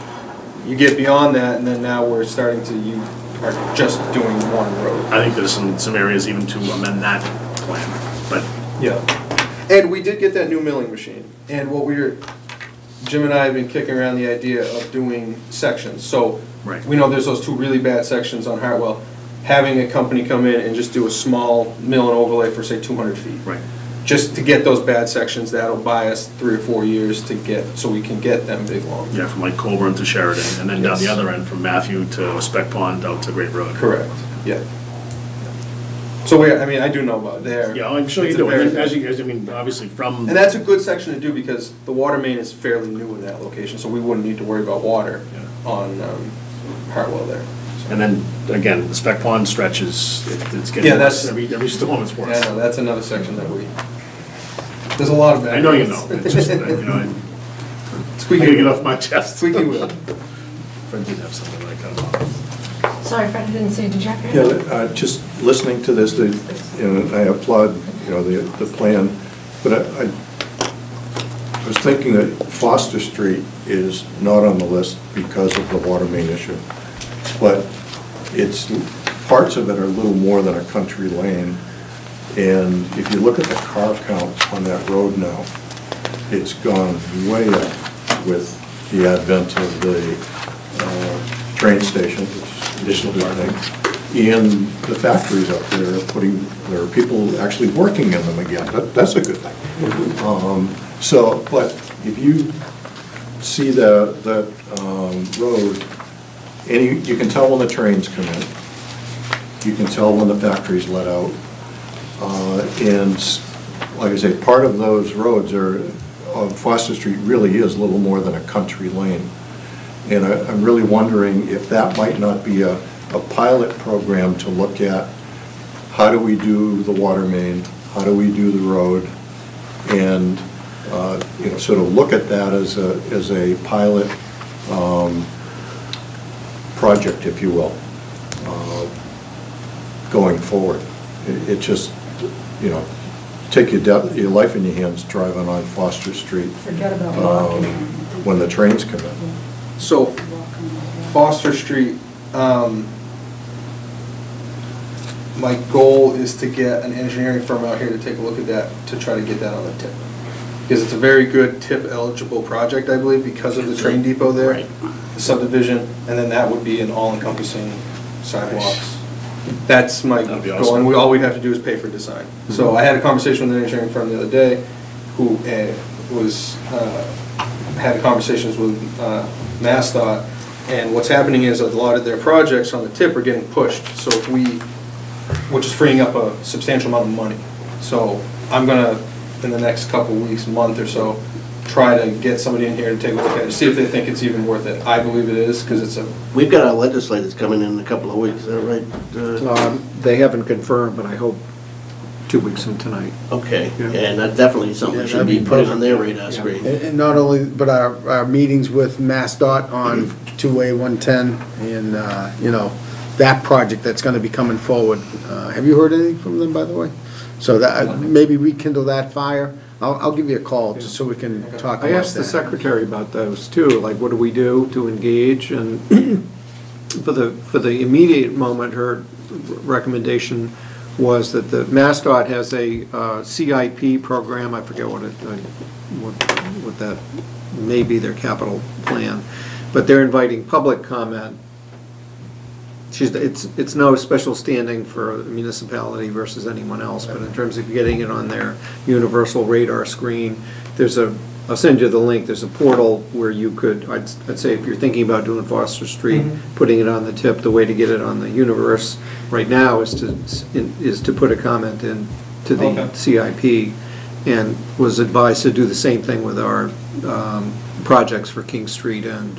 You get beyond that, and then now we're starting to, you are just doing one road. I think there's some areas even to amend that plan, but. Yeah. And we did get that new milling machine. And what Jim and I have been kicking around the idea of doing sections. So we know there's those two really bad sections on Hartwell. Having a company come in and just do a small mill and overlay for, say, 200 feet. Right. Just to get those bad sections, that'll buy us 3 or 4 years to get, so we can get them big long. Yeah, from like Colburn to Sheridan, and then down the other end from Matthew to Spec Pond out to Great Road. Correct, yeah. So I do know about there. Yeah, I'm sure you do. Obviously from. And that's a good section to do because the water main is fairly new in that location, so we wouldn't need to worry about water on Hartwell there. And then, again, the Spec Pond stretch it's getting worse. Every storm is worse. Yeah, no, that's another section that there's a lot of bad. I know you know. It's just, Squeaky I gotta get off my chest. Squeaky wheel. Fred did have something like that. Sorry, Fred, I didn't see, did you have your hand? Yeah, just listening to this, I applaud, the plan, but I was thinking that Foster Street is not on the list because of the water main issue. But parts of it are a little more than a country lane. And if you look at the car count on that road now, it's gone way up with the advent of the train station, which is additional thing. And the factories up there there are people actually working in them again. That's a good thing. But if you see the road, and you can tell when the trains come in. You can tell when the factories let out. And like I say, part of those roads Foster Street really is a little more than a country lane. And I'm really wondering if that might not be a pilot program to look at how do we do the water main, how do we do the road, and sort of look at that as a pilot project, if you will, going forward. It just, take your life in your hands driving on Foster Street. Forget about walking. When the trains come in. So, Foster Street, my goal is to get an engineering firm out here to take a look at that, to try to get that on the tip. Because it's a very good tip eligible project, I believe, because of the train depot there, the subdivision, and then that would be an all-encompassing sidewalks. That's my goal, awesome. and all we'd have to do is pay for design. So I had a conversation with an engineering firm the other day who had conversations with MassDOT, and what's happening is a lot of their projects on the tip are getting pushed, so which is freeing up a substantial amount of money. So I'm gonna, in the next couple of weeks, month or so, try to get somebody in here to take a look at it, see if they think it's even worth it. I believe it is, because it's a... We've got our legislators coming in a couple of weeks, is that right? They haven't confirmed, but I hope 2 weeks from tonight. Okay, and that's definitely something that should be put on their radar screen. And not only, but our meetings with MassDOT on 2A 110 and, that project that's gonna be coming forward. Have you heard anything from them, by the way? So that, maybe rekindle that fire. I'll give you a call just so we can talk about that. I asked the secretary about those too, like what do we do to engage, and for the immediate moment, her recommendation was that the MassDOT has a CIP program. I forget what that may be, their capital plan, but they're inviting public comment. It's no special standing for a municipality versus anyone else, but in terms of getting it on their universal radar screen, I'll send you the link, there's a portal where you could, I'd say if you're thinking about doing Foster Street, putting it on the tip, the way to get it on the universe right now is to put a comment in to the CIP, and was advised to do the same thing with our projects for King Street and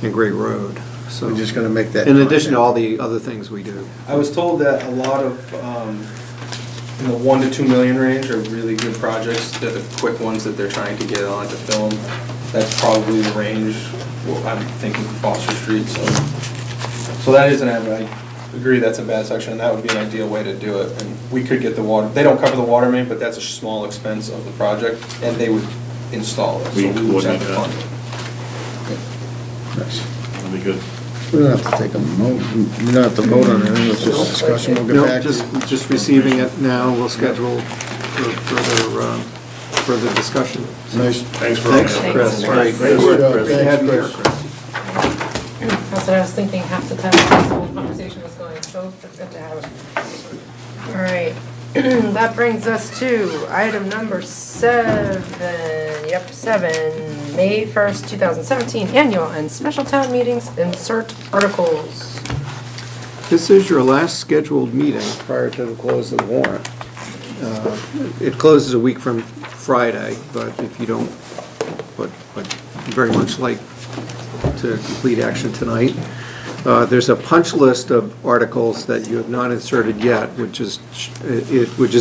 Gray Road. So We're just gonna make that. in addition to all the other things we do. I was told that a lot of, in the 1 to 2 million range are really good projects. They're the quick ones that they're trying to get on to film. That's probably the range, I'm thinking for Foster Street, so that is I agree that's a bad section, and that would be an ideal way to do it. And we could get the water, they don't cover the water main, but that's a small expense of the project, and they would install it, so we would just have to fund it. Nice. That'll be good. We don't have to take a vote, we don't have to vote on it, it's just discussion, we'll get No, back to you. just receiving it now, we'll schedule for further discussion. Nice. Thanks for Thanks, all that. Chris. Thanks. Great work, Chris. Thanks, Good to have you here, Chris. Chris. That's what I was thinking half the time this whole conversation was going, so good to have it. All right, that brings us to item number 7, yep, 7, May 1st, 2017, annual and special town meetings, insert articles. This is your last scheduled meeting prior to the close of the warrant. It closes a week from Friday, but if you don't, but very much like to complete action tonight. There's a punch list of articles that you have not inserted yet, which is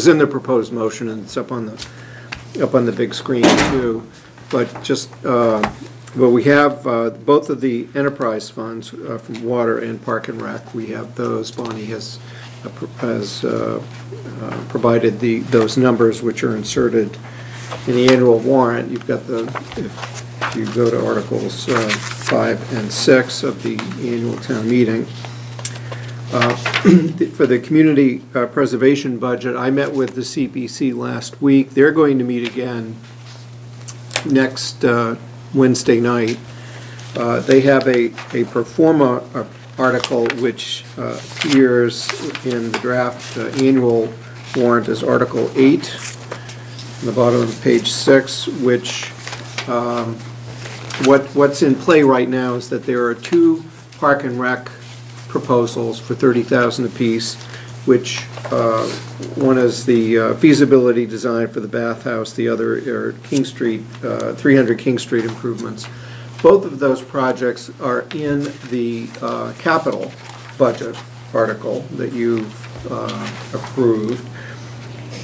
in the proposed motion, and it's up on the big screen too. But just, well, we have both of the enterprise funds from Water and Park and Rec. We have those. Bonnie has provided those numbers, which are inserted in the annual warrant. You've got if you go to Articles 5 and 6 of the annual town meeting. For the community preservation budget, I met with the CPC last week. They're going to meet again next Wednesday night. They have a pro forma article which appears in the draft annual warrant as Article 8 on the bottom of page 6, which what's in play right now is that there are 2 Park and Rec proposals for $30,000 apiece, which one is the feasibility design for the bathhouse, the other are King Street, 300 King Street improvements. Both of those projects are in the capital budget article that you've approved.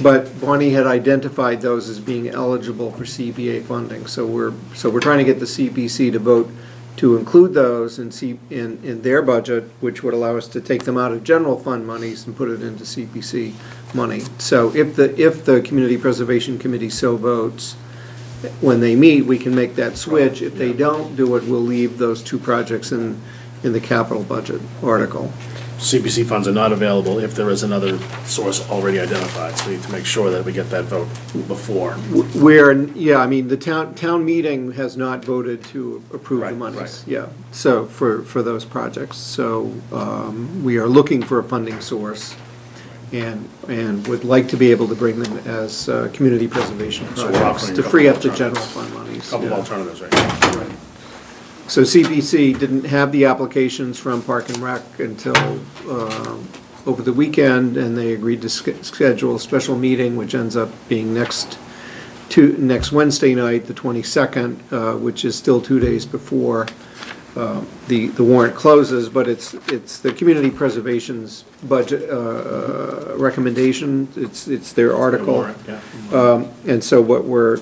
But Bonnie had identified those as being eligible for CPA funding, so we're trying to get the CPC to vote to include those in their budget, which would allow us to take them out of general fund monies and put it into CPC money. So if the Community Preservation Committee so votes, when they meet, we can make that switch. If they don't do it, we'll leave those 2 projects in the capital budget article. CPC funds are not available if there is another source already identified, so we need to make sure that we get that vote before. Yeah, I mean, the town meeting has not voted to approve the monies. Right. Yeah, so for those projects. So we are looking for a funding source and would like to be able to bring them as community preservation projects to free up the general fund monies. A couple of alternatives right now. Right. So CPC didn't have the applications from Park and Rec until over the weekend, and they agreed to schedule a special meeting, which ends up being next Wednesday night, the 22nd, which is still 2 days before the warrant closes, but it's the community preservation's budget recommendation. It's their article, and so what we're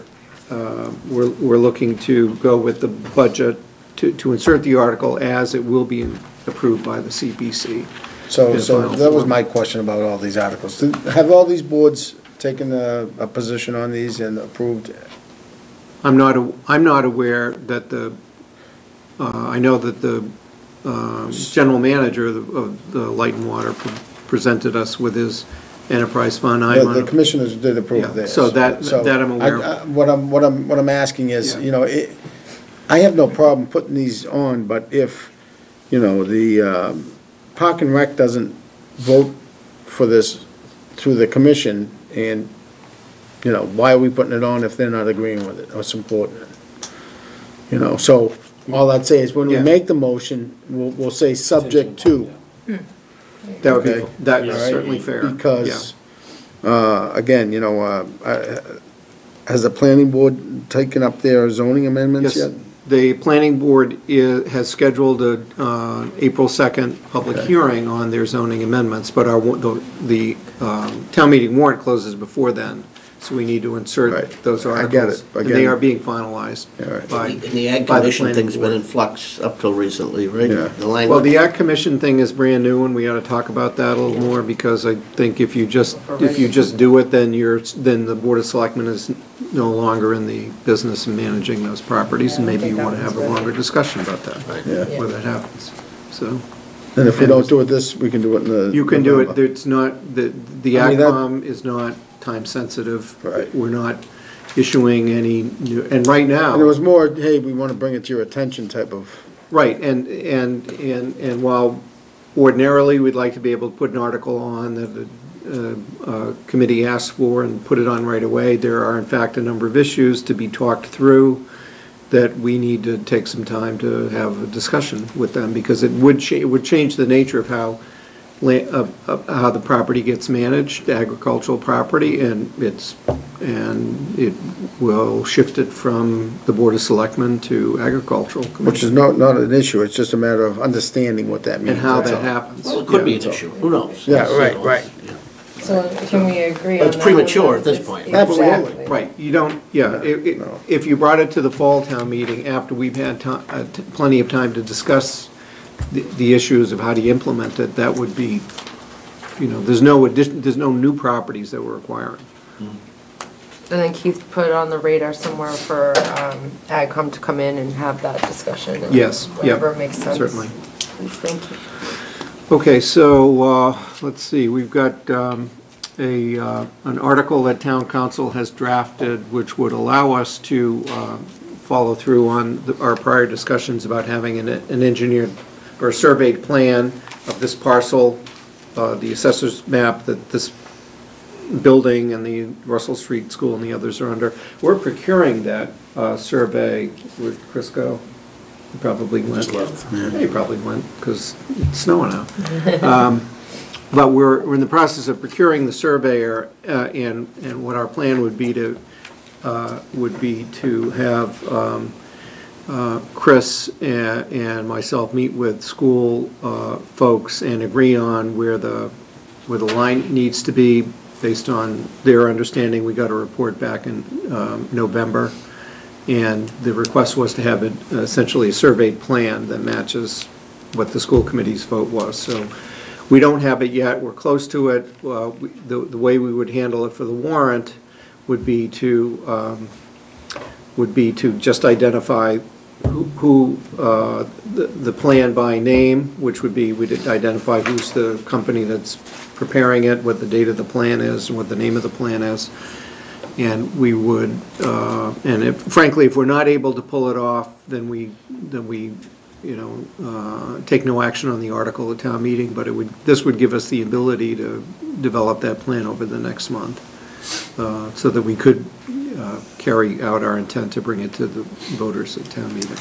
looking to go with the budget to insert the article as it will be approved by the CPC. So that was my question about all these articles. Have all these boards taken a position on these and approved? I'm not aware that I know that the general manager of the Light and Water presented us with his enterprise fund. The commissioners did approve this. So that I'm aware of. What I'm asking is, you know, I have no problem putting these on, but if, you know, the Park and Rec doesn't vote for this through the commission, and, you know, why are we putting it on if they're not agreeing with it or supporting it? You know, so all I'd say is when we make the motion, we'll say subject to. That would be, Okay. that's All right? certainly fair. Because, Again, you know, has the planning board taken up their zoning amendments Yes, yet? the planning board has scheduled a April 2nd public hearing on their zoning amendments, but the town meeting warrant closes before then, so we need to insert those articles. I get it. And they are being finalized by And the Ag by the Commission planning thing's been in board. flux up till recently, right? Yeah. The language. Well, the Ag Commission thing is brand new, and we ought to talk about that a little more, because I think if you just do it, then the Board of Selectmen is no longer in the business of managing those properties, and maybe you want to have a longer discussion about that, where that happens, so. And if we don't do it this, we can do it in the. You can do it, November. it's not, the I mean, that- AgCom is not time sensitive. We're not issuing any new, and right now. And it was more, hey, we want to bring it to your attention type of. Right, and while ordinarily we'd like to be able to put an article on that the committee asks for and put it on right away, there are in fact a number of issues to be talked through that we need to take some time to have a discussion with them, because it would change the nature of how the property gets managed, agricultural property, and it will shift it from the Board of Selectmen to Agricultural Commission. Which is not an issue, it's just a matter of understanding what that means. And how that's that all. happens. Well, it could be an issue, who knows? Yeah, right. So can we agree on It's that? premature at this point. Exactly. Right, you don't, if you brought it to the fall town meeting after we've had plenty of time to discuss the issues of how to implement it, that would be, there's no new properties that we're acquiring. And then Keith put on the radar somewhere for AgCom to come in and have that discussion. And Yes, whatever makes sense. certainly. Please, thank you. Okay, so, let's see, we've got an article that town council has drafted, which would allow us to follow through on our prior discussions about having an engineered or surveyed plan of this parcel, the assessor's map that this building and the Russell Street School and the others are under. We're procuring that survey. Where'd Chris go? He probably went. Just left. Yeah, he probably went, because it's snowing out. But we're in the process of procuring the surveyor, and what our plan would be to have Chris and myself meet with school folks and agree on where the line needs to be based on their understanding. We got a report back in November, and the request was to have essentially a surveyed plan that matches what the school committee's vote was. So we don't have it yet. We're close to it. The way we would handle it for the warrant would be to just identify who the plan by name, which would be, we'd identify who's the company that's preparing it, what the date of the plan is, and what the name of the plan is. And we would, frankly, if we're not able to pull it off, then we take no action on the article at town meeting, but this would give us the ability to develop that plan over the next month, so that we could carry out our intent to bring it to the voters at town meeting.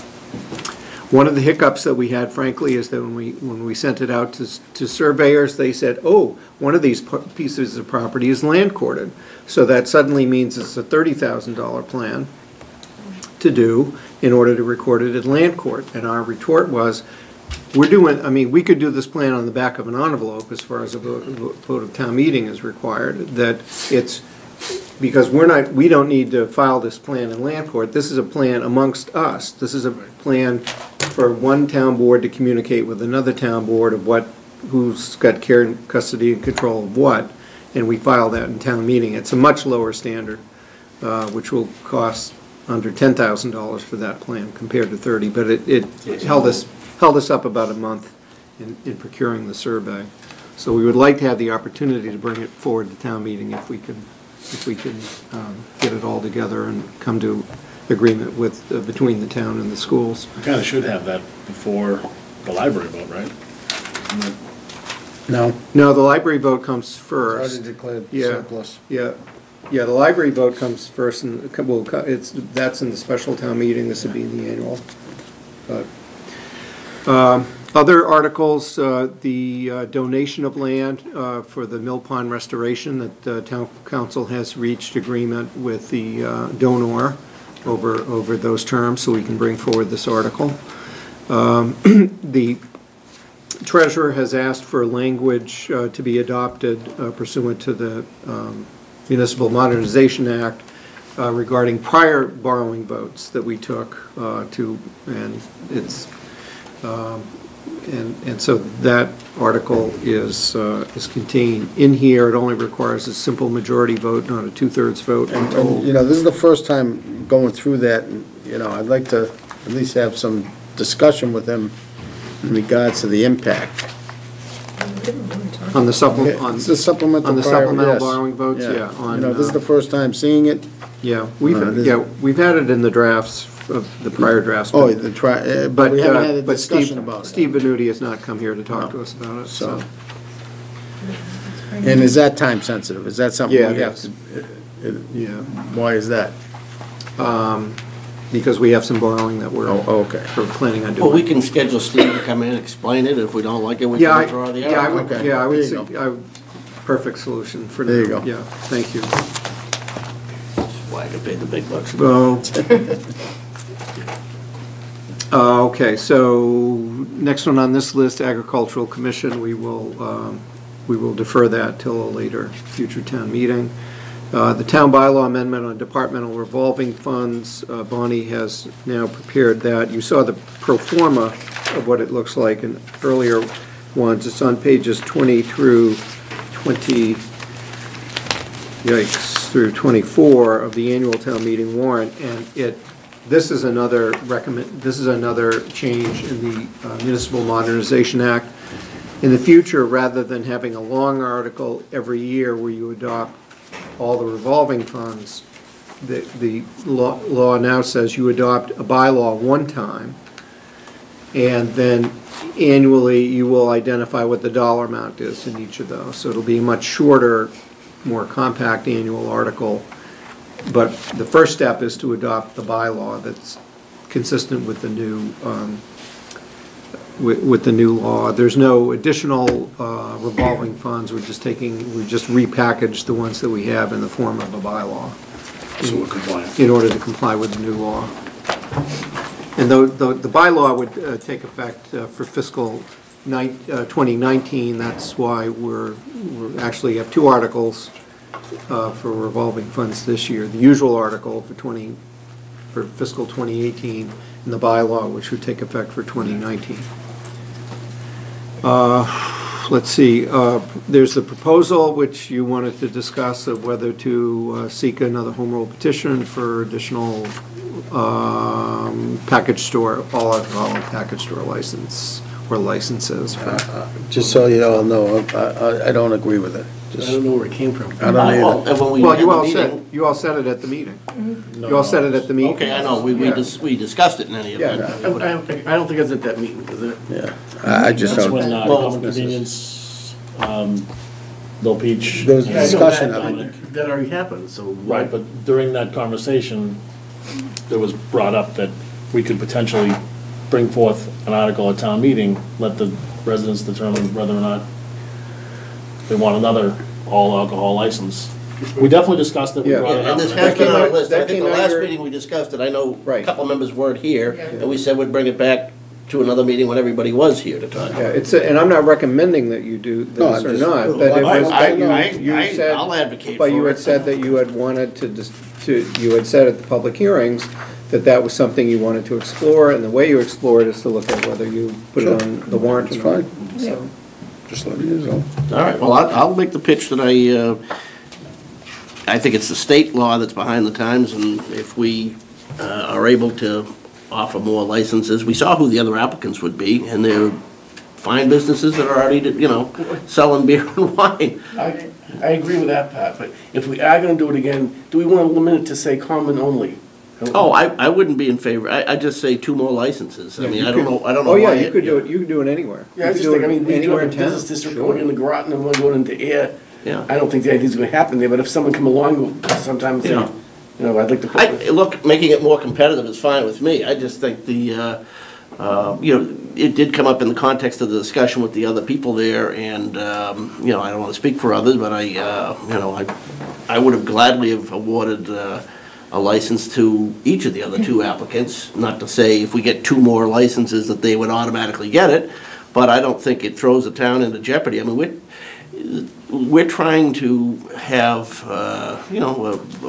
One of the hiccups that we had, frankly, is that when we sent it out to surveyors, they said, oh, one of these pieces of property is land courted. So that suddenly means it's a $30,000 plan to do in order to record it at land court. And our retort was, we could do this plan on the back of an envelope as far as a vote of town meeting is required, that it's, because we don't need to file this plan in land court. This is a plan amongst us. This is a plan for one town board to communicate with another town board of who's got care and custody and control of what, and we file that in town meeting. It's a much lower standard, which will cost under $10,000 for that plan compared to 30, but it held us up about a month in procuring the survey. So we would like to have the opportunity to bring it forward to town meeting if we can get it all together and come to agreement between the town and the schools. We kind of should have that before the library vote, right? No, the library vote comes first. Already declared Yeah. surplus. Yeah, the library vote comes first, and that's in the special town meeting. This would be in the annual. But Other articles, the donation of land for the Mill Pond restoration, that the town council has reached agreement with the donor over those terms, so we can bring forward this article. The treasurer has asked for language to be adopted pursuant to the Municipal Modernization Act regarding prior borrowing votes that we took and it's and so that article is contained in here. It only requires a simple majority vote, not a 2/3 vote. And, you know, this is the first time going through that, and, you know, I'd like to at least have some discussion with him in regards to the impact. On the supplemental yes. borrowing votes, yeah. You know, this is the first time seeing it. Yeah, we've had it in the drafts of the prior drafts. Oh, but we haven't had a discussion about it. Steve Venuti has not come here to talk to us about it, so. And is that time sensitive? Is that something we have to? Yeah. Why is that? Because we have some borrowing that we're planning on doing. Well, we can schedule Steve to come in and explain it. If we don't like it, we can withdraw the article. I would say, perfect solution for now. There you go. Yeah, thank you. That's why I can pay the big bucks. Well, okay, so next one on this list, Agricultural Commission, we will defer that till a later future town meeting. The town bylaw amendment on departmental revolving funds, Bonnie has now prepared that. You saw the pro forma of what it looks like in earlier ones. It's on pages 20 through 24 of the annual town meeting warrant, and this is another change in the Municipal Modernization Act. In the future, rather than having a long article every year where you adopt all the revolving funds, the law now says you adopt a bylaw one time, and then annually you will identify what the dollar amount is in each of those. So it'll be a much shorter, more compact annual article. But the first step is to adopt the bylaw that's consistent with the new with the new law. There's no additional revolving funds. We just repackaged the ones that we have in the form of a bylaw. So we're compliant. In order to comply with the new law. And the bylaw would take effect for fiscal 2019. That's why we're actually have two articles for revolving funds this year. The usual article for fiscal 2018 and the bylaw, which would take effect for 2019. Let's see, there's the proposal which you wanted to discuss of whether to seek another home rule petition for additional package store, all alcohol package store license or licenses. Just so you all know, I don't agree with it. I don't know where it came from. I don't either. Well, you all said it at the meeting. You all said it at the meeting. Okay, I know, we discussed it in any event. I don't think I was at that meeting, because I just That's don't. when Common Convenience, Bill Peach. There was a discussion of it. That already happened, so. Right, but during that conversation, it was brought up that we could potentially bring forth an article at town meeting, let the residents determine whether or not they want another all alcohol license. We definitely discussed it. We brought it up. And this has been on our list. I think the last meeting we discussed it, I know a couple of members weren't here, and we said we'd bring it back to another meeting when everybody was here to talk. Yeah, and I'm not recommending that you do this or not, but it was, I'll advocate for it. but you had said that you had wanted you had said at the public hearings that was something you wanted to explore, and the way you explore it is to look at whether you put it on the warrant or not. So, just let me know. All right, well, I'll make the pitch that I think it's the state law that's behind the times, and if we are able to offer more licenses, we saw who the other applicants would be, and they're fine businesses that are already, selling beer and wine. I agree with that, Pat, but if we are gonna do it again, do we want to limit it to say common only? Oh, I wouldn't be in favor. I just say 2 more licenses. I mean, I don't know. Oh, yeah, you could do it. You could do it anywhere. Yeah, I just think, we do have a business district going in the Groton and one going into air. Yeah. I don't think the idea's gonna happen there, but if someone come along sometime, I'd like to. Look, making it more competitive is fine with me. I just think the it did come up in the context of the discussion with the other people there, and, I don't want to speak for others, but I would have gladly have awarded a license to each of the other two applicants, not to say if we get 2 more licenses that they would automatically get it, but I don't think it throws the town into jeopardy. I mean, we're trying to have, a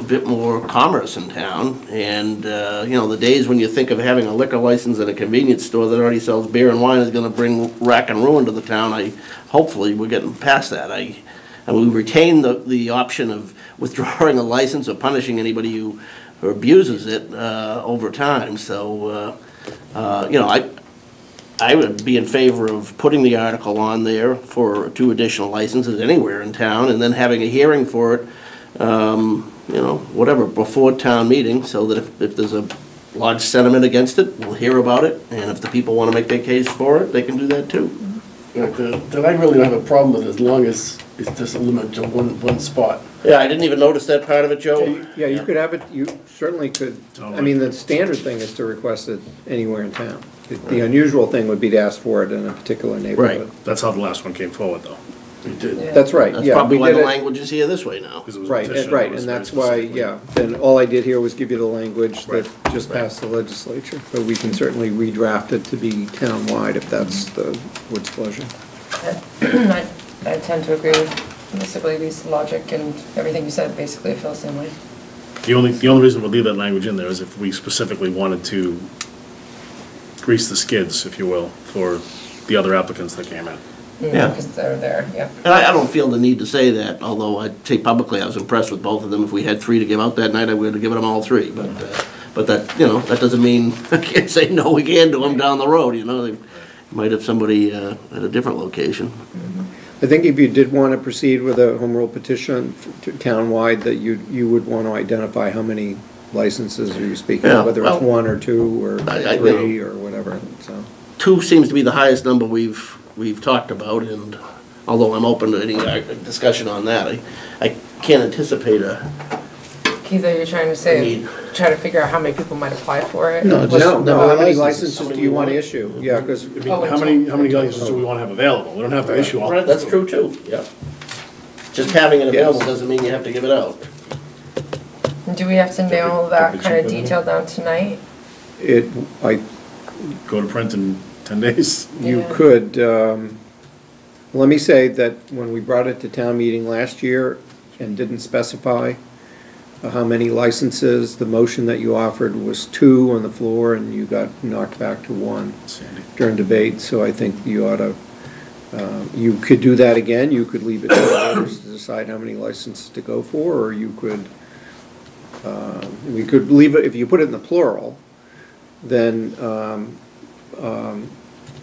bit more commerce in town, and, the days when you think of having a liquor license at a convenience store that already sells beer and wine is gonna bring rack and ruin to the town, hopefully we're getting past that. And we retain the option of withdrawing a license or punishing anybody who abuses it over time. So, I would be in favor of putting the article on there for 2 additional licenses anywhere in town, and then having a hearing for it, before town meeting, so that if there's a large sentiment against it, we'll hear about it, and if the people want to make their case for it, they can do that too. Then I really don't have a problem with it, as long as it's just a limit to one spot. Yeah, I didn't even notice that part of it, Joe. Yeah, you could have it, you certainly could, I mean, the standard thing is to request it anywhere in town. The unusual thing would be to ask for it in a particular neighborhood. Right, that's how the last one came forward, though. We did. That's right, yeah. That's probably we why did the it- language is here this way now. Right, and that's why, then all I did here was give you the language that just passed the legislature, but we can certainly redraft it to be town-wide if that's the board's pleasure. I tend to agree with Mr. Glaby's logic, and everything you said, basically I feel the same way. The only reason we'll leave that language in there is if we specifically wanted to grease the skids, if you will, for the other applicants that came in. Yeah. Because they're there, yeah. And I don't feel the need to say that, although I'd say publicly I was impressed with both of them. If we had 3 to give out that night, I would have given them all 3. But that, that doesn't mean I can't say no again to them down the road, They might have somebody at a different location. I think if you did want to proceed with a home rule petition town-wide, that you would want to identify how many licenses are you speaking of, whether it's 1 or 2 or 3 or whatever, so. 2 seems to be the highest number we've talked about, and although I'm open to any discussion on that, I can't anticipate a... Keith, are you trying to say, try to figure out how many people might apply for it? No, how many licenses do you want to issue? Yeah, because... How many licenses do we want to have available? We don't have to issue all. Right, that's true too, yeah. Just having it available doesn't mean you have to give it out. Do we have to nail that kind of detail down tonight? Go to print in 10 days. You could, let me say that when we brought it to town meeting last year and didn't specify how many licenses, the motion that you offered was 2 on the floor, and you got knocked back to 1 during debate, so I think you ought to, you could do that again. You could leave it to the voters to decide how many licenses to go for, or you could, we could leave it, if you put it in the plural, then,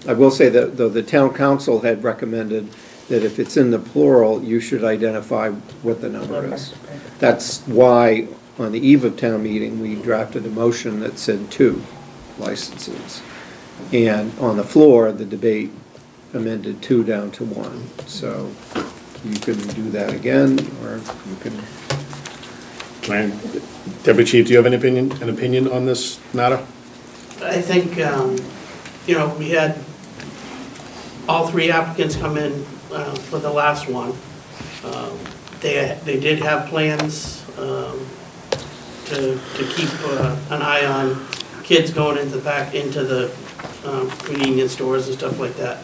I will say that the town council had recommended that if it's in the plural, you should identify what the number is. That's why, on the eve of town meeting, we drafted a motion that said 2 licenses. And on the floor, the debate amended 2 down to 1. So you can do that again, or you can... Deputy Chief, do you have an opinion on this matter? I think, we had all 3 applicants come in for the last one. They did have plans to keep an eye on kids going into the convenience stores and stuff like that.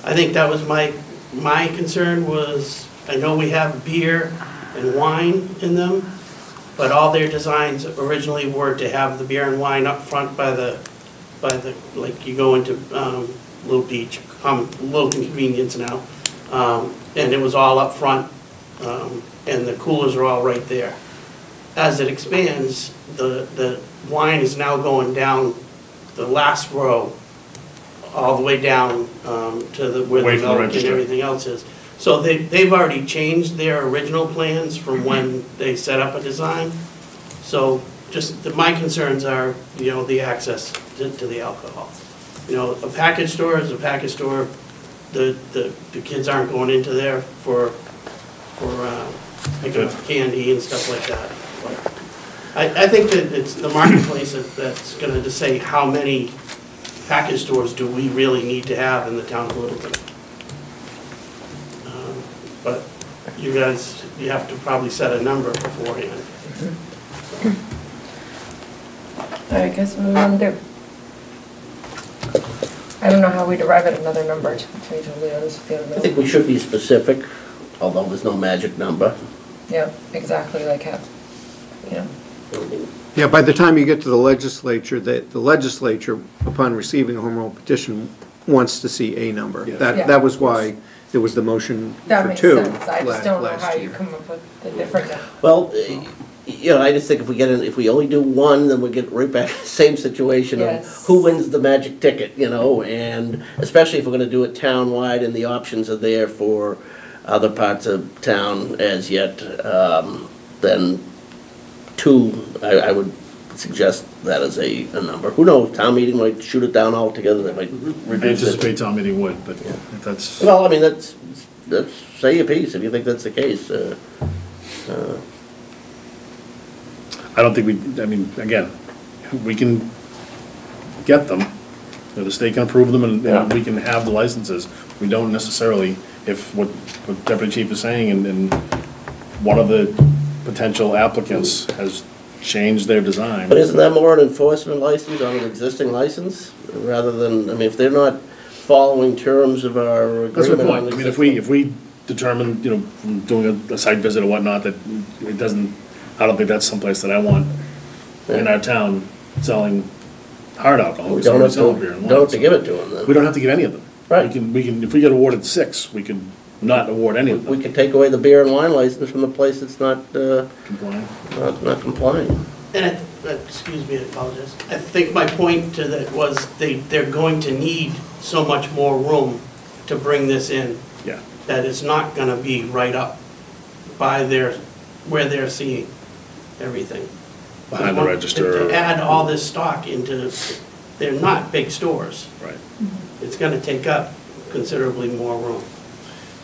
I think that was my concern was, I know we have beer and wine in them, but all their designs originally were to have the beer and wine up front by the like you go into Little Beach, Little Convenience now, and it was all up front, and the coolers are all right there. As it expands, the wine is now going down the last row, all the way down to where the milk and everything else is. So they've already changed their original plans from when they set up a design. So just my concerns are, the access to the alcohol. A package store is a package store. The kids aren't going into there for picking up candy and stuff like that. But I think that it's the marketplace that's going to say how many package stores do we really need to have in the town of Littleton? But you guys, you have to probably set a number beforehand. All right, guess what we want to do? I don't know how we arrive at another number, to be totally honest with you. I think we should be specific, although there's no magic number. Yeah, exactly, like how, you know. Yeah, by the time you get to the legislature, the legislature, upon receiving a home rule petition, wants to see a number. Yeah. That was why there was the motion That for makes two sense, I just don't know last how you year. come up with the different number. Well, you know, I just think if we get in, if we only do one, then we get right back to the same situation Yes. of who wins the magic ticket, you know, and especially if we're gonna do it town-wide and the options are there for other parts of town as yet, then two, I would suggest that as a number. Who knows, town meeting might shoot it down altogether, that might I reduce it. anticipate town meeting would, but if that's. Well, I mean, that's, say your piece if you think that's the case. I don't think we, I mean, again, we can get them, you know, the state can approve them and we can have the licenses. We don't necessarily, if what Deputy Chief is saying and one of the potential applicants has changed their design. But isn't that more an enforcement license on an existing license, rather than, I mean, if they're not following terms of our agreement? That's a good point. on I mean, existing- if we determine, you know, from doing a site visit or whatnot, that it doesn't, I don't think that's someplace that I want in our town selling hard alcohol. We don't have selling beer and to, wine. don't have to give it to them then. We don't have to give any of them. Right. We can, if we get awarded 6, we can not award any of them. We could take away the beer and wine license from the place that's not, Complying. not complying. And excuse me, I apologize. I think my point to that was they're going to need so much more room to bring this in. Yeah. That it's not gonna be right up by where they're seeing everything. Behind the register. To add all this stock into, they're not big stores. Right. It's gonna take up considerably more room.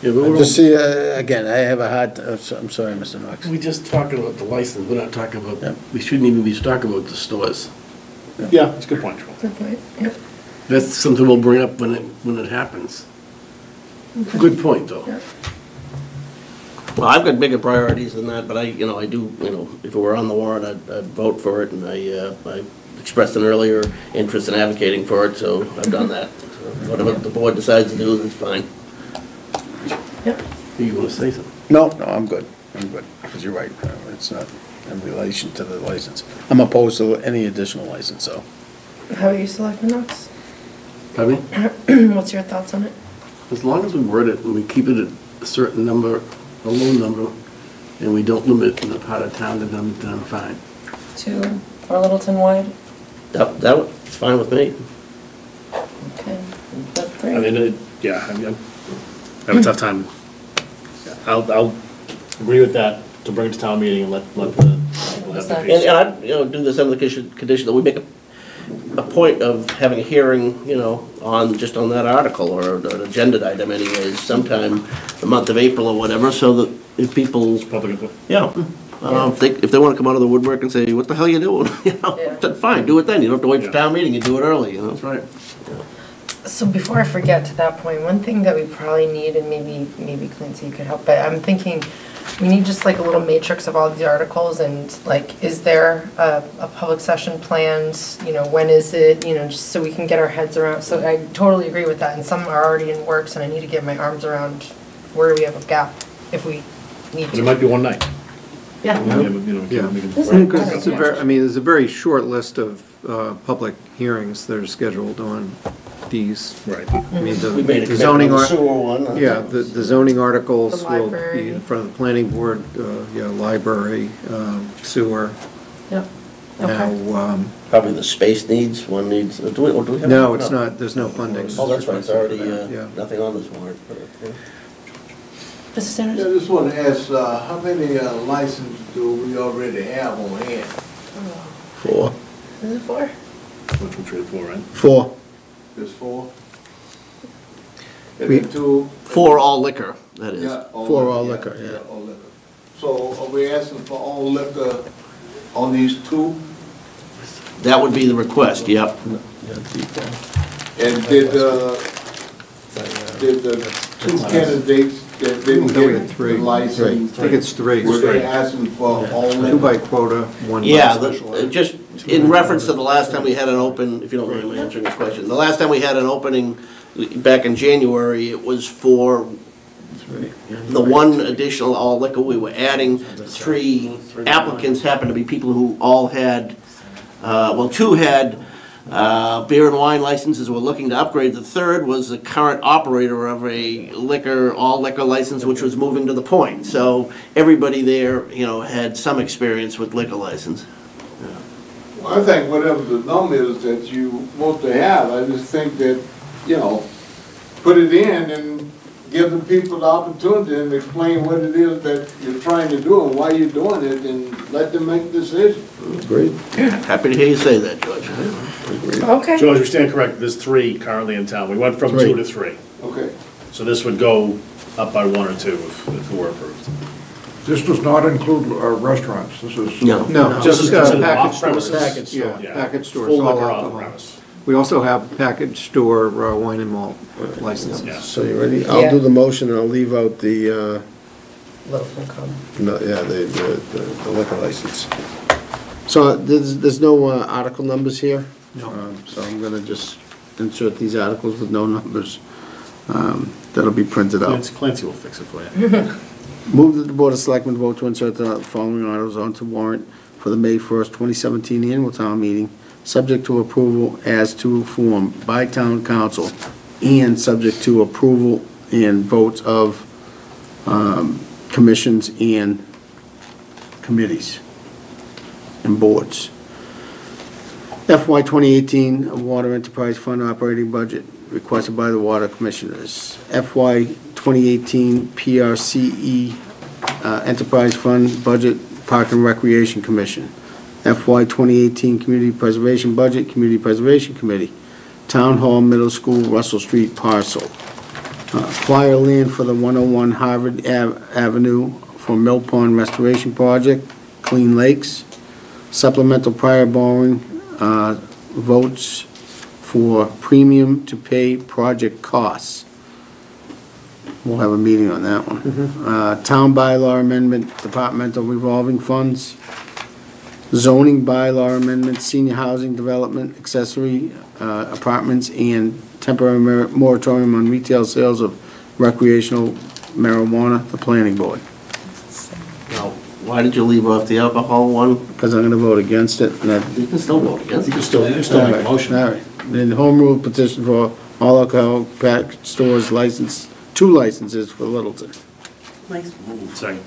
Yeah, but Just see, again, I have a hard, I'm sorry, Mr. Knox. we just talking about the license, we're not talking about, we shouldn't even be talking about the stores. Yeah, that's a good point, Joel. Good point, yep. That's something we'll bring up when it happens. Good point, though. Well, I've got bigger priorities than that, but I do, if it were on the warrant, I'd vote for it, and I expressed an earlier interest in advocating for it, so I've done that. So whatever the board decides to do, that's fine. You want to say something? No, I'm good, because you're right, it's not in relation to the license. I'm opposed to any additional license, so. How are you selecting Knox? Pardon me? What's your thoughts on it? As long as we word it and we keep it at a certain number, a low number, and we don't limit in the part of town, then I'm fine. 2 for Littleton wide? That's fine with me. Okay. But 3? I mean, I have a tough time. I'll agree with that, to bring it to town meeting and let the people have their piece. And I'd, do this under the condition that we make a point of having a hearing, on that article, or an agenda item anyways, sometime the month of April or whatever, so that if people, Public input. if they want to come out of the woodwork and say, what the hell are you doing? Then fine, do it then. You don't have to wait for town meeting, you do it early, That's right. So before I forget to that point, one thing that we probably need, and maybe Clancy could help, but I'm thinking we need just like a little matrix of all these articles, and like, is there a public session planned, when is it, just so we can get our heads around. So I totally agree with that, and some are already in works, and I need to get my arms around where do we have a gap if we need But to. it might be one night. Yeah. Because it's there's a very short list of public hearings that are scheduled on these. Right. I mean, We made a the zoning. commitment on the sewer one. Yeah, the zoning articles The will library. be in front of the planning board, library, sewer. Yep. Okay. Now, Probably the space needs, one needs, do we have? no, it's not, there's no funding. Oh, that's right, it's already, Yeah. nothing on this warrant. Mr. Sanders? I just want to ask, how many licenses do we already have on hand? 4. Is it 4? Which will trade 4, right? 4. Just 4? And We- then 2? 4 all liquor, that is. Yeah, For all liquor, yeah. all liquor. So are we asking for all liquor on these 2? That would be the request, yep. And did the two candidates that didn't get the license? I think it's three. Were they asking for all? Two by quota, one by Yeah, special ed. just in reference to the last time we had an open, if you don't mind me answering this question, the last time we had an opening back in January, it was for the one additional all liquor. We were adding three applicants, happened to be people who all had, well, two had beer and wine licenses, were looking to upgrade. The third was the current operator of a all liquor license, which was moving to the Point. So everybody there, had some experience with liquor license. Well, I think whatever the number is that you want to have, I just think that, put it in and give the people the opportunity and explain what it is that you're trying to do and why you're doing it, and let them make a decision. Great. Happy to hear you say that, George. Okay. George, you stand correct, there's three currently in town. We went from 2 to 3. Okay. So this would go up by 1 or 2 if it were approved. This does not include restaurants. This is. No, This is just considered package stores. off-premises. Yeah, package stores. Full all liquor alcohol. off-premise. We also have package store wine and malt licenses. Yeah. So you ready? I'll do the motion and I'll leave out the, the liquor license. So there's no article numbers here? No. So I'm gonna just insert these articles with no numbers. That'll be printed out. Clancy will fix it for you. Move that the Board of Selectmen vote to insert the following articles onto warrant for the May 1st, 2017 annual town meeting, subject to approval as to form by town council and subject to approval and votes of commissions and committees and boards. FY 2018 Water Enterprise Fund operating budget requested by the Water Commissioners. FY 2018 PRCE Enterprise Fund budget, Park and Recreation Commission. FY 2018 Community Preservation Budget, Community Preservation Committee. Town Hall Middle School, Russell Street parcel. Acquire land for the 101 Harvard Avenue for Mill Pond Restoration Project, Clean Lakes. Supplemental prior borrowing votes for premium to pay project costs. We'll have a meeting on that one. Town bylaw amendment, departmental revolving funds. Zoning bylaw amendment, senior housing development, accessory apartments, and temporary moratorium on retail sales of recreational marijuana, the planning board. Now, why did you leave off the alcohol one? Because I'm gonna vote against it. You can still vote against it. You can still make a motion. All right. Then home rule petition for all alcohol package stores license, 2 licenses for Littleton. Second.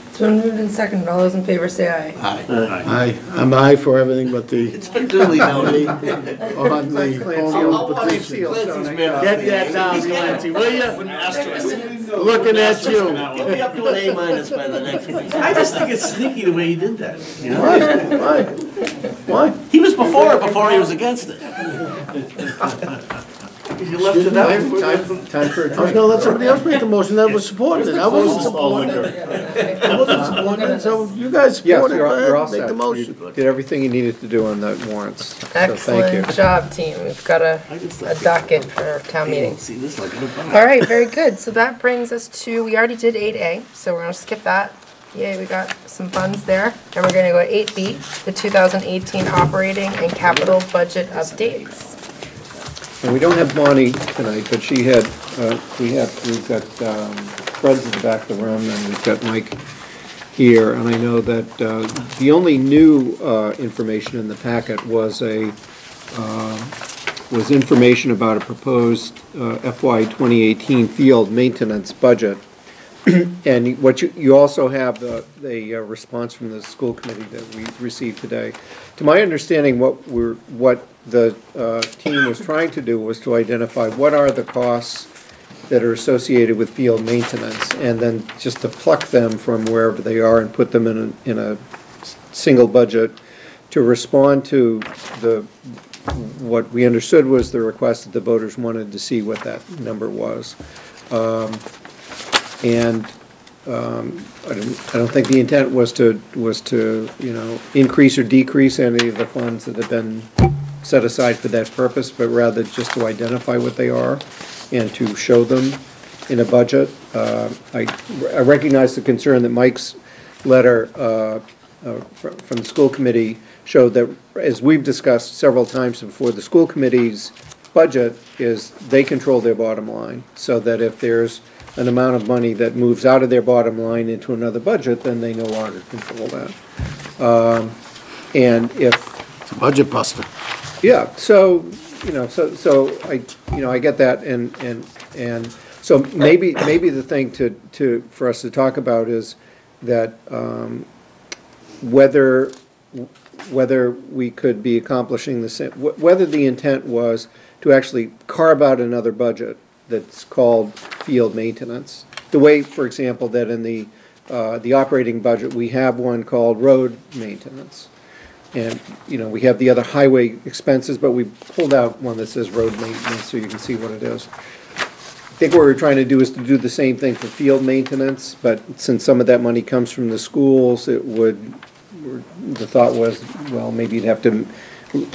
It's been moved and seconded. All those in favor say aye. Aye. Aye. I'm aye for everything but the, It's been duly noted. on the home rule petition. Get that down, Clancy, will you? Looking at you. You'll be up to an A- by the next week. I just think it's sneaky the way he did that. Why? He was before he was against it. You left it out. Time for a drink. I was gonna let somebody else make the motion that was supporting it. I wasn't supporting it. I wasn't supporting it, so you guys Yes, support it, you're go all ahead, make set. the motion. You did everything you needed to do on the warrants. So thank you. Excellent job, team. We've got a docket for our town meeting. See this like a All right, very good. So that brings us to, we already did 8A, so we're gonna skip that. Yay, we got some funds there. And we're gonna go to 8B, the 2018 operating and capital budget updates. And we don't have Bonnie tonight, but she had, we've got Fred's in the back of the room, and we've got Mike here, and I know that the only new information in the packet was was information about a proposed FY 2018 field maintenance budget. And what you also have the response from the school committee that we received today. To my understanding, what the team was trying to do was to identify what are the costs that are associated with field maintenance, and then just to pluck them from wherever they are and put them in a single budget to respond to what we understood was the request that the voters wanted to see what that number was. And I don't think the intent was to increase or decrease any of the funds that have been set aside for that purpose, but rather just to identify what they are and to show them in a budget. I recognize the concern that Mike's letter from the school committee showed that, as we've discussed several times before, the school committee's budget is they control their bottom line, so that if there's an amount of money that moves out of their bottom line into another budget, then they no longer control that. And if... It's a budget buster. Yeah, so, so I get that, and so maybe the thing for us to talk about is that whether we could be accomplishing the same, whether the intent was to actually carve out another budget that's called field maintenance. The way, for example, that in the operating budget, we have one called road maintenance. And, we have the other highway expenses, but we pulled out one that says road maintenance so you can see what it is. I think what we're trying to do is to do the same thing for field maintenance, but since some of that money comes from the schools, the thought was, well, maybe you'd have to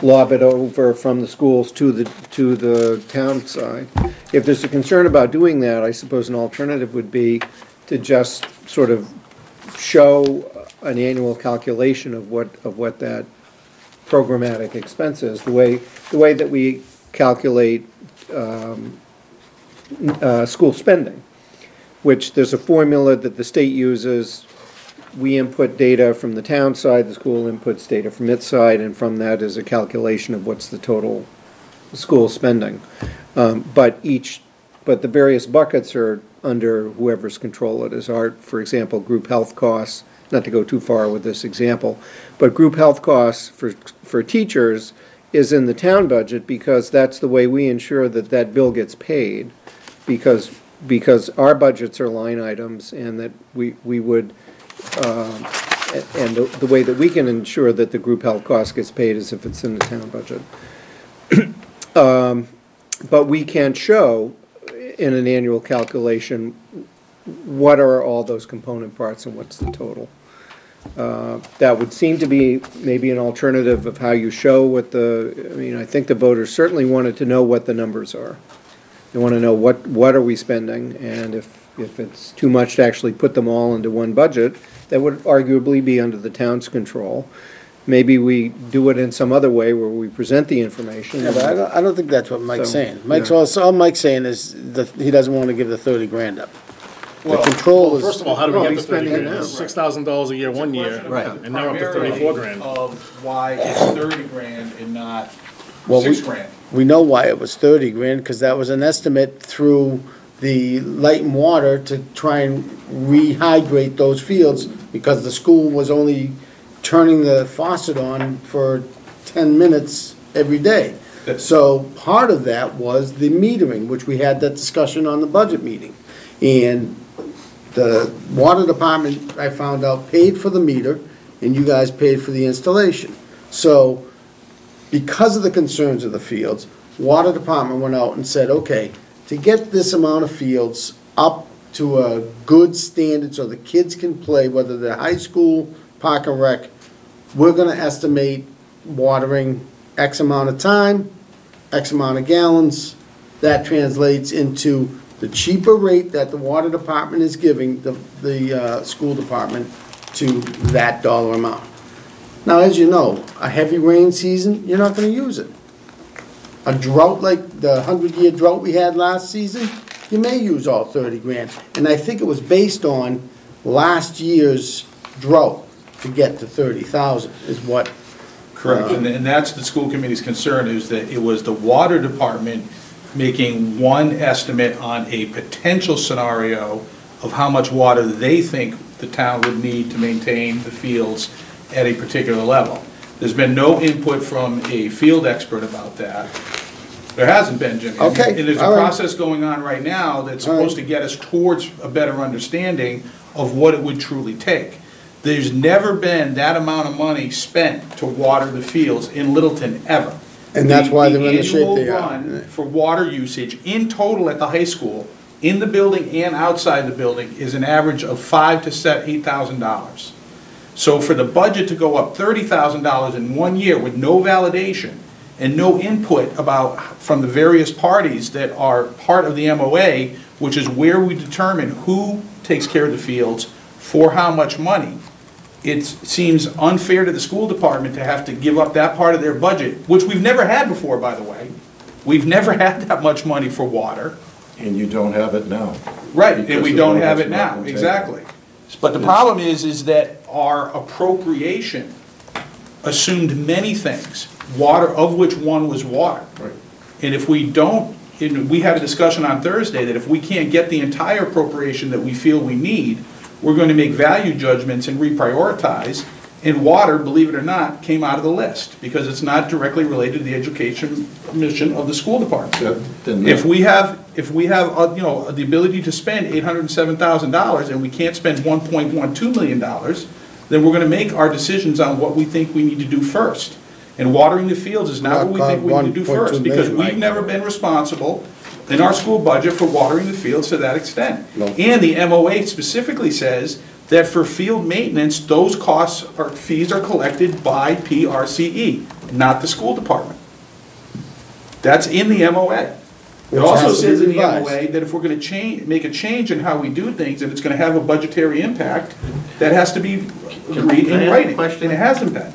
lob it over from the schools to the town side. If there's a concern about doing that, I suppose an alternative would be to just sort of show an annual calculation of what that programmatic expense is, the way that we calculate school spending, which there's a formula that the state uses. We input data from the town side, the school inputs data from its side, and from that is a calculation of what's the total school spending. But the various buckets are under whoever's control it is. For example, group health costs, not to go too far with this example, but group health costs for teachers is in the town budget because that's the way we ensure that bill gets paid, because our budgets are line items, and that we would and the way that we can ensure that the group health cost gets paid is if it's in the town budget. But we can't show in an annual calculation what are all those component parts and what's the total. That would seem to be maybe an alternative of how you show I think the voters certainly wanted to know what the numbers are. They want to know what are we spending, and if it's too much to actually put them all into one budget, that would arguably be under the town's control. Maybe we do it in some other way where we present the information. Yeah, but I don't think that's what Mike's saying. All Mike's saying is that he doesn't want to give the 30 grand up. The control is... First of all, how do we get the 30 grand? It's $6,000 a year one year, and now we're up to 34 grand. Of why it's 30 grand and not Well, 6 grand. We know why it was 30 grand, because that was an estimate through the light and water to try and rehydrate those fields, because the school was only turning the faucet on for 10 minutes every day. So part of that was the metering, which we had that discussion on the budget meeting. And the water department, I found out, paid for the meter, and you guys paid for the installation. So because of the concerns of the fields, water department went out and said, okay, to get this amount of fields up to a good standard so the kids can play, whether they're high school, park and rec, we're gonna estimate watering X amount of time, X amount of gallons. That translates into the cheaper rate that the water department is giving the school department to that dollar amount. Now, as you know, a heavy rain season, you're not gonna use it. A drought like the 100-year drought we had last season, you may use all 30 grand. And I think it was based on last year's drought to get to 30,000 is what. Correct, and that's the school committee's concern, is that it was the water department making one estimate on a potential scenario of how much water they think the town would need to maintain the fields at a particular level. There's been no input from a field expert about that. There hasn't been, Jimmy. Okay. And there's a process going on right now that's supposed to get us towards a better understanding of what it would truly take. There's never been that amount of money spent to water the fields in Littleton ever. And that's why they're in the shape they are. The annual run for water usage in total at the high school, in the building and outside the building, is an average of $5,000 to $8,000. So for the budget to go up $30,000 in 1 year with no validation and no input from the various parties that are part of the MOA, which is where we determine who takes care of the fields for how much money. It seems unfair to the school department to have to give up that part of their budget, which we've never had before, by the way. We've never had that much money for water. And you don't have it now. Right, and Because we the don't budget's have it not now, been taken. exactly. But the problem is that our appropriation assumed many things, water, of which one was water. Right. And if we don't, and we had a discussion on Thursday that if we can't get the entire appropriation that we feel we need, we're going to make value judgments and reprioritize. And water, believe it or not, came out of the list because it's not directly related to the education mission of the school department. If we have, you know, the ability to spend $807,000 and we can't spend $1.12 million, then we're going to make our decisions on what we think we need to do first. And watering the fields is not what we think we need to do first, because we've never been responsible in our school budget for watering the fields to that extent. And the MOA specifically says that for field maintenance, those costs or fees are collected by PRCE, not the school department. That's in the MOA. It also says in the MOA that if we're going to make a change in how we do things, and it's going to have a budgetary impact, that has to be agreed in writing, and it hasn't been.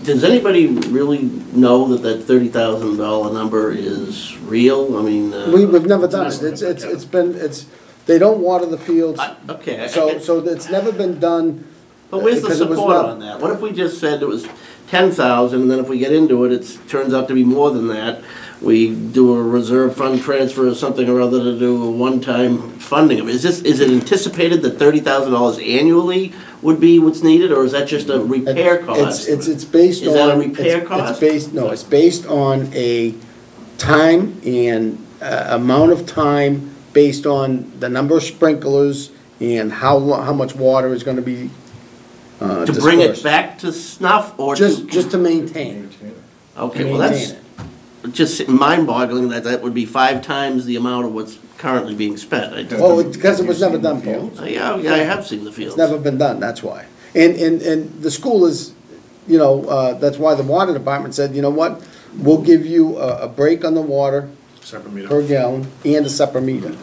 Does anybody really know that that $30,000 number is real? I mean, We've never done it. They don't water the fields. Okay. So it's never been done. But where's the because it was support not- on that? What if we just said it was 10,000, and then if we get into it, it turns out to be more than that? We do a reserve fund transfer or something or other to do a one-time funding of it. Is it anticipated that $30,000 annually would be what's needed, or is that just a repair cost? It's based on. Is that a repair cost? It's based on a time and amount of time based on the number of sprinklers and how much water is gonna be To bring it back to snuff, or just to maintain. Okay, well, that's just mind-boggling that would be 5 times the amount of what's currently being spent. Because it was never done, Paul. Yeah, I have seen the fields. It's never been done, that's why. And the school is, you know, that's why the water department said, you know what? We'll give you a break on the water per gallon and a separate meter.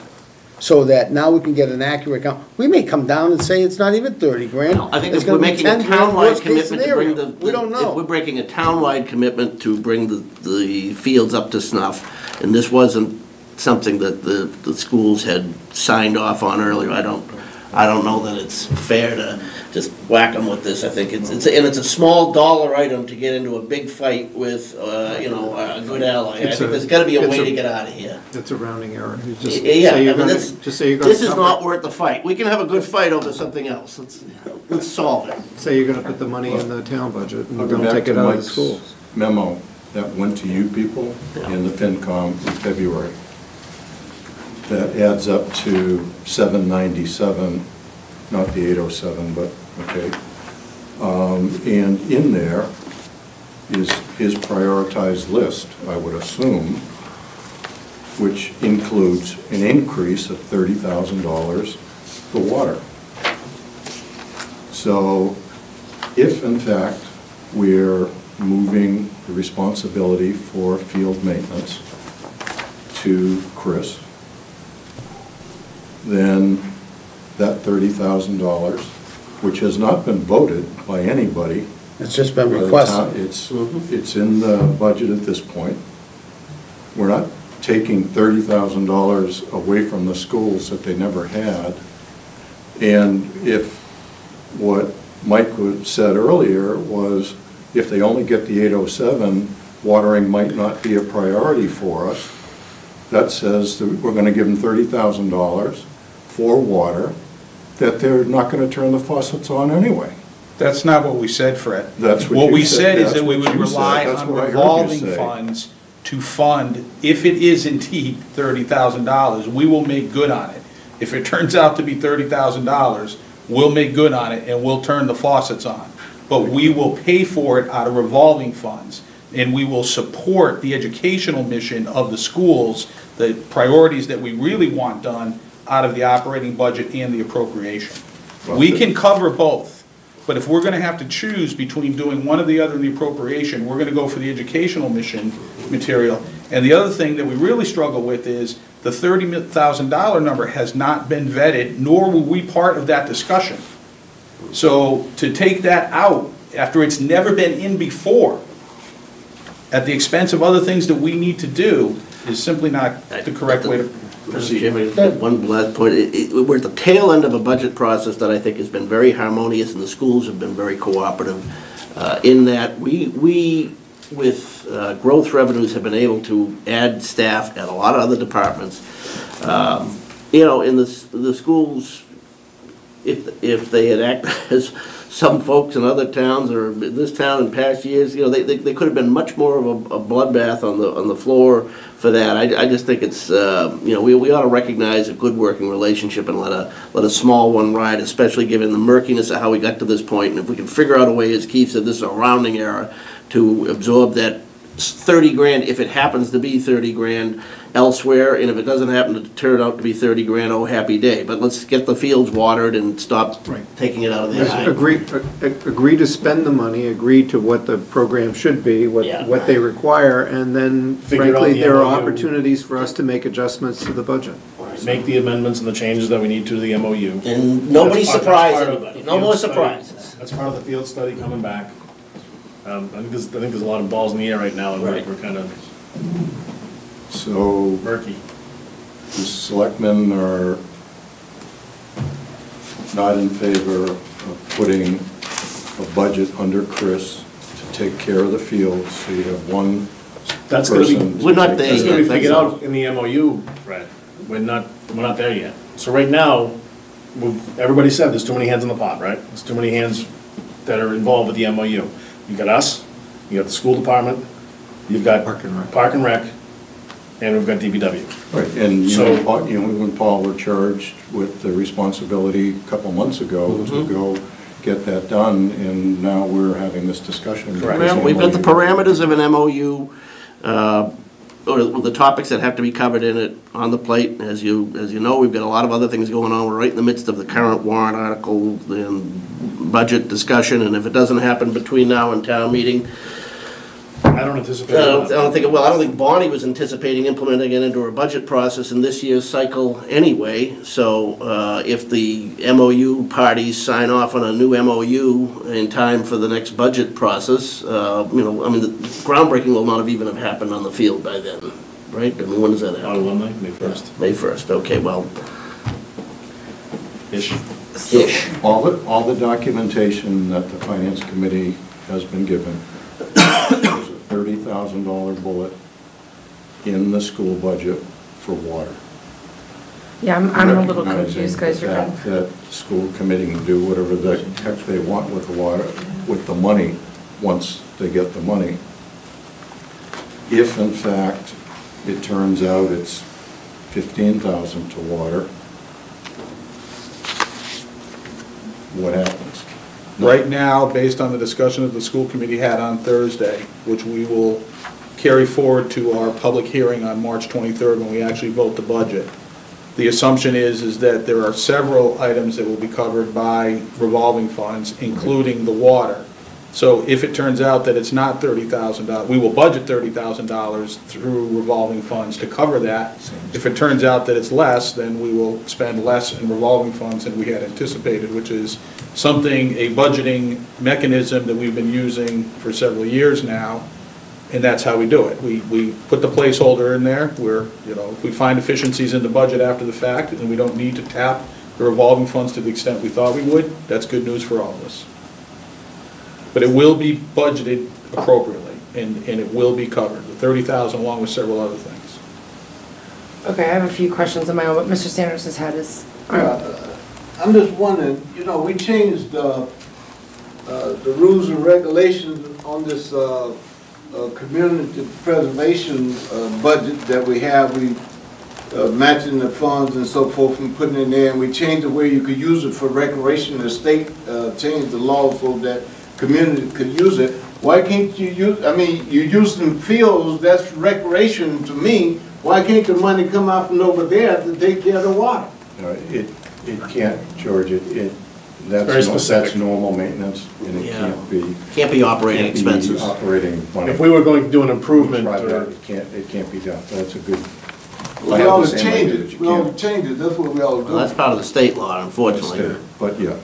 So that now we can get an accurate count. We may come down and say it's not even 30 grand. I think It's if we're gonna be making a 10 grand, townwide worst case commitment to bring scenario. the. We don't know. If we're breaking a townwide commitment to bring the fields up to snuff, and this wasn't something that the schools had signed off on earlier, I don't know that it's fair to just whack them with this. I think it's a small dollar item to get into a big fight with, you know, a good ally. I think there's gotta be a way to get out of here. It's a rounding error. You just Yeah, say you're I mean, gonna- this just say you're gonna is cover- not worth the fight. We can have a good fight over something else. Let's solve it. Say you're gonna put the money in the town budget and I'll we're go gonna back take it to out of the Mike's schools. memo that went to you people in the FinCom in February. That adds up to 797, not the 807, but, okay. And in there is his prioritized list, I would assume, which includes an increase of $30,000 for water. So if in fact we're moving the responsibility for field maintenance to Chris, then that $30,000, which has not been voted by anybody. It's just been by the requested. town, it's in the budget at this point. We're not taking $30,000 away from the schools that they never had. And if what Mike said earlier was, if they only get the 807, watering might not be a priority for us, that says that we're going to give them $30,000 for water, that they're not going to turn the faucets on anyway. That's not what we said, Fred. That's what What you we said. said is That's that we what would you said. rely That's on what I heard you revolving say. funds to fund, if it is indeed $30,000, we will make good on it. If it turns out to be $30,000, we'll make good on it and we'll turn the faucets on. But we will pay for it out of revolving funds, and we will support the educational mission of the schools, the priorities that we really want done out of the operating budget and the appropriation. We can cover both. But if we're gonna have to choose between doing one or the other in the appropriation, we're gonna go for the educational mission material. And the other thing that we really struggle with is the $30,000 number has not been vetted, nor were we part of that discussion. So to take that out after it's never been in before, at the expense of other things that we need to do, is simply not the correct way to proceed. One last point, we're at the tail end of a budget process that I think has been very harmonious, and the schools have been very cooperative in that we with growth revenues, have been able to add staff at a lot of other departments. You know, in the schools, if they had acted as some folks in other towns or this town in past years, you know, they could have been much more of a bloodbath on the floor for that. I just think it's, you know, we ought to recognize a good working relationship and let a small one ride, especially given the murkiness of how we got to this point. And if we can figure out a way, as Keith said, this is a rounding error, to absorb that 30 grand, if it happens to be 30 grand elsewhere, and if it doesn't happen to turn out to be 30 grand, oh, happy day. But let's get the fields watered and stop taking it out of there. Agree to spend the money, agree to what the program should be, what they require, and then frankly, there are opportunities for us to make adjustments to the budget. Make the amendments and the changes that we need to the MOU. And nobody surprised anybody. No more surprises. That's part of the field study coming back. I think there's a lot of balls in the air right now, and we're kind of murky. The selectmen are not in favor of putting a budget under Chris to take care of the fields, so you have one that's going to be, we're not there that's going to be yet. figured out in the MOU, Fred. We're not there yet. So right now, everybody said there's too many hands in the pot, right? There's too many hands that are involved with the MOU. You've got us, you got the school department, you've got Park and Rec, and we've got DPW. Right, and you and Paul were charged with the responsibility a couple months ago to go get that done, and now we're having this discussion. Correct. We've got the parameters of an MOU, or the topics that have to be covered in it on the plate. As you know, we've got a lot of other things going on. We're right in the midst of the current warrant article and budget discussion, and if it doesn't happen between now and town meeting, I don't anticipate. I don't think Bonnie was anticipating implementing it into her budget process in this year's cycle anyway. So if the MOU parties sign off on a new MOU in time for the next budget process, you know, I mean, the groundbreaking will not even have happened on the field by then, right? I mean, when does that happen? Alumni, May 1st. May 1st. Okay, well. Ish. All the documentation that the Finance Committee has been given, there's a $30,000 bullet in the school budget for water. Yeah, I'm a little confused, guys. That the school committee can do whatever the heck they want with the water, with the money, once they get the money. If in fact it turns out it's 15,000 to water, what happens? Right now, based on the discussion that the school committee had on Thursday, which we will carry forward to our public hearing on March 23rd when we actually vote the budget, the assumption is that there are several items that will be covered by revolving funds, including the water. So if it turns out that it's not $30,000, we will budget $30,000 through revolving funds to cover that. If it turns out that it's less, then we will spend less in revolving funds than we had anticipated, which is something, a budgeting mechanism that we've been using for several years now, and that's how we do it. We put the placeholder in there where, you know, if we find efficiencies in the budget after the fact and we don't need to tap the revolving funds to the extent we thought we would, that's good news for all of us. But it will be budgeted appropriately, and it will be covered, the $30,000 along with several other things. Okay, I have a few questions of my own, but Mr. Sanders has had his. I'm just wondering, you know, we changed the rules and regulations on this community preservation budget that we have. We matching the funds and so forth and putting it in there, and we changed it where you could use it for recreation. The state changed the law so that community could use it. Why can't you use, I mean, you're using fields, that's recreation to me. Why can't the money come out from over there to take care of the water? It can't, George. That's Very no- specific. That's normal maintenance, and it Yeah. can't be operating expenses. operating money. If we were going to do an improvement Try or that, it can't be done. That's a good. We ought to change it, we ought to change it, that's what we ought to do. Well, that's part of the state law, unfortunately. But, yeah.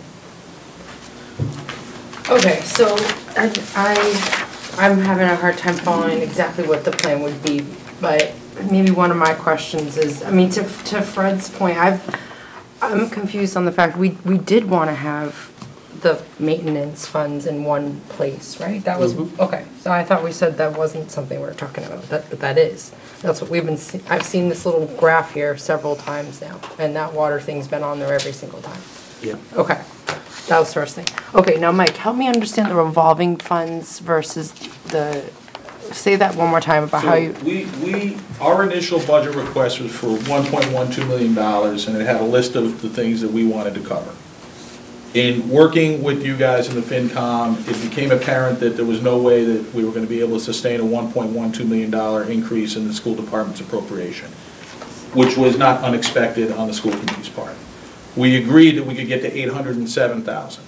Okay, so I'm having a hard time following exactly what the plan would be, but maybe one of my questions is, I mean, to Fred's point, I'm confused on the fact we did want to have the maintenance funds in one place, right? That was, okay, so I thought we said that wasn't something we were talking about, but that is. That's what we've been, I've seen this little graph here several times now, and that water thing's been on there every single time. Yeah. Okay, that was the first thing. Okay, now Mike, help me understand the revolving funds versus the, say that one more time about how you. Our initial budget request was for $1.12 million, and it had a list of the things that we wanted to cover. In working with you guys in the FinCom, it became apparent that there was no way that we were going to be able to sustain a $1.12 million increase in the school department's appropriation, which was not unexpected on the school committee's part. We agreed that we could get to $807,000.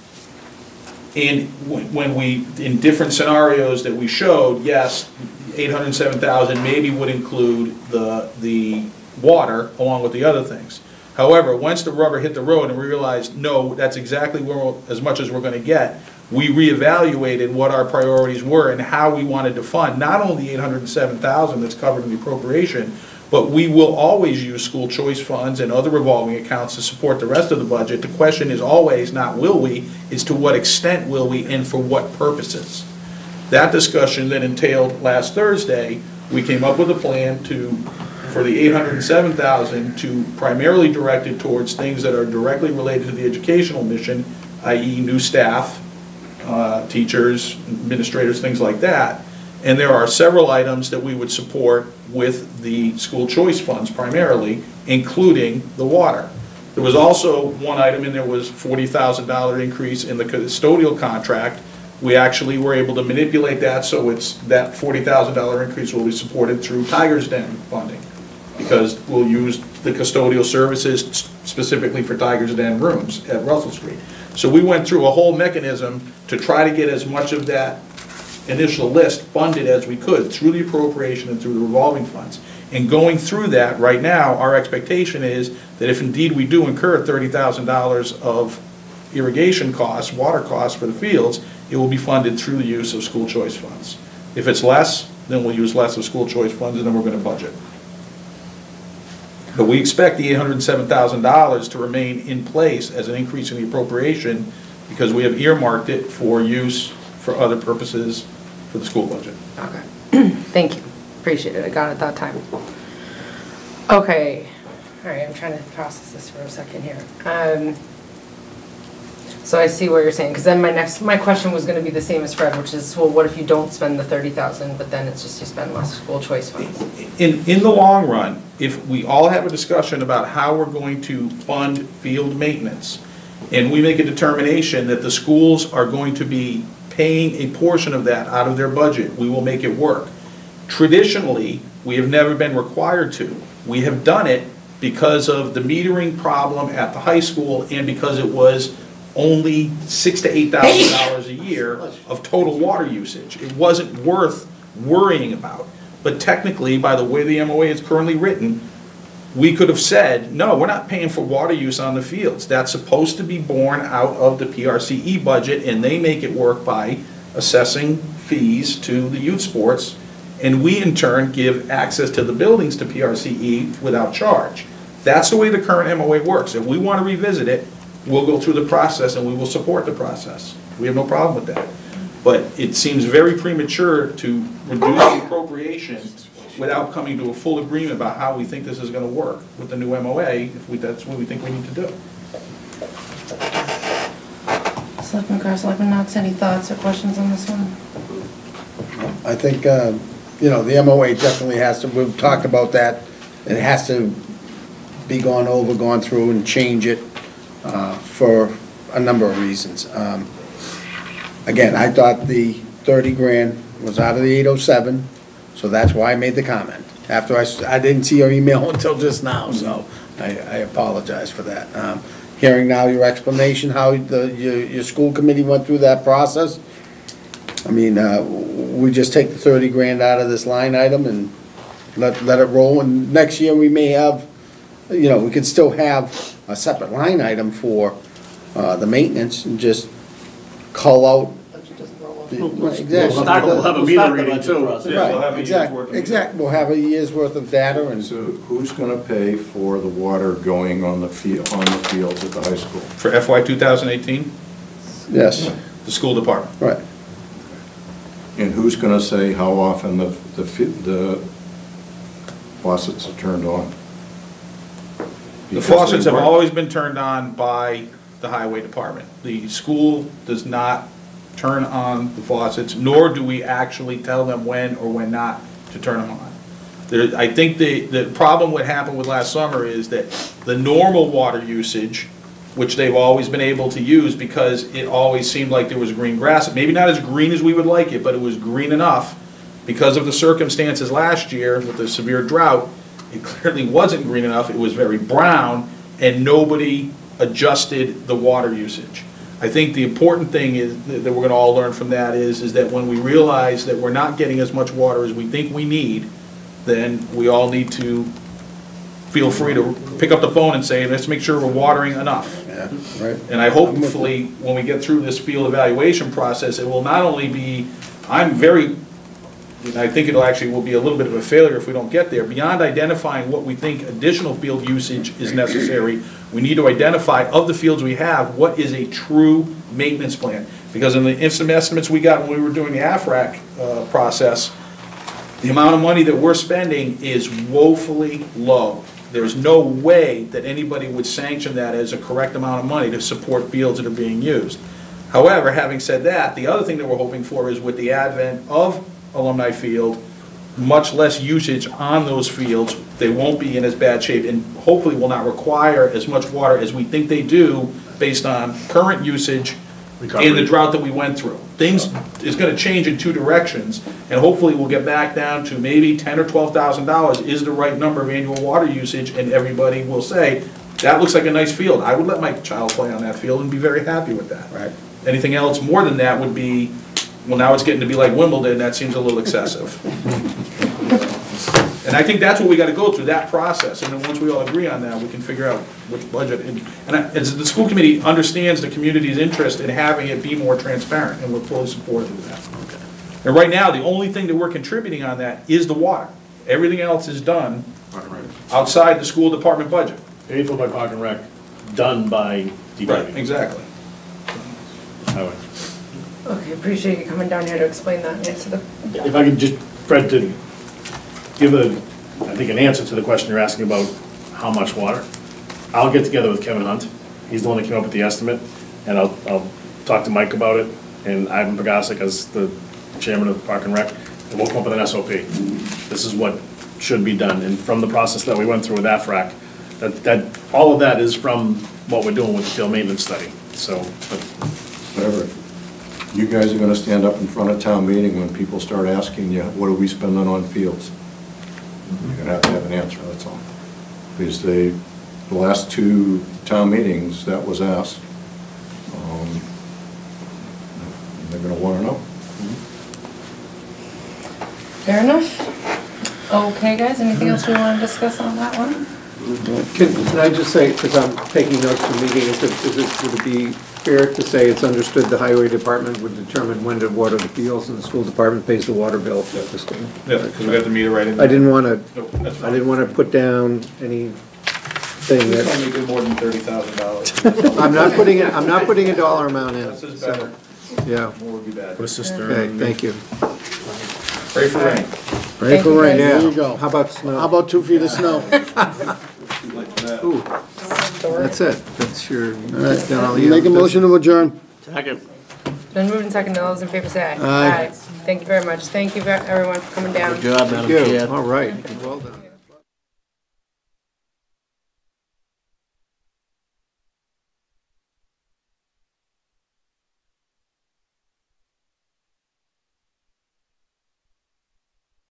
And when we, in different scenarios that we showed, yes, $807,000 maybe would include the water along with the other things. However, once the rubber hit the road and we realized, no, that's exactly as much as we're going to get, we reevaluated what our priorities were and how we wanted to fund not only the $807,000 that's covered in the appropriation, but we will always use school choice funds and other revolving accounts to support the rest of the budget. The question is always not will we, it's to what extent will we and for what purposes. That discussion then entailed last Thursday, we came up with a plan for the $807,000 to primarily direct it towards things that are directly related to the educational mission, i.e. new staff, teachers, administrators, things like that. And there are several items that we would support with the school choice funds primarily, including the water. There was also one item in there was $40,000 increase in the custodial contract. We actually were able to manipulate that so it's that $40,000 increase will be supported through Tiger's Den funding, because we'll use the custodial services specifically for Tiger's Den rooms at Russell Street. So we went through a whole mechanism to try to get as much of that initial list funded as we could through the appropriation and through the revolving funds. And going through that right now, our expectation is that if indeed we do incur $30,000 of irrigation costs, water costs for the fields, it will be funded through the use of school choice funds. If it's less, then we'll use less of school choice funds and then we're going to budget. But we expect the $807,000 to remain in place as an increase in the appropriation because we have earmarked it for use for other purposes for the school budget. Okay, thank you, appreciate it, I got it that time. Okay, all right, I'm trying to process this for a second here. So I see what you're saying, because then my question was gonna be the same as Fred, which is, well, what if you don't spend the $30,000, but then it's just you spend less school choice funds? In the long run, if we all have a discussion about how we're going to fund field maintenance, and we make a determination that the schools are going to be paying a portion of that out of their budget, we will make it work. Traditionally, we have never been required to. We have done it because of the metering problem at the high school and because it was only $6,000 to $8,000 a year of total water usage. It wasn't worth worrying about. But technically, by the way the MOA is currently written, we could have said, no, we're not paying for water use on the fields. That's supposed to be borne out of the PRCE budget, and they make it work by assessing fees to the youth sports, and we in turn give access to the buildings to PRCE without charge. That's the way the current MOA works. If we want to revisit it, we'll go through the process and we will support the process. We have no problem with that. But it seems very premature to reduce the appropriation without coming to a full agreement about how we think this is going to work with the new MOA, if that's what we think we need to do. Selectman Carr, Selectman Knox, any thoughts or questions on this one? I think, the MOA definitely has to, we've talked about that, it has to be gone through and change it for a number of reasons. Again, I thought the 30 grand was out of the 807, so that's why I made the comment. After I didn't see your email until just now, so I apologize for that. hearing now your explanation, how your school committee went through that process. I mean, we just take the 30 grand out of this line item and let it roll, and next year we may have, you know, we could still have a separate line item for the maintenance and just call out. Exactly. We'll have a meter reading too. Right, exactly, we'll have a year's worth of data and. So who's gonna pay for the water going on the fields at the high school? For FY 2018, Yes, the school department. right. And who's gonna say how often the faucets are turned on? The Because faucets they have work. always been turned on by the highway department. The school does not turn on the faucets, nor do we actually tell them when or when not to turn them on. I think the problem what happened with last summer is that the normal water usage, which they've always been able to use because it always seemed like there was green grass, maybe not as green as we would like it, but it was green enough because of the circumstances last year with the severe drought. It clearly wasn't green enough, it was very brown, and nobody adjusted the water usage. I think the important thing is that we're gonna all learn from that is that when we realize that we're not getting as much water as we think we need, then we all need to feel free to pick up the phone and say, let's make sure we're watering enough. Yeah, right. And I hopefully, when we get through this field evaluation process, it will not only be, I think it'll actually will be a little bit of a failure if we don't get there. Beyond identifying what we think additional field usage is necessary, we need to identify of the fields we have, what is a true maintenance plan. Because in the instant estimates we got when we were doing the AFRAC process, the amount of money that we're spending is woefully low. There's no way that anybody would sanction that as a correct amount of money to support fields that are being used. However, having said that, the other thing that we're hoping for is with the advent of Alumni Field, much less usage on those fields. They won't be in as bad shape and hopefully will not require as much water as we think they do based on current usage and the drought that we went through. Things is going to change in two directions, and hopefully we'll get back down to maybe $10,000 or $12,000 is the right number of annual water usage, and everybody will say, that looks like a nice field. I would let my child play on that field and be very happy with that. Right. Anything else more than that would be, well, now it's getting to be like Wimbledon, that seems a little excessive. And I think that's what we gotta go through, that process, and then once we all agree on that, we can figure out which budget. As the school committee understands the community's interest in having it be more transparent, and we're fully supportive of that. And right now, the only thing that we're contributing on that is the water. Everything else is done outside the school department budget. Paid for by Park and Rec, done by DPW. Right, exactly. Highway. Okay, appreciate you coming down here to explain that. Yeah, to the. If I could just, Fred, to give I think an answer to the question you're asking about how much water. I'll get together with Kevin Hunt. He's the one that came up with the estimate, and I'll talk to Mike about it, and Ivan Pagasic as the chairman of Park and Rec, and we'll come up with an SOP. This is what should be done, and from the process that we went through with AFRAC, that all of that is from what we're doing with the field maintenance study. So, Whatever. You guys are gonna stand up in front of town meeting when people start asking you, what are we spending on fields? You're gonna have an answer, that's all. Because the last two town meetings, that was asked. They're gonna wanna know. Fair enough. Okay, guys, anything else we want to discuss on that one? Can I just say, because I'm taking notes from the meeting, would it be fair to say it's understood the highway department would determine when to water the fields and the school department pays the water bill for the school? Yeah, because we got the meter right in there. I didn't want Nope, that's to, fine. I didn't want to put down anything This that, only did more than $30,000. I'm not putting a dollar amount in. This is better. Yeah. More would be bad. put a cistern. Okay, thank you. Pray for rain. Ready for rain, Yeah. there you go. How about snow? How about 2 feet of snow? Ooh, that's it. That's your, All right, down all the make a other motion to adjourn. Second. Been moved and seconded. All those in favor say aye. Aye. Thank you very much. Thank you, everyone, for coming down. Good job, Madam business. Chair. All right, well done.